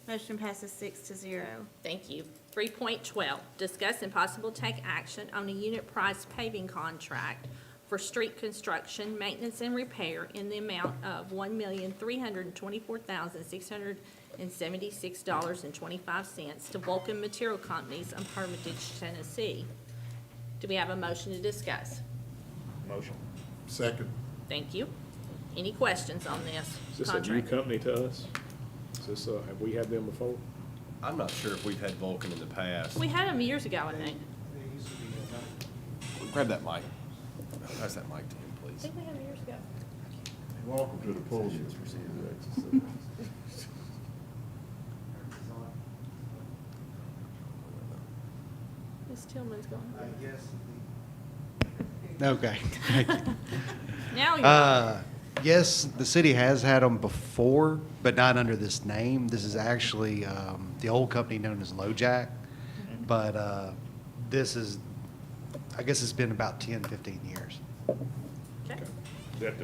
Motion passes 6-0. Thank you. 3.12, discuss and possible take action on a unit price paving contract for street construction, maintenance, and repair in the amount of $1,324,676.25 to Vulcan Material Companies of Hermitage, Tennessee. Do we have a motion to discuss? Motion. Second. Thank you. Any questions on this Is this a new contract? company to us? Is this, have we had them before? I'm not sure if we've had Vulcan in the past. We had them years ago, I think. Grab that mic. Pass that mic to him, I please. think we had them years ago. Welcome to the podium. Ms. Tillman's gone. Okay, thank you. Now you're. Yes, the city has had them before, but not under this name. This is actually the old company known as LoJack. But this is, I guess it's been about 10, 15 years. Okay. Is that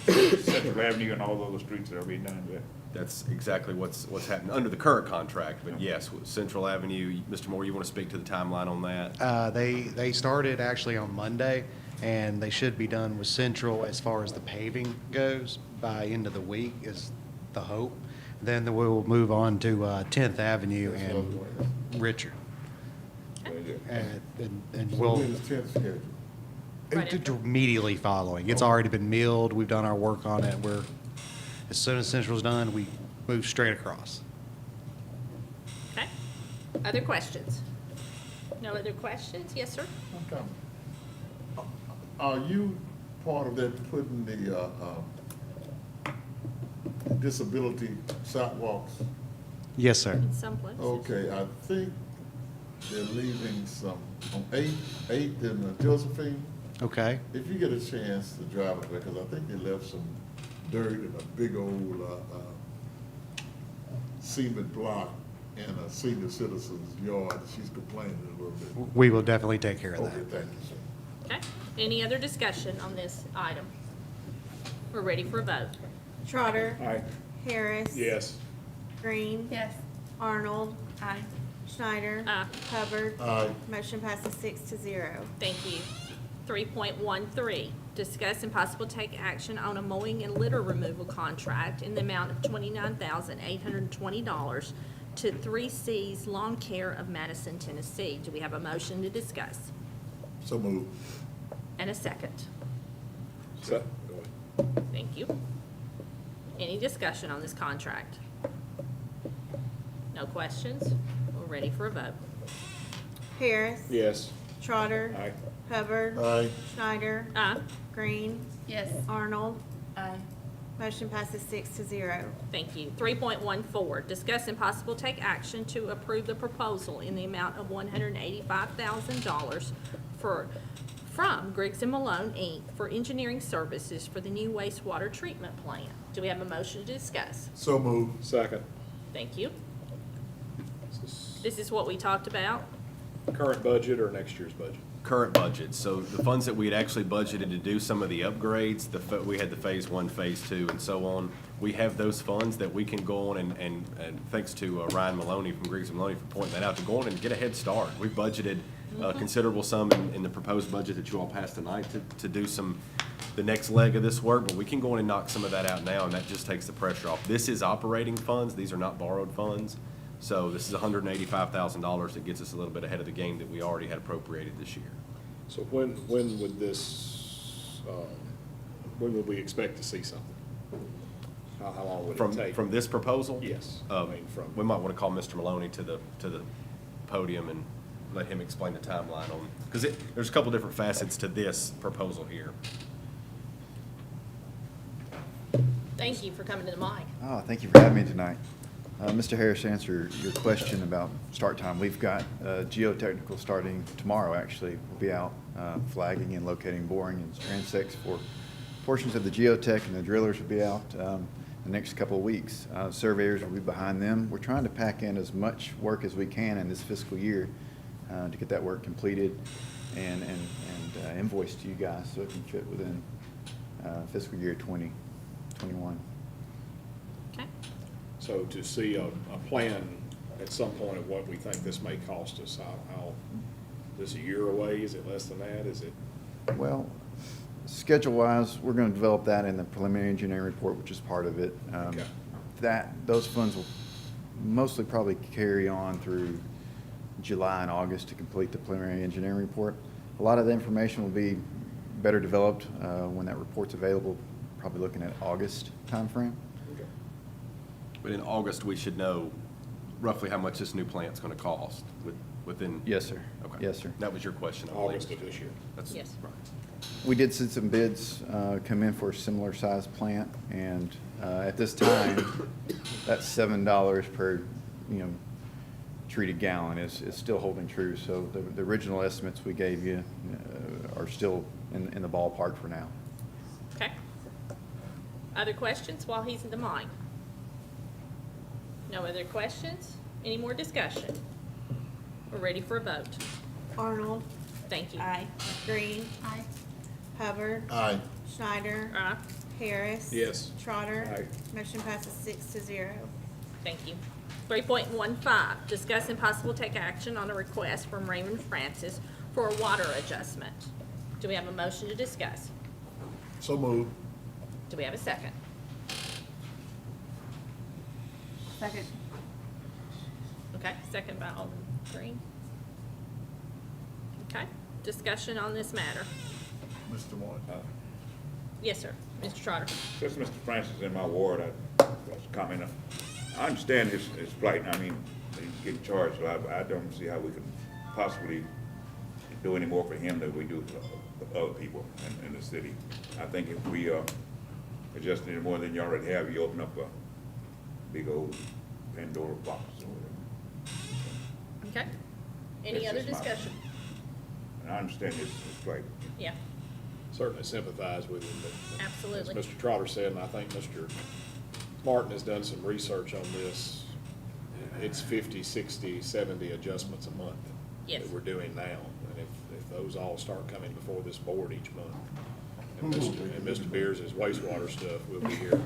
the Central Avenue and all the other streets that are being done there? That's exactly what's happening under the current contract, but yes, with Central Avenue, Mr. Moore, you want to speak to the timeline on that? They started actually on Monday, and they should be done with Central as far as the paving goes by end of the week is the hope. Then we'll move on to 10th Avenue and Richard. And So we'll. when is 10th scheduled? Right after. Immediately following. It's already been milled. We've done our work on it. As soon as Central's done, we move straight across. Okay. Other questions? No other questions? Yes, sir? Okay. Are you part of that putting the disability sidewalks? Yes, sir. In some places. Okay, I think they're leaving some on 8th and Josephine. Okay. If you get a chance to drive it, because I think they left some dirt in a big old cement block in a senior citizen's yard. She's complaining a little bit. We will definitely take care of Okay, that. thank you, sir. Okay. Any other discussion on this item? We're ready for a vote. Trotter. Aye. Harris. Yes. Green. Yes. Arnold. Aye. Schneider. Aye. Hubbard. Aye. Motion passes 6-0. Thank you. 3.13, discuss and possible take action on a mowing and litter removal contract in the amount of $29,820 to 3C's Lawn Care of Madison, Tennessee. Do we have a motion to discuss? So move. And a second. So, go ahead. Thank you. Any discussion on this contract? No questions? We're ready for a vote. Harris. Yes. Trotter. Aye. Hubbard. Aye. Schneider. Aye. Green. Yes. Arnold. Aye. Motion passes 6-0. Thank you. 3.14, discuss and possible take action to approve the proposal in the amount of $185,000 for from Griggs and Malone, Inc. for engineering services for the new wastewater treatment plant. Do we have a motion to discuss? So moved. Second. Thank you. Is This is what we talked about. this current budget or next year's budget? Current budget, so the funds that we had actually budgeted to do some of the upgrades, we had the phase 1, phase 2, and so on. We have those funds that we can go on and thanks to Ryan Maloney from Griggs and Maloney for pointing that out, to go on and get a head start. We budgeted a considerable sum in the proposed budget that you all passed tonight to do the next leg of this work, but we can go in and knock some of that out now, and that just takes the pressure off. This is operating funds, these are not borrowed funds. So this is $185,000 that gets us a little bit ahead of the game that we already had appropriated this year. So when would this, when would we expect to see something? How long would it take? From this proposal? Yes. We might want to call Mr. Maloney to the podium and let him explain the timeline on, because there's a couple different facets to this proposal here. Thank you for coming to the mic. Oh, thank you for having me tonight. Mr. Harris, to answer your question about start time, we've got geotechnical starting tomorrow, actually. We'll be out flagging and locating boring and transects for portions of the geotech, and the drillers will be out the next couple of weeks. Surveyors will be behind them. We're trying to pack in as much work as we can in this fiscal year to get that work completed and invoiced to you guys so it can fit within fiscal year 2021. Okay. So to see a plan at some point of what we think this may cost us, how, is it a year away? Is it less than that? Is it? Well, schedule-wise, we're going to develop that in the preliminary engineering report, which is part of it. Okay. Those funds will mostly probably carry on through July and August to complete the preliminary engineering report. A lot of the information will be better developed when that report's available, probably looking at August timeframe. But in August, we should know roughly how much this new plant's going to cost within. Yes, sir. Okay. Yes, sir. That was your question, I believe. August of this year. That's Yes. right. We did see some bids come in for a similar size plant, and at this time, that $7 per, treated gallon is still holding true. So the original estimates we gave you are still in the ballpark for now. Okay. Other questions while he's in the mic? No other questions? Any more discussion? We're ready for a vote. Arnold. Thank you. Aye. Green. Aye. Hubbard. Aye. Schneider. Aye. Harris. Yes. Trotter. Aye. Motion passes 6-0. Thank you. 3.15, discuss and possible take action on a request from Raymond Francis for a water adjustment. Do we have a motion to discuss? So moved. Do we have a second? Second. Okay, second by Alderman Green. Okay, discussion on this matter. Mr. Moore. Yes, sir. Mr. Trotter. Since Mr. Francis is in my ward, I comment. I understand his plight. I mean, he's getting charged, so I don't see how we could possibly do any more for him than we do for other people in the city. I think if we adjust any more than you already have, you open up a big old Pandora box or whatever. Okay. Any That's other just my- discussion? And I understand his plight. Yeah, Certainly sympathize with him, but absolutely. as Mr. Trotter said, and I think Mr. Martin has done some research on this, it's 50, 60, 70 adjustments a month Yes. that we're doing now. And if those all start coming before this board each month, and Mr. Beers' wastewater stuff, we'll be here.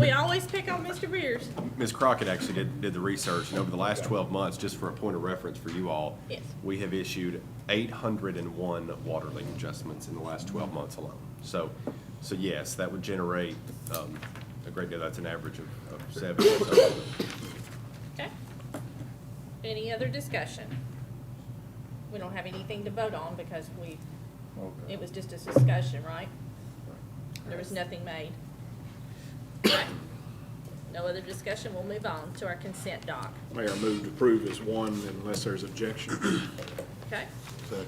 We always pick on Mr. Beers. Ms. Crockett actually did the research, and over the last 12 months, just for a point of reference for you all, Yes. we have issued 801 water leak adjustments in the last 12 months alone. So yes, that would generate a great deal. That's an average of 7. Okay. Any other discussion? We don't have anything to vote on because it was just a discussion, right? There was nothing made. Okay. No other discussion, we'll move on to our consent doc. Mayor, move to approve as one unless there's objection. Okay? Second.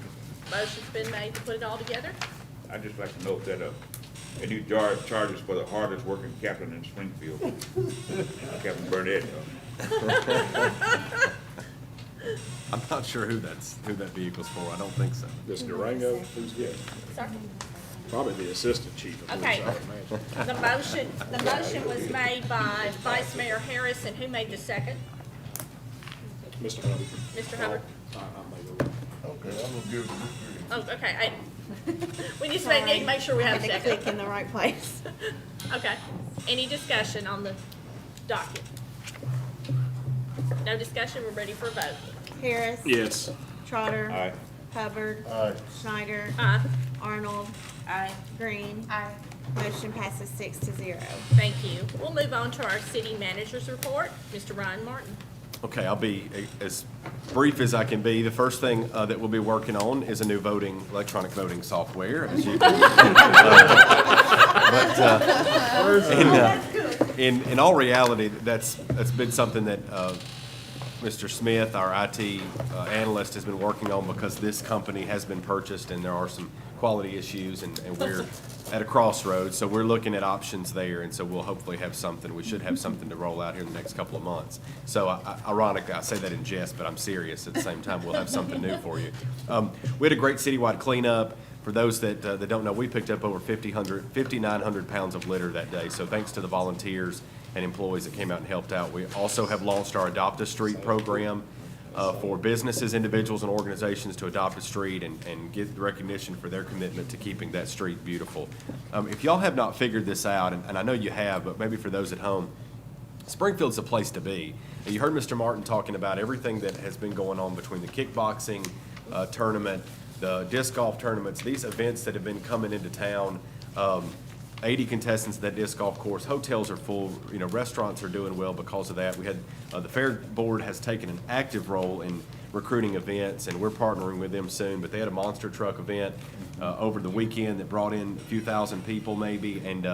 Motion's been made to put it all together. I'd just like to note that a new charges for the hardest working captain in Springfield, Captain Burnett. I'm not sure who that vehicle's for. I don't think so. This Durango, who's getting? Sir? Probably the assistant chief of police, Okay. I would imagine. The motion was made by Vice Mayor Harris, and who made the second? Mr. Hubbard. Mr. Hubbard? I made the Okay, I'm gonna give it to Oh, okay, we just need to make sure we have a Had to second. click in the right place. Okay, any discussion on the docket? No discussion, we're ready for a vote. Harris. Yes. Trotter. Aye. Hubbard. Aye. Schneider. Aye. Arnold. Green. Aye. Motion passes 6-0. Thank you. We'll move on to our city manager's report. Mr. Ryan Martin. Okay, I'll be as brief as I can be. The first thing that we'll be working on is a new electronic voting software, as you. In all reality, that's been something that Mr. Smith, our IT analyst, has been working on because this company has been purchased and there are some quality issues and we're at a crossroads. So we're looking at options there, and so we'll hopefully have something. We should have something to roll out here in the next couple of months. So ironically, I say that in jest, but I'm serious at the same time. We'll have something new for you. We had a great citywide cleanup. For those that don't know, we picked up over 5,900 pounds of litter that day. So thanks to the volunteers and employees that came out and helped out. We also have launched our Adopt a Street program for businesses, individuals, and organizations to adopt a street and get recognition for their commitment to keeping that street beautiful. If y'all have not figured this out, and I know you have, but maybe for those at home, Springfield's the place to be. And you heard Mr. Martin talking about everything that has been going on between the kickboxing tournament, the disc golf tournaments, these events that have been coming into town. 80 contestants at that disc golf course. Hotels are full. Restaurants are doing well because of that. We had the Fair Board has taken an active role in recruiting events, and we're partnering with them soon. But they had a monster truck event over the weekend that brought in a few thousand people, maybe, and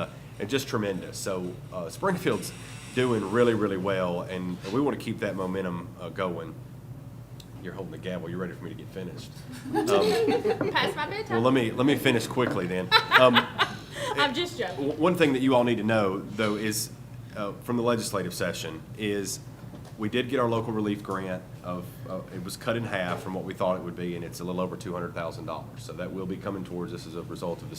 just tremendous. So Springfield's doing really, really well, and we want to keep that momentum going. You're holding the gavel. You're ready for me to get finished. Past my bedtime. Well, let me finish quickly then. I'm just joking. One thing that you all need to know, though, is from the legislative session, is we did get our local relief grant of, it was cut in half from what we thought it would be, and it's a little over $200,000. So that will be coming towards us as a result of the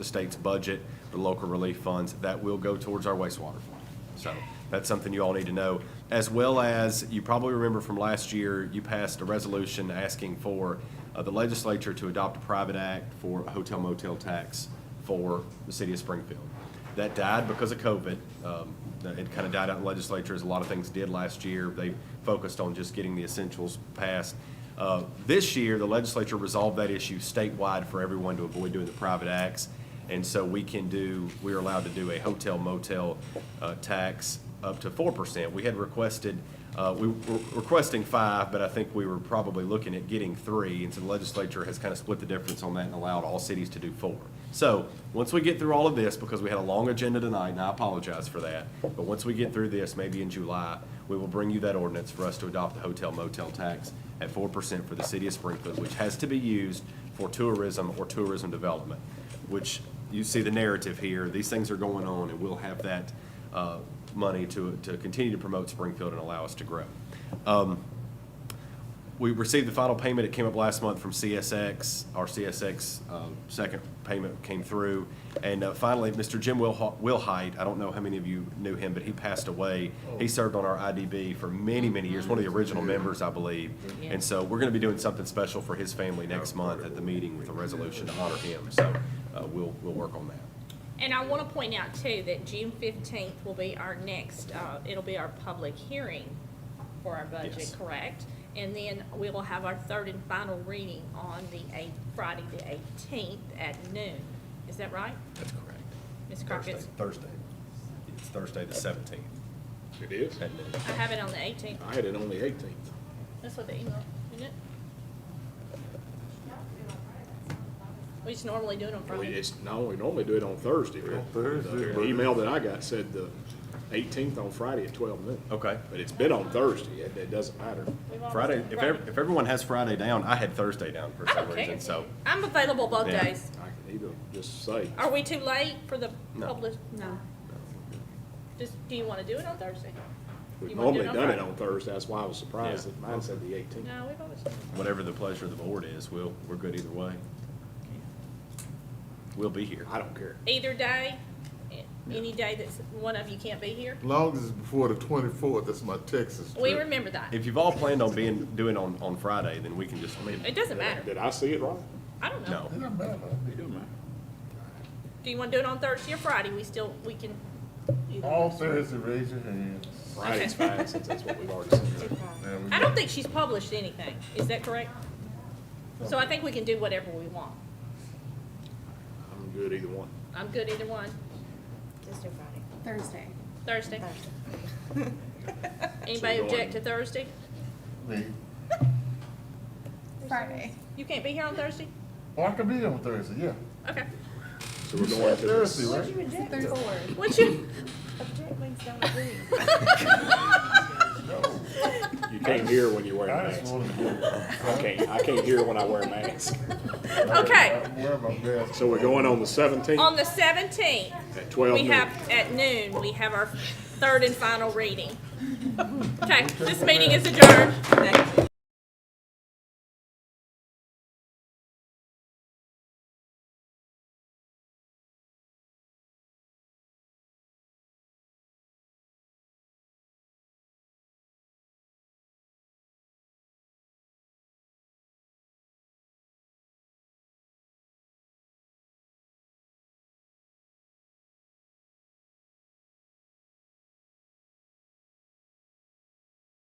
state's budget, the local relief funds. That will go towards our wastewater fund. So that's something you all need to know. As well as, you probably remember from last year, you passed a resolution asking for the legislature to adopt a private act for a hotel motel tax for the city of Springfield. That died because of COVID. It kind of died out in the legislature, as a lot of things did last year. They focused on just getting the essentials passed. This year, the legislature resolved that issue statewide for everyone to avoid doing the private acts. And so we're allowed to do a hotel motel tax up to 4%. We had requested, we were requesting 5, but I think we were probably looking at getting 3, and so the legislature has kind of split the difference on that and allowed all cities to do 4. So once we get through all of this, because we had a long agenda tonight, and I apologize for that, but once we get through this, maybe in July, we will bring you that ordinance for us to adopt the hotel motel tax at 4% for the city of Springfield, which has to be used for tourism or tourism development, which you see the narrative here. These things are going on, and we'll have that money to continue to promote Springfield and allow us to grow. We received the final payment. It came up last month from CSX. Our CSX second payment came through. And finally, Mr. Jim Wilhite, I don't know how many of you knew him, but he passed away. He served on our IDB for many, many years, one of the original members, I believe. And so we're going to be doing something special for his family next month at the meeting with a resolution to honor him. So we'll work on that. And I want to point out, too, that June 15th will be our next, it'll be our public hearing for our budget, Yes. Correct? And then we will have our third and final reading on Friday the 18th at noon. Is that right? That's correct. Ms. Crockett? Thursday. It's Thursday the 17th. It is? At noon. I have it on the 18th. I had it on the 18th. That's what the email, isn't it? We just normally do it on Friday. We normally do it on Thursday. but The email that I got said the 18th on Friday at 12 noon. Okay. But it's been on Thursday. It doesn't matter. Friday, if everyone has Friday down, I had Thursday down for I some don't reason, care. so. I'm available both Yeah. days. I can either just say. Are we too late for the No. public? No. Do you want to do it on Thursday? We've You wanna do normally it on done it Friday? on Thursday, that's why I was surprised Yeah. that mine said the 18th. No, we've always. Whatever the pleasure of the board is, we're good either way. We'll be here. I don't care. Either day, any day that's one of you can't be here. As long as it's before the 24th, that's my Texas We trip. remember that. If you've all planned on doing on Friday, then we can just, It doesn't matter. Did I see it right? I don't know. no. It doesn't matter. It don't matter. Do you want to do it on Thursday or Friday? We can. All Thursday, raise your hand. Friday's fine, since that's what we've already said. There we I go. don't think she's published anything. Is that correct? So I think we can do whatever we want. I'm good either one. I'm good either one. Just do Friday. Thursday. Thursday. Anybody object to Thursday? Me. Friday. You can't be here on Thursday? Oh, I can be on Thursday, yeah. Okay. So we're going to Thursday, this. right? Thursday. What you? Object means don't agree. You can't hear when you're wearing a I just mask. wanted to. I can't hear when I wear a mask. Okay. I'm wearing my mask. So we're going on the 17th On the 17th, at 12 we noon. have, at noon, we have our third and final reading. Okay, this meeting is adjourned.